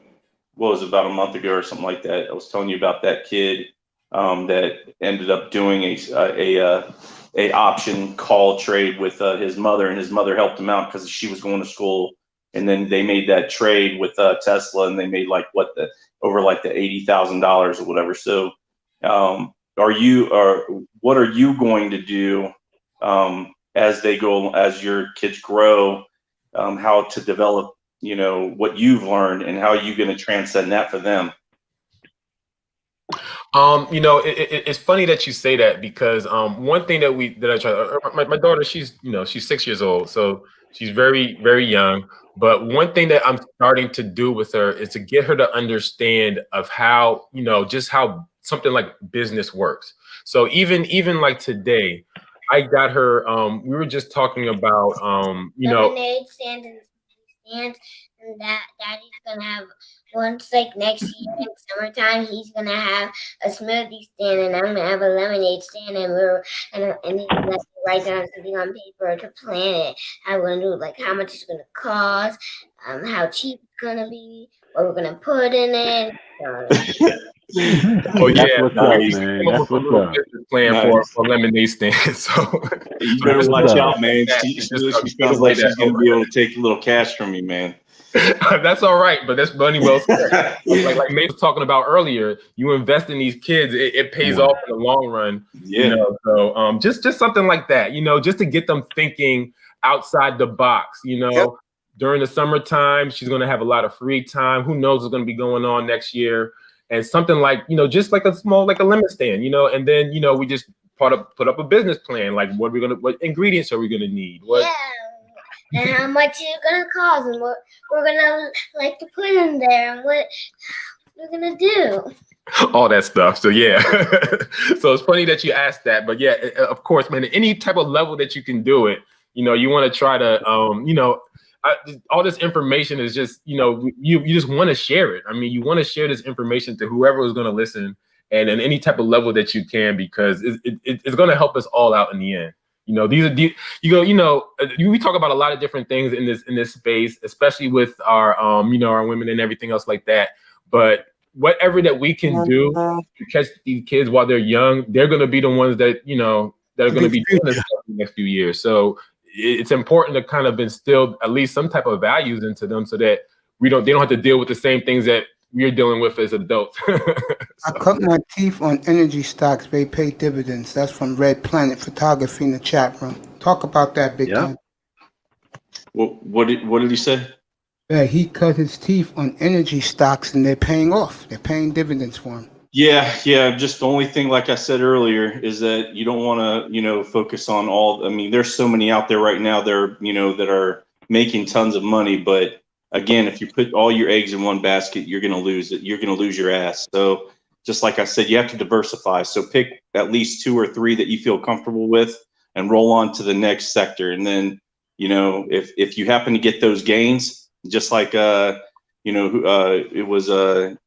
what was it, about a month ago or something like that? I was telling you about that kid that ended up doing a option call trade with his mother, and his mother helped him out because she was going to school, and then they made that trade with Tesla, and they made over the $80,000 or whatever. So, what are you going to do as your kids grow, how to develop, what you've learned, and how are you going to transcend that for them? It's funny that you say that, because one thing that I try, my daughter, she's 6 years old, so she's very, very young. But one thing that I'm starting to do with her is to get her to understand of how, just how something like business works. So even like today, I got her, we were just talking about, lemonade stand and that Daddy's gonna have once, next year in summertime, he's gonna have a smoothie stand, and I'm gonna have a lemonade stand, and he's gonna write down something on paper to plan it. How we're gonna do how much it's gonna cost, how cheap it's gonna be, what we're gonna put in it. Oh yeah, That's what's up, man. That's what's up. Plan for lemonade stand. So you better watch out, man. She feels like she's gonna be able to take a little cash from you, man. That's all right, but that's money well spent. like May was talking about earlier, you invest in these kids, it pays off in the long run. Yeah. So just something like that, just to get them thinking outside the box. Yep. During the summertime, she's gonna have a lot of free time. Who knows what's gonna be going on next year? And something like, just like a small, like a lemon stand, and then, we just put up a business plan. Like, what ingredients are we gonna need? Yeah. And how much it's gonna cost, and what we're gonna like to put in there, and what we're gonna do. All that stuff. So yeah, so it's funny that you asked that, but yeah, of course, man. Any type of level that you can do it, you want to try to, all this information is just, you just want to share it. I mean, you want to share this information to whoever is going to listen, and in any type of level that you can, because it's going to help us all out in the end. We talk about a lot of different things in this space, especially with our, our women and everything else like that. But whatever that we can do to catch these kids while they're young, they're going to be the ones that, that are going to be doing this stuff in the next few years. So it's important to kind of instill at least some type of values into them so that they don't have to deal with the same things that we're dealing with as adults. I cut my teeth on energy stocks. They pay dividends. That's from Red Planet Photography in the chat room. Talk about that, Big Time. What did he say? Yeah, he cut his teeth on energy stocks, and they're paying off. They're paying dividends for him. Yeah. Just the only thing, like I said earlier, is that you don't want to, focus on all. I mean, there's so many out there right now. That are making tons of money, but again, if you put all your eggs in one basket, you're going to lose it. You're going to lose your ass. So just like I said, you have to diversify. So pick at least 2 or 3 that you feel comfortable with and roll on to the next sector. And then, if you happen to get those gains, just like, it was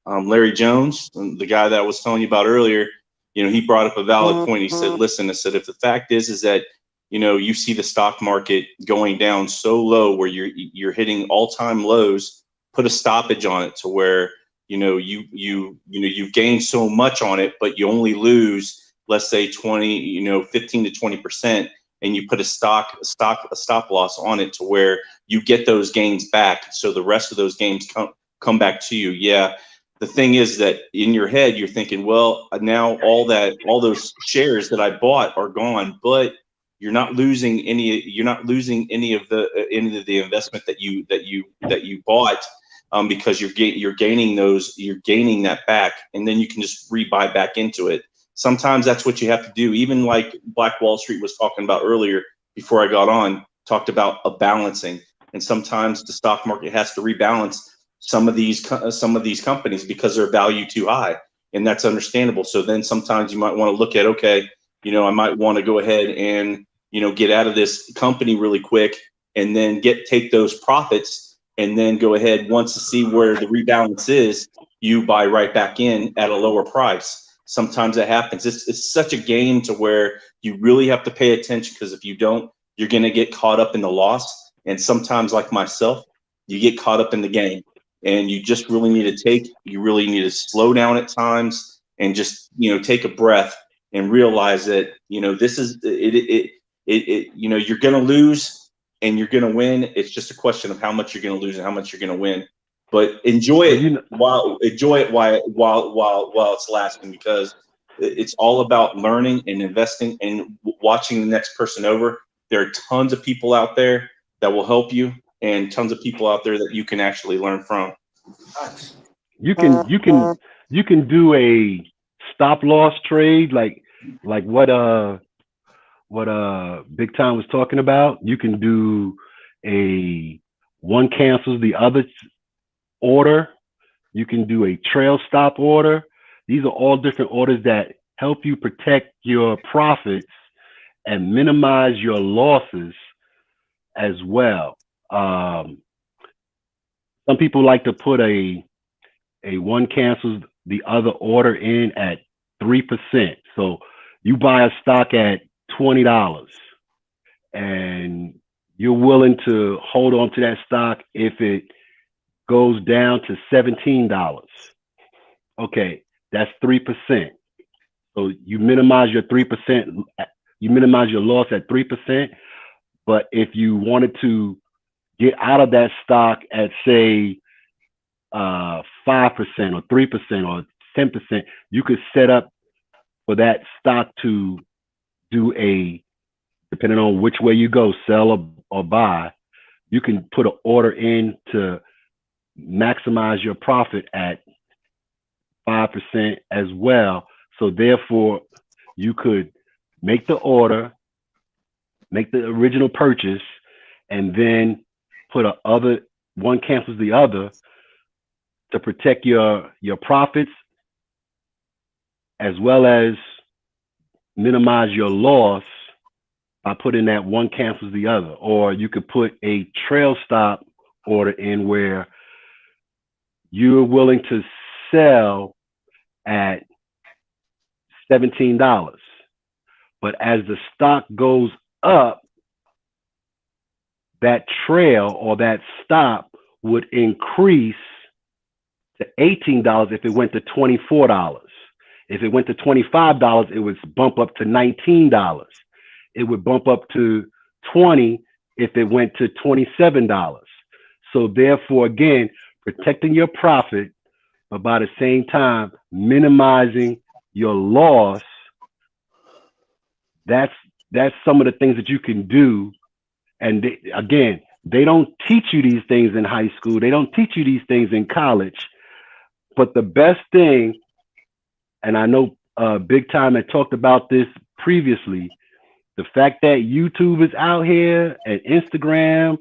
Larry Jones, the guy that I was telling you about earlier, he brought up a valid point. He said, listen, if the fact is that, you see the stock market going down so low where you're hitting all-time lows, put a stoppage on it to where, you've gained so much on it, but you only lose, let's say 15 to 20%, and you put a stop loss on it to where you get those gains back. So the rest of those gains come back to you. Yeah. The thing is that in your head, you're thinking, well, now all those shares that I bought are gone, but you're not losing any of the investment that you bought, because you're gaining that back, and then you can just rebuy back into it. Sometimes that's what you have to do. Even like Black Wall Street was talking about earlier before I got on, talked about a balancing, and sometimes the stock market has to rebalance some of these companies because they're valued too high, and that's understandable. So then sometimes you might want to look at, okay, I might want to go ahead and get out of this company really quick, and then take those profits, and then go ahead, once to see where the rebalance is, you buy right back in at a lower price. Sometimes that happens. It's such a game to where you really have to pay attention, because if you don't, you're going to get caught up in the loss. And sometimes, like myself, you get caught up in the game, and you just really need to slow down at times and just, take a breath and realize that, this is it. You're going to lose and you're going to win. It's just a question of how much you're going to lose and how much you're going to win. But enjoy it while it's lasting, because it's all about learning and investing and watching the next person over. There are tons of people out there that will help you, and tons of people out there that you can actually learn from. You can do a stop loss trade like what Big Time was talking about. You can do a one cancels the other order. You can do a trail stop order. These are all different orders that help you protect your profits and minimize your losses as well. Some people like to put a one cancels the other order in at 3%. So you buy a stock at $20 and you're willing to hold on to that stock if it goes down to $17. Okay, that's 3%. So you minimize your 3%, you minimize your loss at 3%. But if you wanted to get out of that stock at, say, 5% or 3% or 10%, you could set up for that stock to do depending on which way you go, sell or buy, you can put an order in to maximize your profit at 5% as well. So therefore, you could make the order, make the original purchase, and then put one cancels the other to protect your profits as well as minimize your loss by putting that one cancels the other. Or you could put a trail stop order in where you're willing to sell at $17. But as the stock goes up, that trail or that stop would increase to $18 if it went to $24. If it went to $25, it would bump up to $19. It would bump up to $20 if it went to $27. So therefore, again, protecting your profit, but by the same time, minimizing your loss. That's some of the things that you can do. And they don't teach you these things in high school. They don't teach you these things in college. But the best thing, and I know Big Time had talked about this previously, the fact that YouTube is out here and Instagram,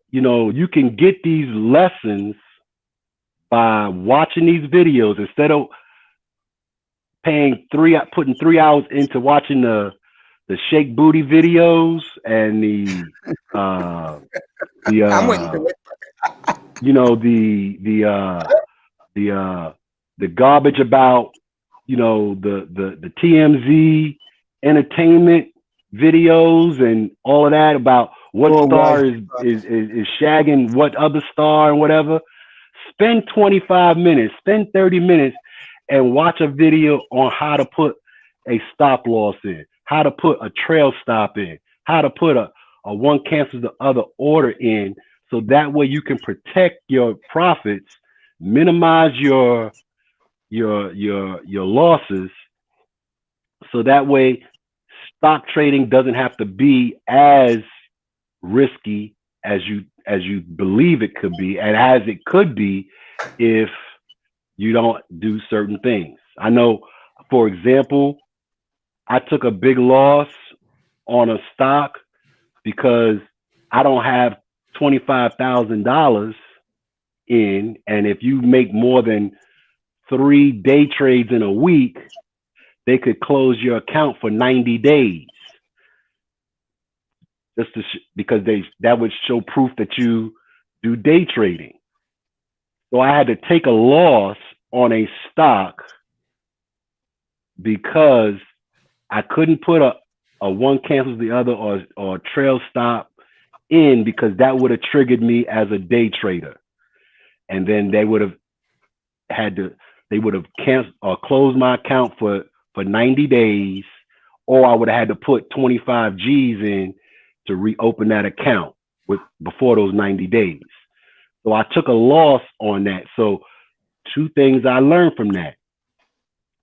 you can get these lessons by watching these videos instead of putting 3 hours into watching the shake booty videos and I'm waiting to the garbage about the TMZ entertainment videos and all of that about what star is shagging what other star and whatever. Spend 25 minutes, spend 30 minutes and watch a video on how to put a stop loss in, how to put a trail stop in, how to put a one cancels the other order in, so that way you can protect your profits, minimize your losses, so that way stock trading doesn't have to be as risky as you believe it could be, and as it could be if you don't do certain things. I know, for example, I took a big loss on a stock because I don't have $25,000 in, and if you make more than 3 day trades in a week, they could close your account for 90 days. Just because that would show proof that you do day trading. So I had to take a loss on a stock because I couldn't put a one cancels the other or trail stop in, because that would have triggered me as a day trader. And then they would have canceled or closed my account for 90 days, or I would have had to put 25 G's in to reopen that account before those 90 days. So I took a loss on that. So 2 things I learned from that.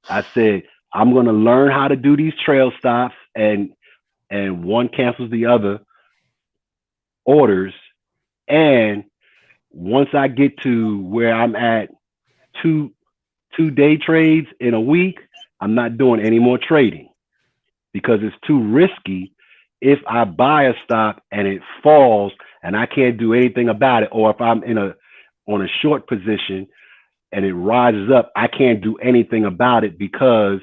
I said, I'm going to learn how to do these trail stops and one cancels the other orders. And once I get to where I'm at 2 day trades in a week, I'm not doing any more trading because it's too risky. If I buy a stock and it falls and I can't do anything about it, or if I'm on a short position and it rises up, I can't do anything about it because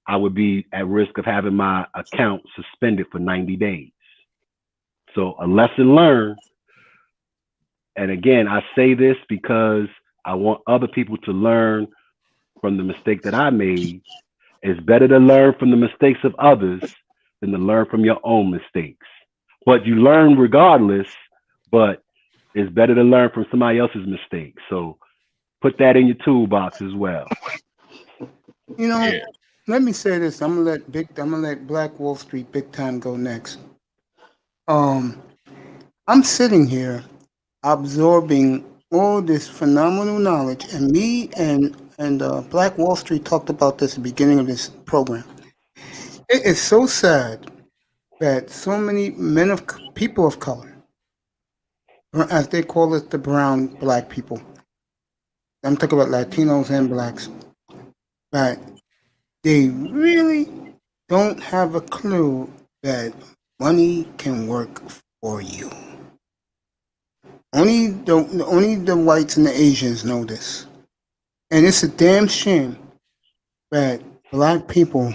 I would be at risk of having my account suspended for 90 days. So a lesson learned. And again, I say this because I want other people to learn from the mistake that I made. It's better to learn from the mistakes of others than to learn from your own mistakes. But you learn regardless, but it's better to learn from somebody else's mistakes. So put that in your toolbox as well. Let me say this. I'm gonna let Black Wall Street Big Time go next. I'm sitting here absorbing all this phenomenal knowledge, and me and Black Wall Street talked about this at the beginning of this program. It is so sad that so many people of color, as they call it, the brown black people. I'm talking about Latinos and blacks. That they really don't have a clue that money can work for you. Only the whites and the Asians know this. And it's a damn shame that black people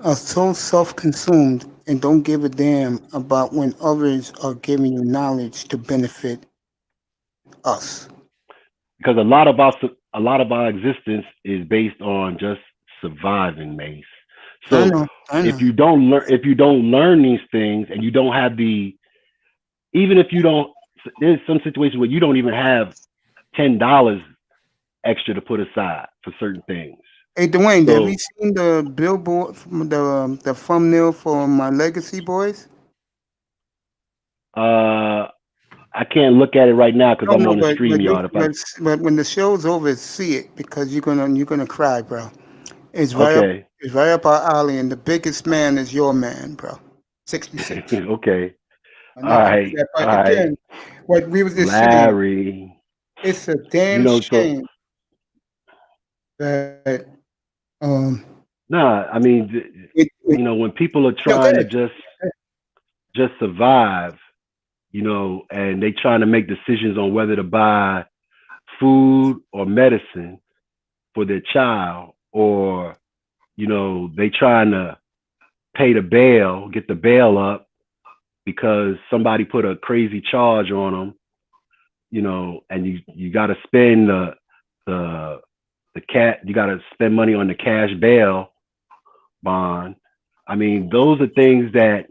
are so self-consumed and don't give a damn about when others are giving you knowledge to benefit us. Because a lot of our existence is based on just surviving, Mace. I So know. if you don't learn these things, and you don't have even if you don't, there's some situations where you don't even have $10 extra to put aside for certain things. Hey, Dwayne, have So you seen the billboard, from the thumbnail for my Legacy Boys? I can't look at it right now because No, I'm no, on the stream yard. but when the show's over, see it because you're gonna cry, bro. It's Okay. it's right up our alley, and the biggest man is your man, bro. 66. Okay. I'm All not gonna do right. that, All but right. again, what we was just saying, Larry, it's a damn so shame that nah, I mean, when people are no, go trying to ahead. just survive, and they trying to make decisions on whether to buy food or medicine for their child, or they trying to pay the bail, get the bail up because somebody put a crazy charge on them, and you got to spend the you got to spend money on the cash bail bond. I mean, those are things that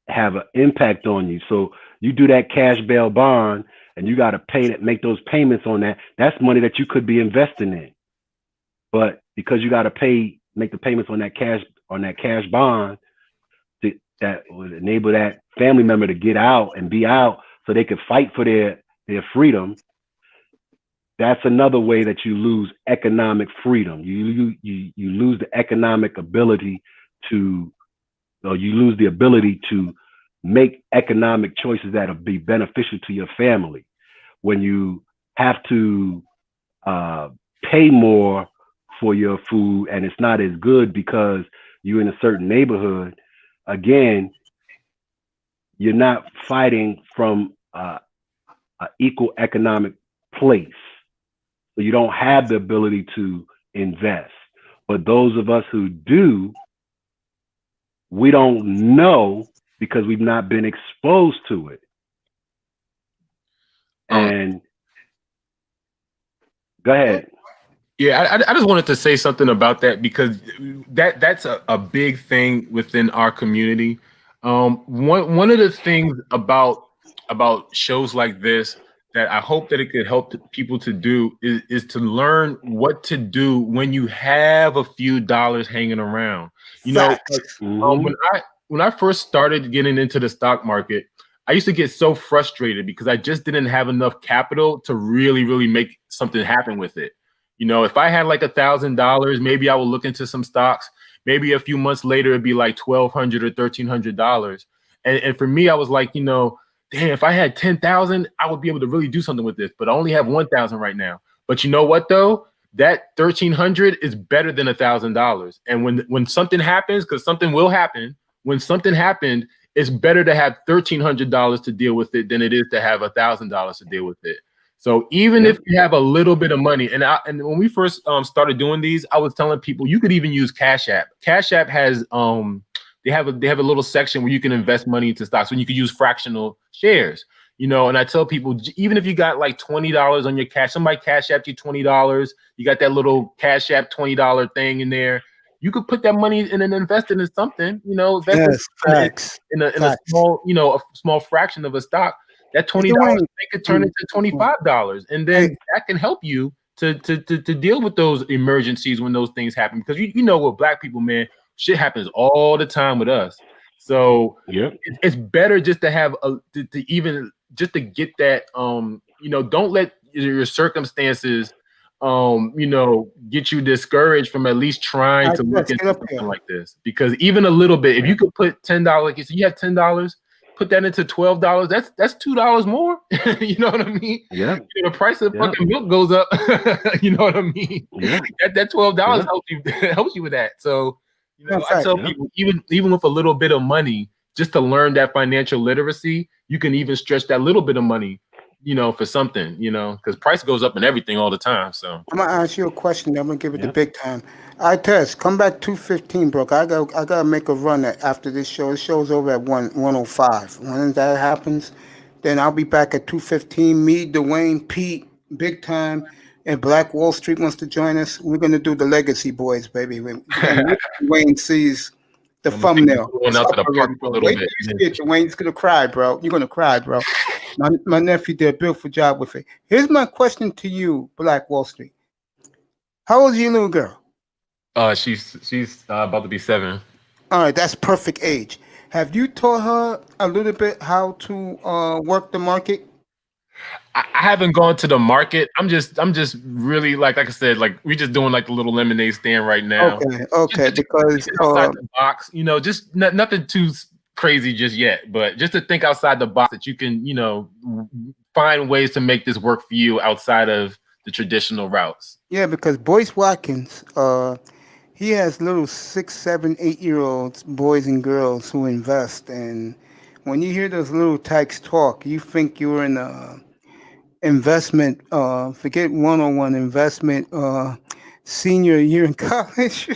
have an impact on you. So you do that cash bail bond, and you got to make those payments on that. That's money that you could be investing in, but because you got to make the payments on that cash bond, that would enable that family member to get out and be out, so they could fight for their freedom. That's another way that you lose economic freedom. You lose the economic ability you lose the ability to make economic choices that'll be beneficial to your family. When you have to pay more for your food and it's not as good because you're in a certain neighborhood, again, you're not fighting from an equal economic place. So you don't have the ability to invest. But those of us who do, we don't know because we've not been exposed to it. And go ahead. Yeah, I just wanted to say something about that because that's a big thing within our community. One of the things about shows like this that I hope that it could help people to do is to learn what to do when you have a few dollars hanging around. When I first started getting into the stock market, I used to get so frustrated because I just didn't have enough capital to really make something happen with it. If I had like $1,000, maybe I would look into some stocks. Maybe a few months later, it'd be like $1,200 or $1,300. And for me, I was like, damn, if I had 10,000, I would be able to really do something with this. But I only have 1,000 right now. But you know what, though? That 1,300 is better than $1,000. And when something happens, because something will happen, when something happened, it's better to have $1,300 to deal with it than it is to have $1,000 to deal with it. So even if you have a little bit of money, and when we first started doing these, I was telling people you could even use Cash App. Cash App has they have a little section where you can invest money into stocks, when you can use fractional shares. And I tell people, even if you got like $20 on your cash, somebody Cash Apped you $20, you got that little Cash App $20 thing in there. You could put that money in and invest it in something. Invest in a small, a small fraction of a stock. That $20 they could turn into $25, and then that can help you to deal with those emergencies when those things happen. Because with black people, man, shit happens all the time with us. So it's better just to have to get that. Don't let your circumstances get you discouraged from at least trying to look into something like this. Because even a little bit, if you could put $10, like you said, you have $10. Put that into $12. That's $2 more. You know what I mean? Yeah. The price of fucking milk goes up. You know what I mean? Yeah. That $12 helps you with that. So You In know, I fact, tell Yeah. people even with a little bit of money, just to learn that financial literacy, you can even stretch that little bit of money, for something, because price goes up and everything all the time. So I'm gonna ask you a question. I'm gonna give it the Yep. big time. I test. Come back 2:15, bro. I gotta make a run after this show. The show's over at 1:05. When that happens, then I'll be back at 2:15. Me, Dwayne, Pete, big time, and Black Wall Street wants to join us. We're gonna do the Legacy Boys, baby. And Dwayne sees the I'm gonna take this thumbnail. little one It's out to up the park already, for a bro. little Wait till bit. you see it, Dwayne. You're gonna cry, bro. You're gonna cry, bro. My nephew did a beautiful job with it. Here's my question to you, Black Wall Street. How old is your little girl? She's about to be 7. All right, that's perfect age. Have you taught her a little bit how to work the market? I haven't gone to the market. I'm just really like I said, like we just doing like the little lemonade stand right now. Okay, Just okay, to because think outside the box, just nothing too crazy just yet, but just to think outside the box that you can, find ways to make this work for you outside of the traditional routes. yeah, because Boyce Watkins, he has little 6, 7, 8 year olds, boys and girls who invest, and when you hear those little tykes talk, you think you're in a investment, forget 101 investment, senior year in college.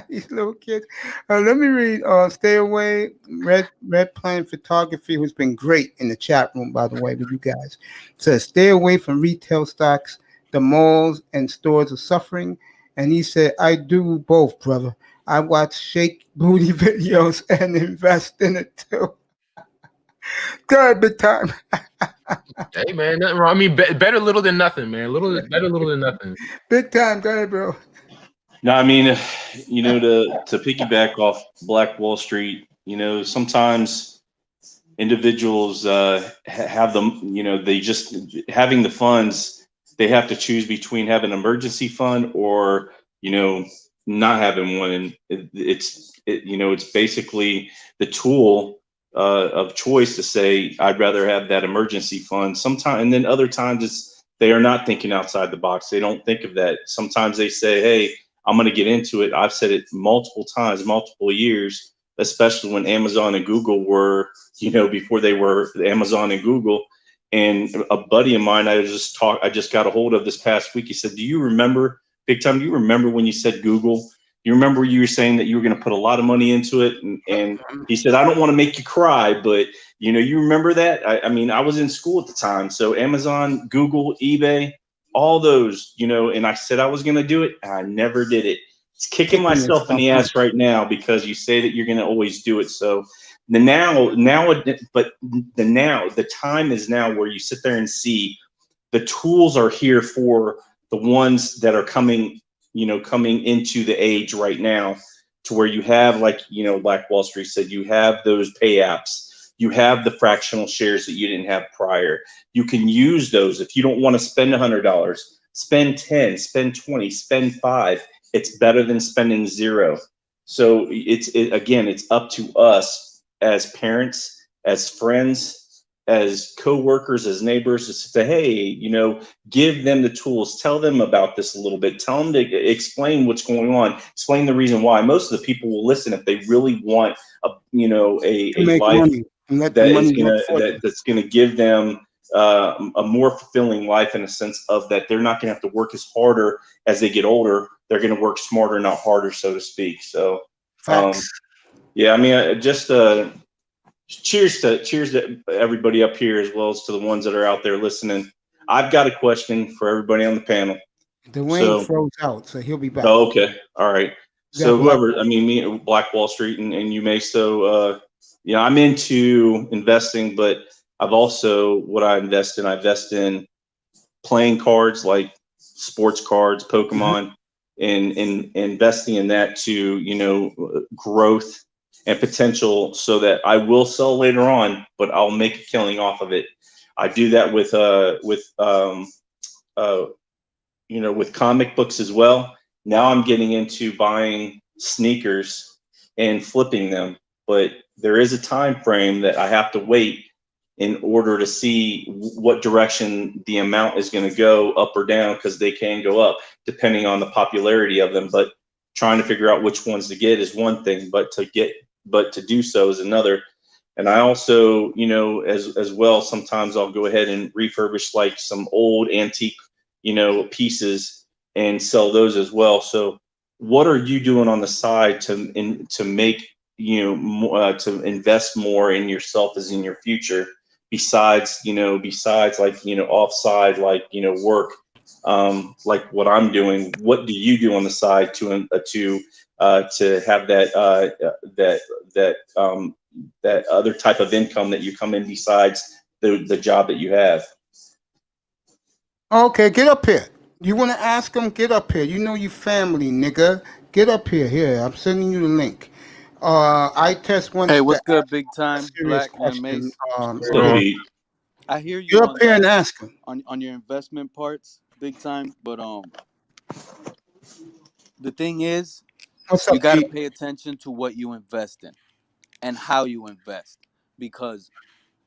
These little kids. Let me read. Stay away. Red Planet Photography, who's been great in the chat room, by the way, with you guys, says stay away from retail stocks. The malls and stores are suffering. And he said, I do both, brother. I watch shake booty videos and invest in it too. Good, big time. Hey man, nothing wrong. I mean, better little than nothing, man. Better little than nothing. Big time. Go ahead, bro. No, I mean, to piggyback off Black Wall Street, sometimes individuals have them, they just having the funds, they have to choose between having an emergency fund or, not having one. And it's basically the tool of choice to say, I'd rather have that emergency fund sometimes. And then other times they are not thinking outside the box. They don't think of that. Sometimes they say, hey, I'm going to get into it. I've said it multiple times, multiple years, especially when Amazon and Google were, before they were Amazon and Google. And a buddy of mine, I just got a hold of this past week. He said, do you remember, big time, do you remember when you said Google? You remember you were saying that you were going to put a lot of money into it? And he said, I don't want to make you cry, but you remember that? I mean, I was in school at the time. So Amazon, Google, eBay, all those, and I said I was going to do it, and I never did it. It's kicking myself in the ass right now because you say that you're going to always do it. So the time is now where you sit there and see the tools are here for the ones that are coming into the age right now, to where you have, like, Black Wall Street said, you have those pay apps. You have the fractional shares that you didn't have prior. You can use those. If you don't want to spend $100, spend 10, spend 20, spend 5. It's better than spending 0. So it's up to us as parents, as friends, as co-workers, as neighbors, to say, hey, give them the tools, tell them about this a little bit, tell them to explain what's going on, explain the reason why. Most of the people will listen if they really want a life Money and let the money work for them. that's gonna give them a more fulfilling life, in a sense of that they're not gonna have to work as harder as they get older. They're gonna work smarter, not harder, so to speak. So Facts. yeah, I mean, just cheers to everybody up here, as well as to the ones that are out there listening. I've got a question for everybody on the panel. Dwayne froze out, so he'll be back. Oh, okay. All right. So Black- whoever, I mean, me, Black Wall Street, and you may. So, I'm into investing, but I've also, what I invest in playing cards, like sports cards, Pokemon, and investing in that to, growth and potential, so that I will sell later on, but I'll make a killing off of it. I do that with comic books as well. Now I'm getting into buying sneakers and flipping them, but there is a time frame that I have to wait in order to see what direction the amount is going to go, up or down, because they can go up depending on the popularity of them. But trying to figure out which ones to get is one thing, but to do so is another. And I also, you know, as well, sometimes I'll go ahead and refurbish like some old antique, you know, pieces and sell those as well. So what are you doing on the side to make, you know, to invest more in yourself as in your future, besides like, you know, offside, like, you know, work, like what I'm doing? What do you do on the side to have that other type of income that you come in besides the job that you have? Okay, get up here. You want to ask him? Get up here. You know you family, nigga. Get up here. Here, I'm sending you the link. I test wants Hey, to what's good, ask big a time, serious Black and question. Mace? What's up, Pete? I hear Get you up on here that and ask him. on your investment parts, big time. But the thing is, What's you up, got to Pete? pay attention to what you invest in and how you invest, because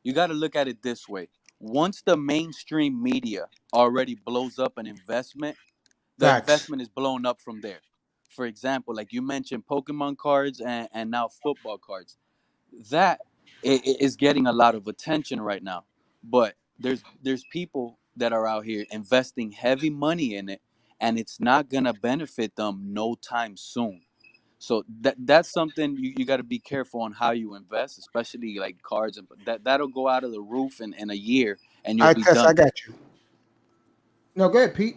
you got to look at it this way. Once the mainstream media already blows up an investment, the Facts. investment is blown up from there. For example, like you mentioned, Pokemon cards and now football cards. That is getting a lot of attention right now. But there's people that are out here investing heavy money in it, and it's not gonna benefit them no time soon. So that's something you got to be careful on how you invest, especially like cards, and that'll go out of the roof in a year, and you'll I be test. I done. got you. No, go ahead, Pete.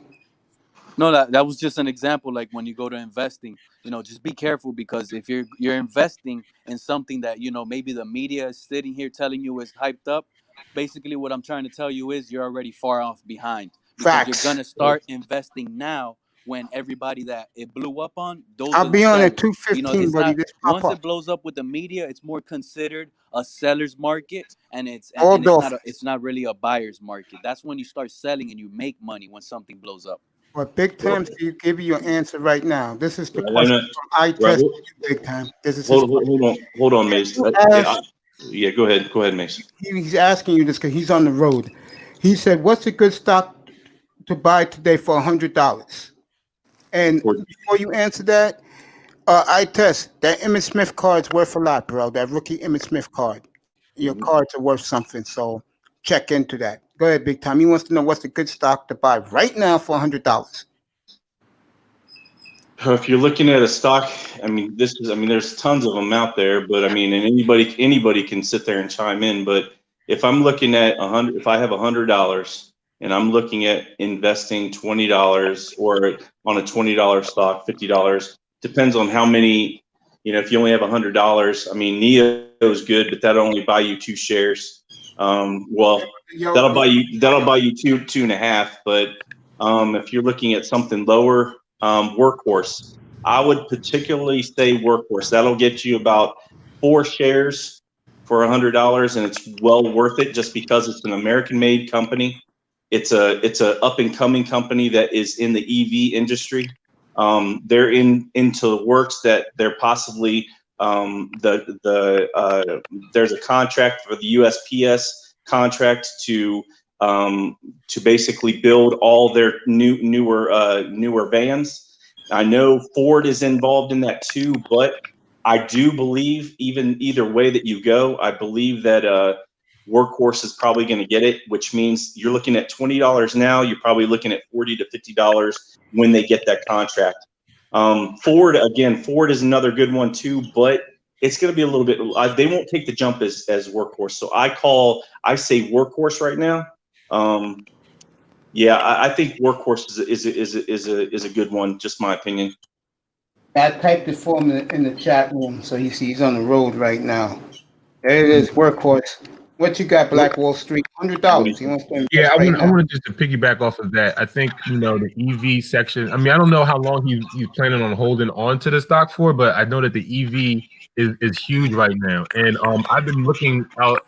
No, that was just an example. Like when you go to investing, just be careful, because if you're investing in something that maybe the media is sitting here telling you is hyped up, basically what I'm trying to tell you is you're already far off behind, because you're Facts. gonna start investing now when everybody that it blew up on, those I'll are the be on at sellers. 2:15, It's buddy. not, Just pop once up. it blows up with the media, it's more considered a seller's market, and Waldorf. it's not really a buyer's market. That's when you start selling and you make money when something blows up. But big Well, time, so you give you your answer right now. This is the right, question from I right. test you, big time. This is his question. Hold on, Mace. You Yeah, ask, yeah. Go ahead, Mace. he's asking you this because he's on the road. He said, "What's a good stock to buy today for $100?" And Or before you answer that, I test that Emmitt Smith card's worth a lot, bro. That rookie Emmitt Smith card. Your cards are worth something, so check into that. Go ahead, big time. He wants to know what's a good stock to buy right now for $100. if you're looking at a stock, I mean, there's tons of them out there, but I mean, and anybody can sit there and chime in. But if I'm looking at if I have $100 and I'm looking at investing $20 or on a $20 stock, $50, depends on how many. If you only have $100, I mean, NEO is good, but that'll only buy you 2 shares. Well, Yo, that'll buy you two and a half. But if you're looking at something lower, Workhorse, I would particularly say Workhorse. That'll get you about 4 shares for $100, and it's well worth it just because it's an American-made company. It's a up and coming company that is in the EV industry. They're into the works that they're possibly there's a contract for the USPS contract to basically build all their newer vans. I know Ford is involved in that too, but I do believe either way that you go, I believe that Workhorse is probably going to get it, which means you're looking at $20 now. You're probably looking at $40 to $50 when they get that contract. Ford is another good one too, but it's going to be a little bit. They won't take the jump as Workhorse. So I say Workhorse right now. Yeah, I think Workhorse is a good one. Just my opinion. I typed it for him in the chat room, so he's on the road right now. There it is, Workhorse. What you got, Black Wall Street? $100. He wants to Yeah, invest right I now. wanted just to piggyback off of that. I think the EV section. I mean, I don't know how long he's planning on holding on to the stock for, but I know that the EV is huge right now. And I've been looking out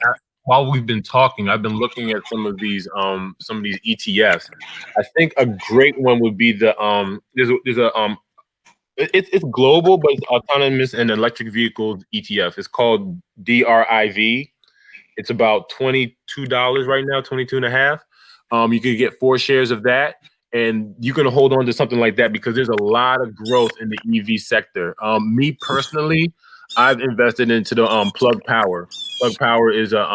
while we've been talking. I've been looking at some of these ETFs. I think a great one would be the it's global, but it's autonomous and electric vehicles ETF. It's called DRIV. It's about $22 right now, 22 and a half. You could get 4 shares of that. and you can hold on to something like that because there's a lot of growth in the EV sector. Me personally, I've invested into the Plug Power. Plug Power is a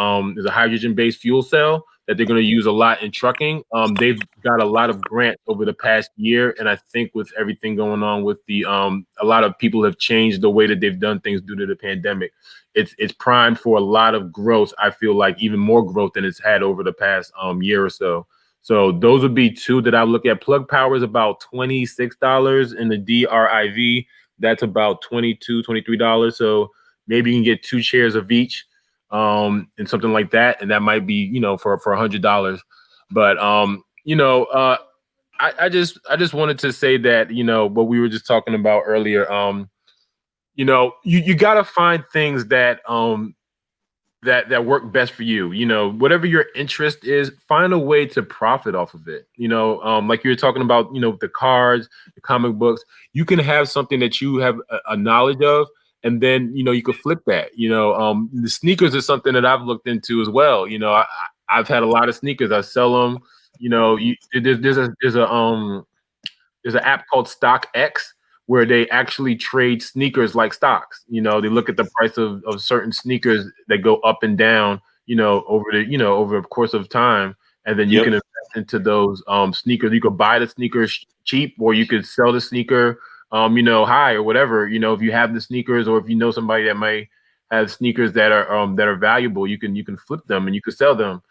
hydrogen-based fuel cell that they're going to use a lot in trucking. They've got a lot of grants over the past year, and I think with everything going on with the a lot of people have changed the way that they've done things due to the pandemic. It's primed for a lot of growth. I feel like even more growth than it's had over the past year or so. So those would be two that I look at. Plug Power is about $26, and the DRIV, that's about $22-23. So maybe you can get 2 shares of each, and something like that, and that might be, you know, for $100. But you know, I just wanted to say that, you know, what we were just talking about earlier. You know, you got to find things that that work best for you. You know, whatever your interest is, find a way to profit off of it. You know, like you were talking about, you know, the cards, the comic books. You can have something that you have a knowledge of, and then, you know, you could flip that. You know, the sneakers is something that I've looked into as well. You know, I've had a lot of sneakers. I sell them. You know, there's an app called StockX where they actually trade sneakers like stocks. You know, they look at the price of certain sneakers that go up and down, you know, over the course of time. And then you can invest into those sneakers. You could buy the sneakers cheap, or you could sell the sneaker, you know, high or whatever. You know, if you have the sneakers, or if you know somebody that might have sneakers that are valuable, you can flip them and you can sell them.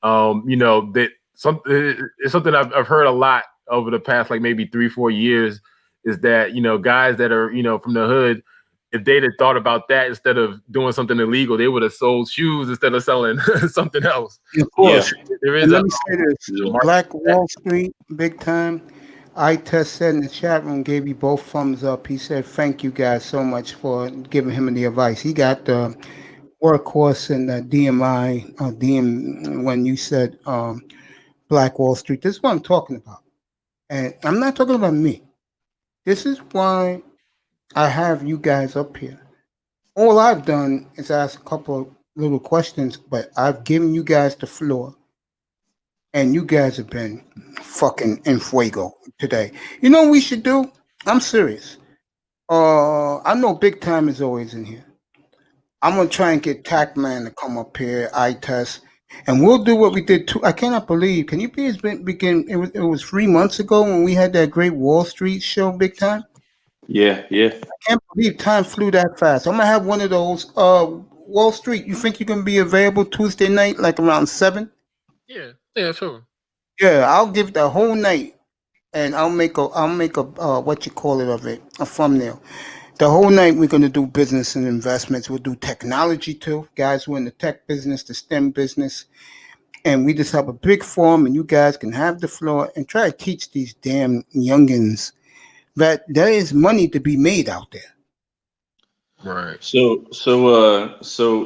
You know, it's something I've heard a lot over the past, like, maybe 3-4 years, is that, you know, guys that are, you know, from the hood, if they'd have thought about that instead of doing something illegal, they would have sold shoes instead of selling something else. Of course. There is And let me say this: market Black for that. Wall Street, big time. I test said in the chat room, gave you both thumbs up. He said, "Thank you guys so much for giving him the advice." He got the workhorse and the DMI, DM when you said Black Wall Street. This is what I'm talking about, and I'm not talking about me. This is why I have you guys up here. All I've done is ask a couple of little questions, but I've given you guys the floor, and you guys have been fucking en fuego today. You know what we should do? I'm serious. I know Big Time is always in here. I'm gonna try and get Tac-Man to come up here, I test, and we'll do what we did too. I cannot believe. Can you please begin? It was 3 months ago when we had that great Wall Street show, Big Time. Yeah. I can't believe time flew that fast. I'm gonna have one of those. Wall Street. You think you can be available Tuesday night, like around 7? Yeah, sure. Yeah, I'll give the whole night, and I'll make a what you call it of it, a thumbnail. The whole night we're gonna do business and investments. We'll do technology too, guys. We're in the tech business, the STEM business, and we just have a big forum, and you guys can have the floor and try to teach these damn youngins that there is money to be made out there. Right. So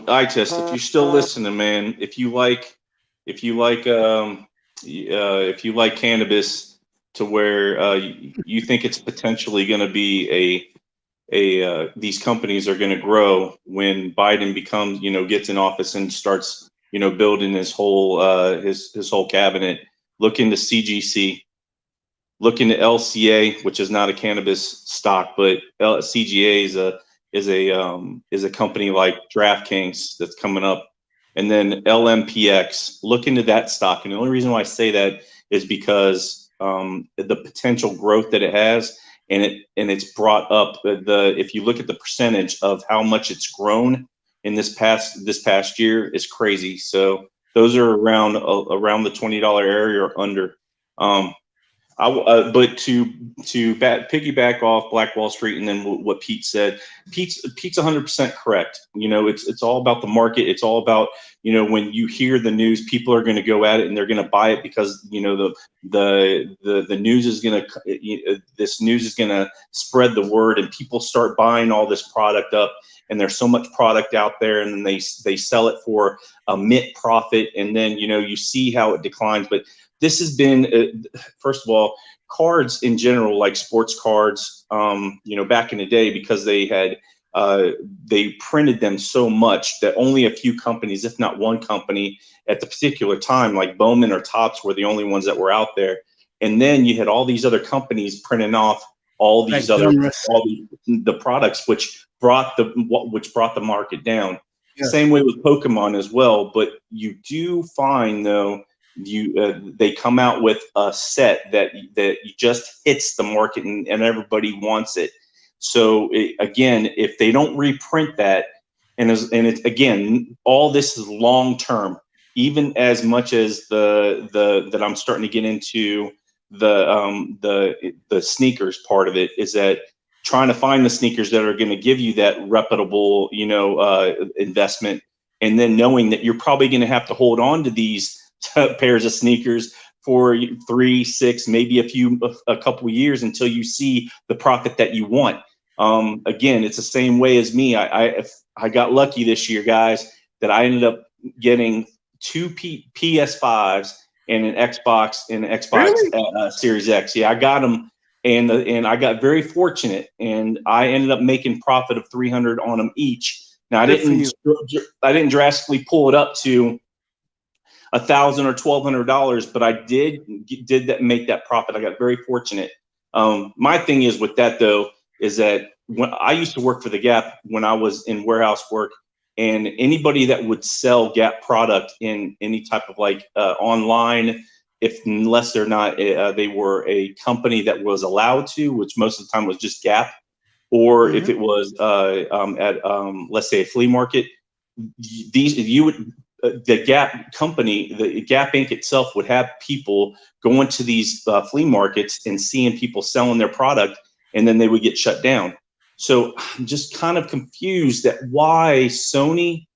I test. If you're still listening, man, if you like cannabis to where you think it's potentially going to be these companies are going to grow when Biden becomes, you know, gets in office and starts, you know, building his whole cabinet. Look into CGC. Look into LCA, which is not a cannabis stock, but CGA is a company like DraftKings that's coming up, and then LMPX. Look into that stock, and the only reason why I say that is because the potential growth that it has, and it's brought up if you look at the percentage of how much it's grown in this past year is crazy. So those are around the $20 area or under. But to piggyback off Black Wall Street and then what Pete said, Pete's 100% correct. You know, it's all about the market. It's all about, you know, when you hear the news, people are going to go at it and they're going to buy it because, you know, the news is going to, this news is going to spread the word, and people start buying all this product up, and there's so much product out there, and then they sell it for a mint profit, and then, you know, you see how it declines. But this has been, first of all, cards in general, like sports cards, you know, back in the day, because they printed them so much that only a few companies, if not one company at the particular time, like Bowman or Topps, were the only ones that were out there. And then you had all these other companies printing off all Like these other Brillance. the products, which brought the market down. Yes. Same way with Pokemon as well. But you do find though, they come out with a set that just hits the market, and everybody wants it. So again, if they don't reprint that, and it's again, all this is long term. Even as much as that I'm starting to get into the sneakers part of it, is that trying to find the sneakers that are going to give you that reputable, investment, and then knowing that you're probably going to have to hold on to these pairs of sneakers for 3, 6, maybe a couple of years until you see the profit that you want. Again, it's the same way as me. I got lucky this year, guys, that I ended up getting 2 PS5s and an Xbox Really? Series X. Yeah, I got them, and I got very fortunate, and I ended up making profit of $300 on them each. Now I Good for didn't drastically pull it up to $1,000 or $1,200, but I did make that profit. I got very fortunate. My thing is with that though, is that when I used to work for the Gap when I was in warehouse work, and anybody that would sell Gap product in any type of online, unless they're not, they were a company that was allowed to, which most of the time was just Gap, or if it was at let's say a flea market, the Gap company, the Gap Inc. itself would have people going to these flea markets and seeing people selling their product, and then they would get shut down. So I'm just kind of confused at why Sony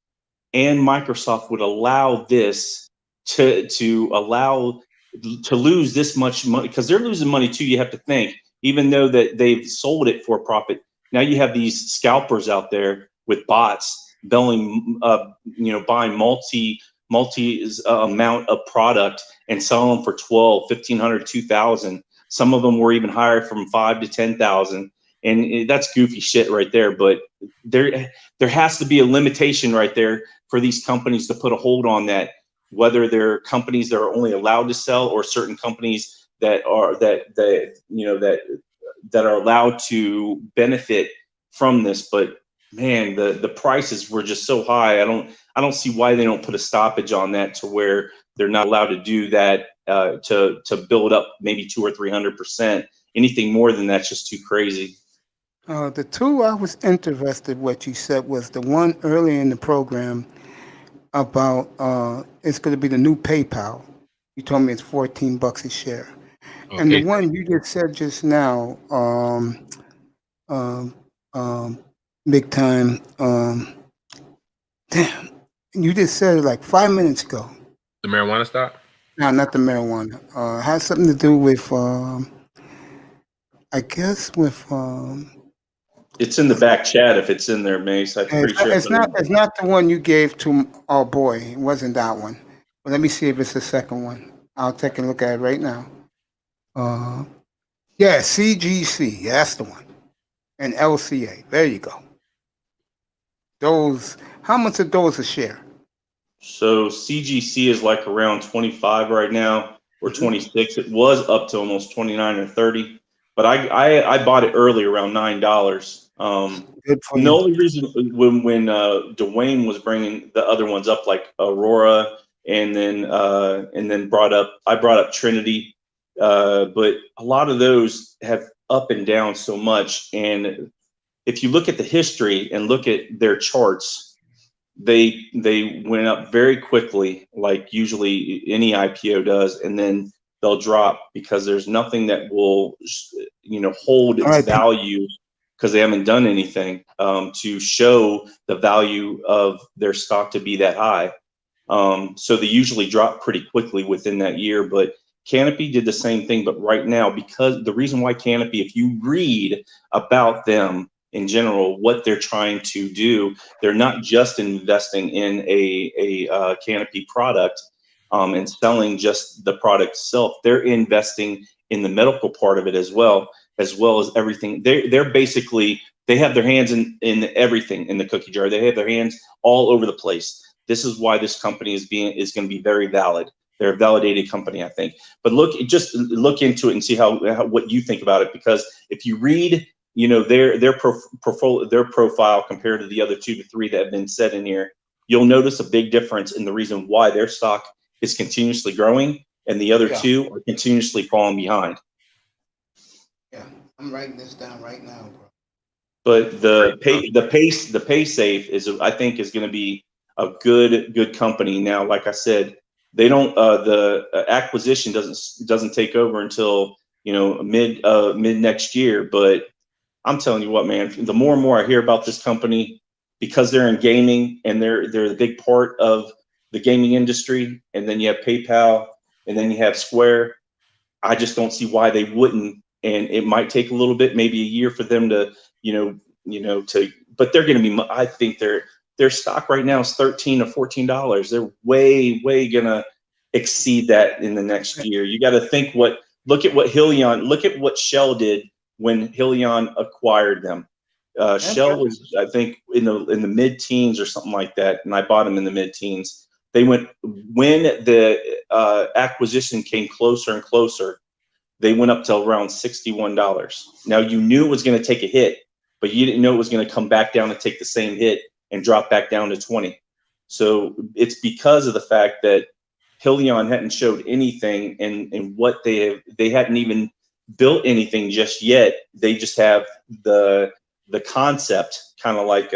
and Microsoft would allow this to lose this much money, because they're losing money too. You have to think, even though that they've sold it for profit, now you have these scalpers out there with bots buying multi amount of product and selling them for $1,200, $1,500, $2,000. Some of them were even higher, from $5,000 to $10,000, and that's goofy shit right there. But there has to be a limitation right there for these companies to put a hold on that. Whether they're companies that are only allowed to sell, or certain companies that are allowed to benefit from this. But man, the prices were just so high. I don't see why they don't put a stoppage on that, to where they're not allowed to do that, to build up maybe 200% or 300%. Anything more than that's just too crazy. The two I was interested what you said was the one early in the program about it's going to be the new PayPal. You told me it's $14 a share, and the one you just said just now, big time. Damn, you just said it like 5 minutes ago. The marijuana stock? No, not the marijuana. Has something to do with, I guess, with. It's in the back chat if it's in there, Mace. I'm pretty sure It's not the one you gave to our boy. It wasn't that one. But let me see if it's the second one. I'll take a look at it right now. Yeah, CGC. Yeah, that's the one. And LCA. There you go. Those. How much are those a share? So CGC is like around 25 right now, or 26. It was up to almost 29 or 30. But I bought it early, around $9. Good for The you. only reason when Dwayne was bringing the other ones up, like Aurora, and then I brought up Trinity, but a lot of those have up and down so much. And if you look at the history and look at their charts, they went up very quickly, like usually any IPO does, and then they'll drop because there's nothing that will hold its value, because they haven't done anything to show the value of their stock to be that high. So they usually drop pretty quickly within that year. But Canopy did the same thing. But right now, because the reason why Canopy, if you read about them in general, what they're trying to do, they're not just investing in a Canopy product and selling just the product itself. They're investing in the medical part of it as well as everything. They're basically, they have their hands in everything in the cookie jar. They have their hands all over the place. This is why this company is going to be very valid. They're a validated company, I think. But just look into it and see how what you think about it. Because if you read, their profile compared to the other 2 to 3 that have been said in here, you'll notice a big difference in the reason why their stock is continuously growing and the other 2 are continuously falling behind. Yeah, I'm writing this down right now, bro. But the PaySafe is, I think, is going to be a good company. Now, like I said, they don't the acquisition doesn't take over until mid next year. But I'm telling you what, man, the more and more I hear about this company, because they're in gaming and they're the big part of the gaming industry, and then you have PayPal, and then you have Square. I just don't see why they wouldn't. And it might take a little bit, maybe a year for them to, but they're going to be, I think their stock right now is $13 or $14. They're way going to exceed that in the next year. You got to look at what Shell did when Helion acquired them. Shell was, I think, in the mid-teens or something like that. And I bought them in the mid-teens. When the acquisition came closer and closer, they went up to around $61. Now, you knew it was going to take a hit, but you didn't know it was going to come back down and take the same hit and drop back down to 20. So it's because of the fact that Helion hadn't showed anything, and what they hadn't even built anything just yet. They just have the concept, kind of like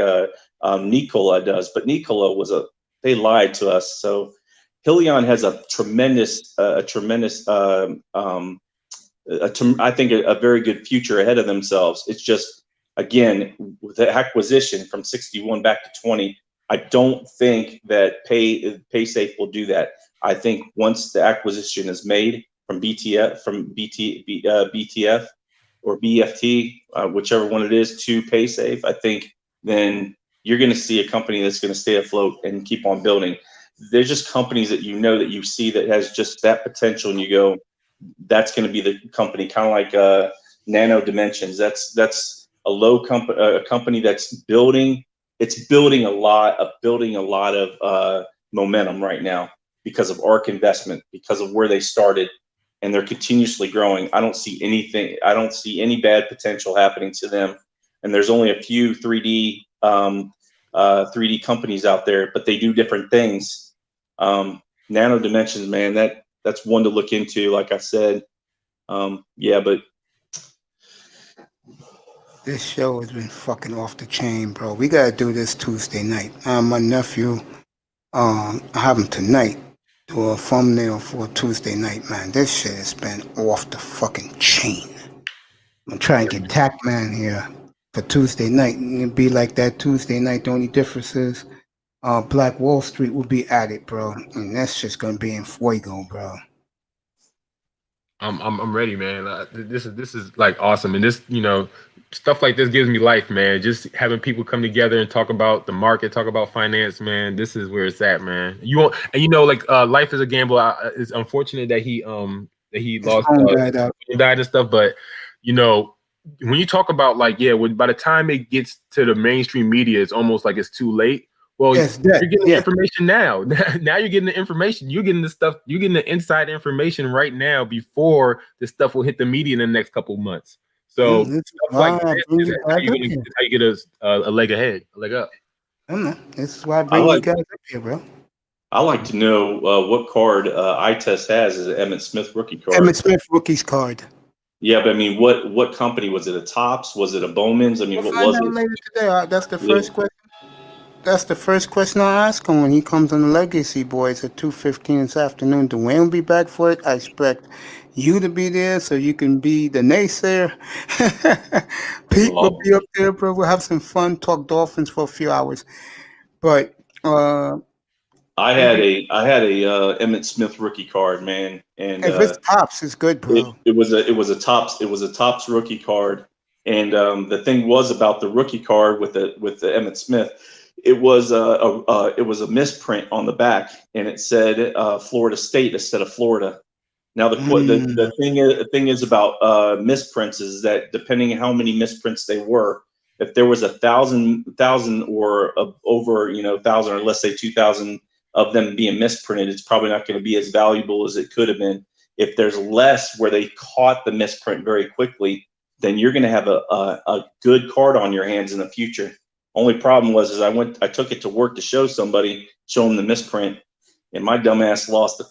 Nikola does. But Nikola they lied to us. So Helion has a tremendous I think a very good future ahead of themselves. It's just, again, with the acquisition from 61 back to 20, I don't think that PaySafe will do that. I think once the acquisition is made from BTF or BFT, whichever one it is, to PaySafe, I think then you're going to see a company that's going to stay afloat and keep on building. There's just companies that that you see that has just that potential, and you go, that's going to be the company, kind of like Nano Dimensions. That's a company that's building. It's building a lot of momentum right now because of ARK investment, because of where they started, and they're continuously growing. I don't see any bad potential happening to them. And there's only a few 3D companies out there, but they do different things. Nano Dimensions, man, that's one to look into, like I said. But This show has been fucking off the chain, bro. We gotta do this Tuesday night. My nephew, I have him tonight, do a thumbnail for Tuesday night, man. This shit has been off the fucking chain. I'm trying to get Tackman here for Tuesday night, and it'd be like that Tuesday night. The only difference is Black Wall Street will be at it, bro. And that's just gonna be in fuego, bro. I'm ready, man. This is like awesome, and this stuff like this gives me life, man. Just having people come together and talk about the market, talk about finance, man. This is where it's at, man. Life is a gamble. It's unfortunate that he lost, died and stuff, but when you talk about by the time it gets to the mainstream media, it's almost like it's too late. Well, you're getting the information now. Now you're getting the information. You're getting the stuff. You're getting the inside information right now before the stuff will hit the media in the next couple of months. So that's how you get a leg ahead, a leg up. This is why I bring you guys up here, bro. I like to know what card iTest has. Is it Emmett Smith rookie card? Emmett Smith rookie's card. Yeah, but I mean, what company was it? A Topps? Was it a Bowman's? I mean, what was it? Later today. That's the first question. That's the first question I ask him when he comes on the Legacy Boys at 2:15 this afternoon. Dwayne will be back for it. I expect you to be there so you can be the naysayer. Pete will be up there, bro. We'll have some fun, talk Dolphins for a few hours. But I had a Emmett Smith rookie card, man, and if it's Topps, it's good, bro. It was a Topps rookie card, and the thing was about the rookie card with the Emmett Smith. It was a misprint on the back, and it said Florida State instead of Florida. Now the thing is about misprints is that depending on how many misprints they were, if there was 1,000 or over 1,000, or let's say 2,000 of them being misprinted, it's probably not going to be as valuable as it could have been. If there's less where they caught the misprint very quickly, then you're going to have a good card on your hands in the future. Only problem was I took it to work to show somebody, show them the misprint, and my dumbass lost the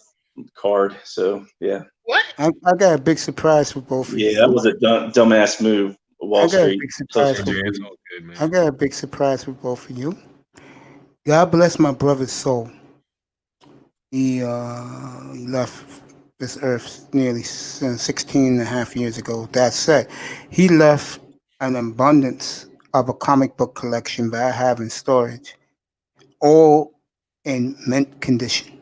card. So yeah. What? I got a big surprise for both of Yeah, that you. was a dumbass move, Wall I got a Street. big So surprise for OJ, it's all good, man. I got a big surprise for both of you. God bless my brother's soul. He left this earth nearly 16 and a half years ago. That said, he left an abundance of a comic book collection that I have in storage, all in mint condition.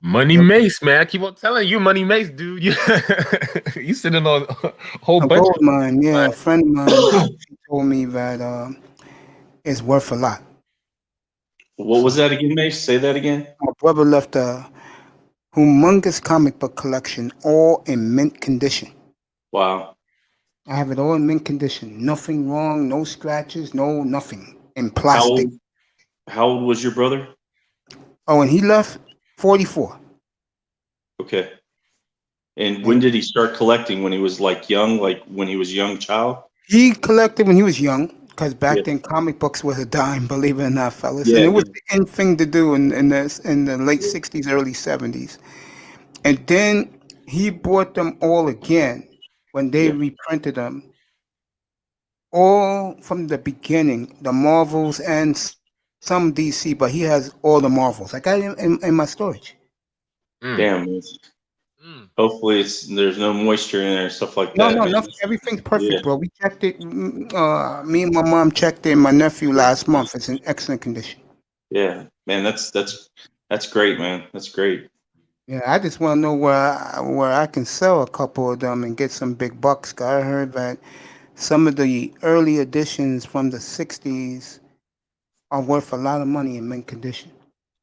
Money Yep. Mace, man. I keep on telling you, Money Mace, dude. You sitting on a whole A bunch gold of mine, yeah. A friend of mine she told me that it's worth a lot. what was that again, Mace? Say that again. My brother left a humongous comic book collection, all in mint condition. Wow. I have it all in mint condition. Nothing wrong, no scratches, no nothing. In How plastic. old, how old was your brother? Oh, and he left 44. Okay. And when did he start collecting? When he was like young, like when he was a young child? He collected when he was young, because back Yeah. then comic books was a dime, believe it or not, fellas. Yeah. And it was the in thing to do in the late 60s, early 70s. And then he bought them all again when they Yeah. reprinted them. All from the beginning, the Marvels and some DC, but he has all the Marvels. I got it in my storage. Mm, Damn. Man. mm. Hopefully there's no moisture in there and stuff like No, that, no, man. nothing. Everything's Yeah. perfect, bro. We checked it. Me and my mom checked it. My nephew last month. It's in excellent condition. Yeah. Man, that's great, man. That's great. Yeah, I just want to know where I can sell a couple of them and get some big bucks. 'Cause I heard that some of the early editions from the '60s are worth a lot of money in mint condition.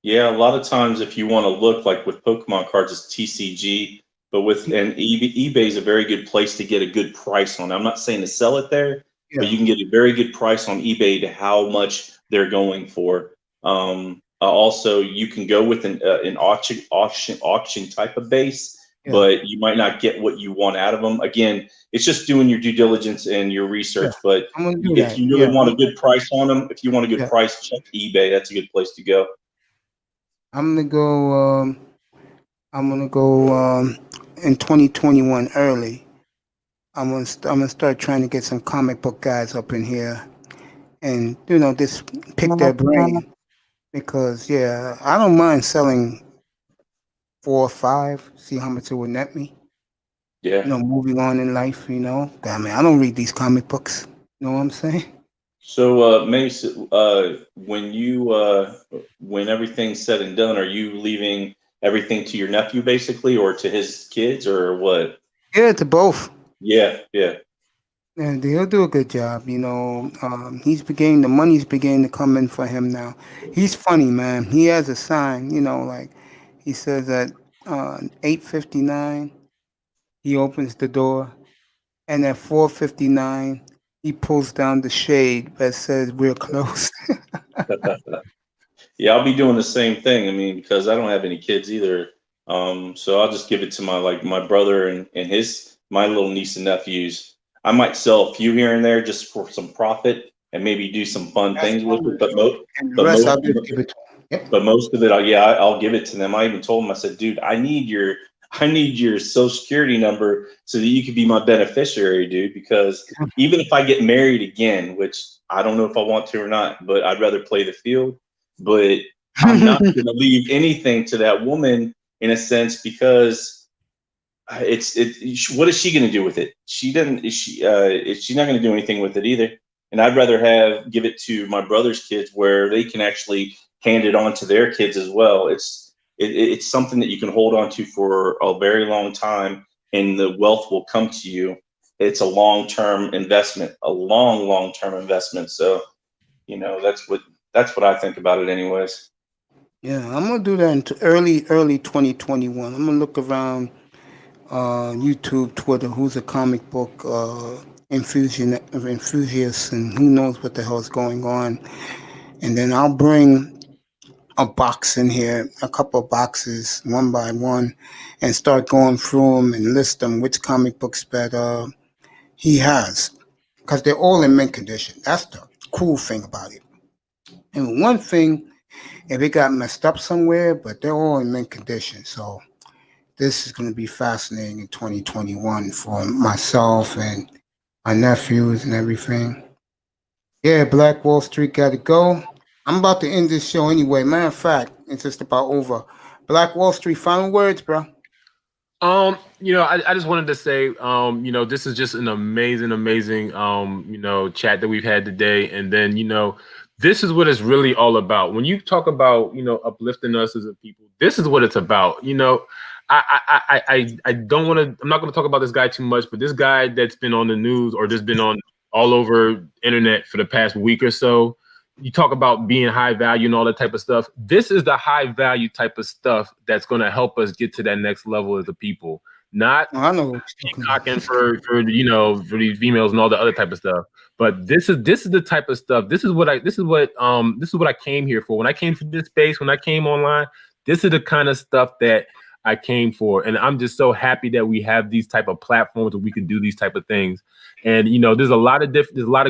Yeah, a lot of times if you want to look like with Pokemon cards, it's TCG, but and eBay is a very good place to get a good price on it. I'm not saying to sell it there, but Yeah, you can get a very good price on eBay to how much they're going for. Also, you can go with an auction type of base, yeah, but you might not get what you want out of them. Again, it's just doing your due diligence and your yeah. research. But I'm gonna do if that. you Yeah, really want a good price on them, if you want a good yeah. price, check eBay. That's a good place to go. I'm gonna go. I'm gonna go in 2021 early. I'm gonna start trying to get some comic book guys up in here, and just pick their brain because yeah, I don't mind selling 4 or 5, see how much it would net me. Yeah. Moving on in life. I mean, I don't read these comic books. You know what I'm saying? So, Mace, when everything's said and done, are you leaving everything to your nephew basically, or to his kids, or what? Yeah, to both. Yeah, yeah, And he'll do a good job. The money's beginning to come in for him now. He's funny, man. He has a sign. Like he says at 8:59 he opens the door, and at 4:59 he pulls down the shade that says we're closed. yeah. I'll be doing the same thing. I mean, because I don't have any kids either. So I'll just give it to my brother and my little niece and nephews. I might sell a few here and there just for some profit and maybe do some fun That's things with fine. it. But most, And the but rest most, I'll just give it to him. Yep. But most of it, I'll give it to them. I even told them, I said, dude, I need your social security number so that you could be my beneficiary, dude. Because even if I get married again, which I don't know if I want to or not, but I'd rather play the field. But I'm not going to leave anything to that woman in a sense because what is she going to do with it? She's not going to do anything with it either. And I'd rather give it to my brother's kids where they can actually hand it on to their kids as well. It's something that you can hold on to for a very long time, and the wealth will come to you. It's a long-term investment, a long-term investment. So, that's what I think about it, anyways. Yeah, I'm gonna do that in early 2021. I'm gonna look around YouTube, Twitter, who's a comic book enthusiast, and who knows what the hell's going on. and then I'll bring a box in here, a couple of boxes, one by one, and start going through them and list them which comic books that he has, because they're all in mint condition. That's the cool thing about it. And one thing, if it got messed up somewhere, but they're all in mint condition. So this is going to be fascinating in 2021 for myself and my nephews and everything. Yeah, Black Wall Street got to go. I'm about to end this show anyway. Matter of fact, it's just about over. Black Wall Street, final words, bro. I just wanted to say, this is just an amazing, chat that we've had today. And then, this is what it's really all about. When you talk about, uplifting us as a people, this is what it's about. I don't want to, I'm not going to talk about this guy too much, but this guy that's been on the news or just been on all over internet for the past week or so, you talk about being high value and all that type of stuff. This is the high value type of stuff that's going to help us get to that next level as a people. Not I know what you're talking about. talking for these females and all the other type of stuff. But this is the type of stuff. This is what I came here for. When I came to this space, when I came online, this is the kind of stuff that I came for. And I'm just so happy that we have these type of platforms where we can do these type of things. And there's a lot of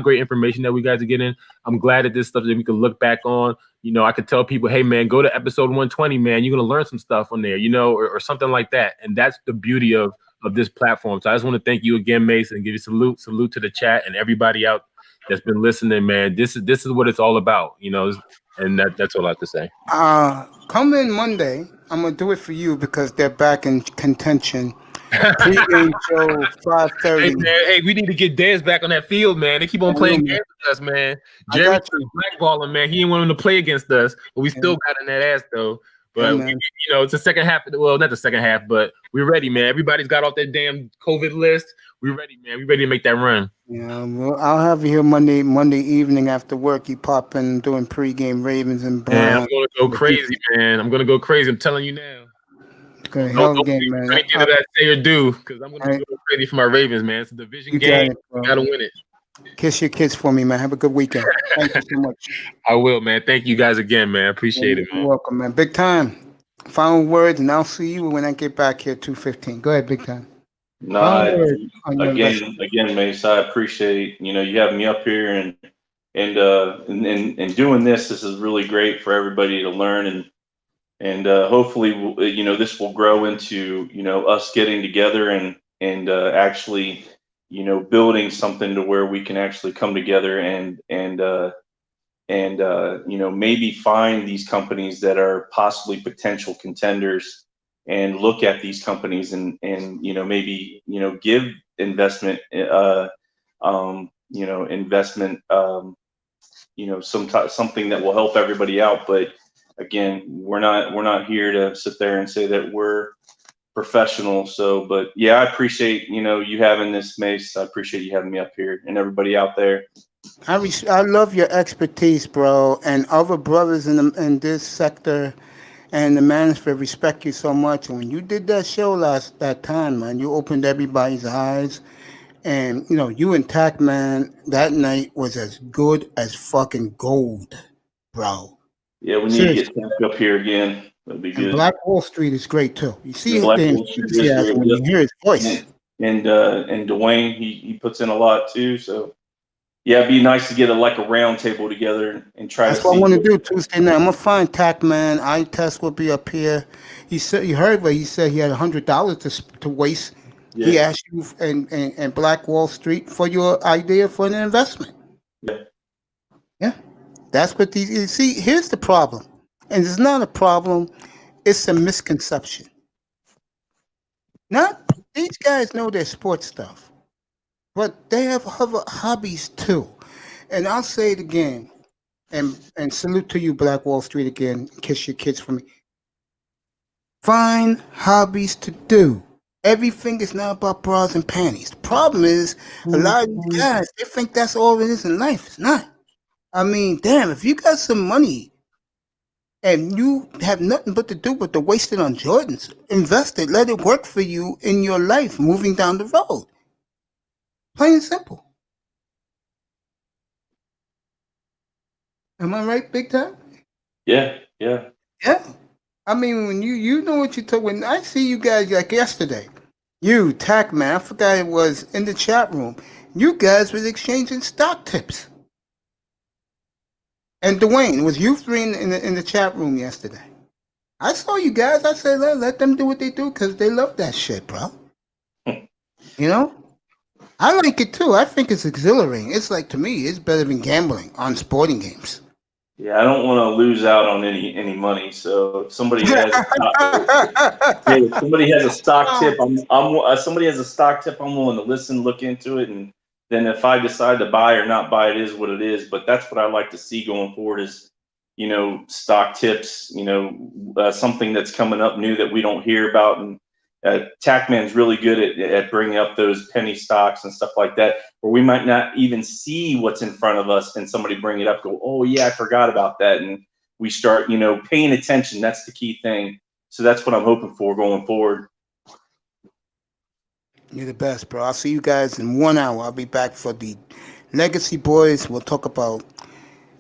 great information that we guys are getting. I'm glad that this stuff that we can look back on. I could tell people, hey man, go to episode 120, man. You're gonna learn some stuff on there, or something like that. And that's the beauty of this platform. So I just want to thank you again, Mason, and give you salute to the chat and everybody out that's been listening, man. This is what it's all about, and that's all I have to say. Come in Monday. I'm gonna do it for you because they're back in contention. Pre-game show 5:30. Hey man, we need to get Dez back on that field, man. They keep on playing games with us, man. Jeremy blackballing, man. He didn't want him to play against us, but we still got in that ass though. But it's the second half. Well, not the second half, but we're ready, man. Everybody's got off that damn COVID list. We're ready, man. We're ready to make that run. Yeah, well, I'll have you here Monday evening after work. You pop in doing pregame Ravens and Browns. Man, I'm gonna go crazy, man. I'm gonna go crazy. I'm telling you now. Good hell of a game, man. Anything that I say or do, because I'm gonna go crazy for my Ravens, man. It's a division game. You gotta win it. Kiss your kids for me, man. Have a good weekend. Thank you so much. I will, man. Thank you guys again, man. Appreciate it, man. You're welcome, man. Big time. Final words, and I'll see you when I get back here 2:15. Go ahead, Big Time. No, again, Mace, I appreciate you having me up here and doing this. This is really great for everybody to learn and hopefully this will grow into us getting together and actually building something to where we can actually come together and maybe find these companies that are possibly potential contenders and look at these companies and maybe give investment something that will help everybody out. But again, we're not here to sit there and say that we're professional. So, but yeah, I appreciate you having this, Mace. I appreciate you having me up here and everybody out there. I love your expertise, bro, and other brothers in this sector and the manosphere respect you so much. And when you did that show that time, man, you opened everybody's eyes. And you and Tac, man, that night was as good as fucking gold, bro. Yeah, we need to get Tac up here again. That'd be good. And Black Wall Street is great too. You see the enthusiasm when you hear his voice. And Dwayne, he puts in a lot too. So yeah, it'd be nice to get a round table together and try. That's what I want to do Tuesday night. I'm gonna find Tac, man. I Test will be up here. He said you heard what he said. He had $100 to waste. Yeah. He asked you and Black Wall Street for your idea for an investment. Yeah. That's what you see. Here's the problem, and it's not a problem. It's a misconception. These guys know their sports stuff, but they have other hobbies too. And I'll say it again, and salute to you, Black Wall Street again. Kiss your kids for me. Find hobbies to do. Everything is not about bras and panties. The problem is a lot of these guys, they think that's all it is in life. It's not. I mean, damn, if you got some money and you have nothing but to do but to waste it on Jordans, invest it, let it work for you in your life moving down the road. Plain and simple. Am I right, big time? Yeah, yeah. Yeah. I mean, when you know what you took. When I see you guys like yesterday, you Tac Man, I forgot it was in the chat room. You guys was exchanging stock tips. And Dwayne, was you three in the chat room yesterday? I saw you guys. I said, let them do what they do because they love that shit, bro. You know? I like it too. I think it's exhilarating. It's like, to me, it's better than gambling on sporting games. Yeah, I don't want to lose out on any money. So if somebody has if somebody has a stock tip, somebody has a stock tip, I'm willing to listen, look into it, and then if I decide to buy or not buy, it is what it is. But that's what I like to see going forward is, stock tips. Something that's coming up new that we don't hear about, and TACMan's really good at bringing up those penny stocks and stuff like that, where we might not even see what's in front of us, and somebody bring it up, go, oh yeah, I forgot about that, and we start, paying attention. That's the key thing. So that's what I'm hoping for going forward. You're the best, bro. I'll see you guys in 1 hour. I'll be back for the Legacy Boys. We'll talk about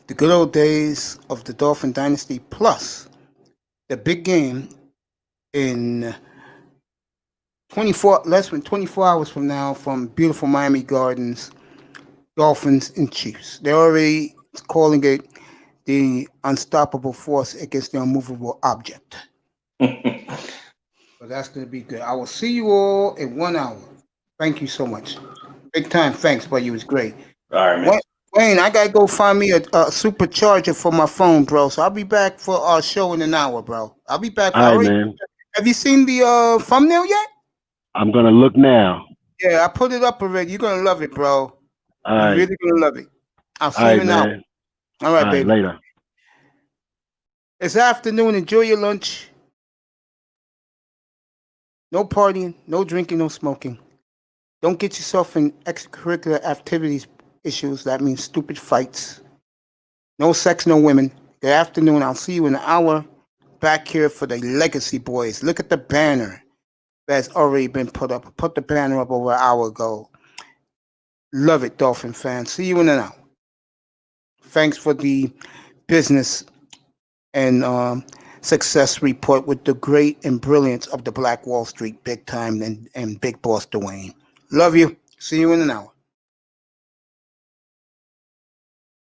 the good old days of the Dolphin Dynasty, plus the big game in less than 24 hours from now from beautiful Miami Gardens, Dolphins and Chiefs. They're already calling it the unstoppable force against the unmovable object. So that's going to be good. I will see you all in 1 hour. Thank you so much. Big time. Thanks, buddy. It was great. All right, man. Wayne, I got to go find me a supercharger for my phone, bro. So I'll be back for our show in an hour, bro. I'll be back. All right, man. Have you seen the thumbnail yet? I'm gonna look now. Yeah, I put it up already. You're gonna love it, bro. All You're right. really gonna love it. I'll see All you right, now. man. All right, baby. Later. It's afternoon. Enjoy your lunch. No partying, no drinking, no smoking. Don't get yourself in extracurricular activities issues. That means stupid fights. No sex, no women. Good afternoon. I'll see you in an hour back here for the Legacy Boys. Look at the banner that's already been put up. I put the banner up over an hour ago. Love it, Dolphin fans. See you in an hour. Thanks for the business and success report with the great and brilliance of the Black Wall Street, big time, and big boss Dwayne. Love you. See you in an hour.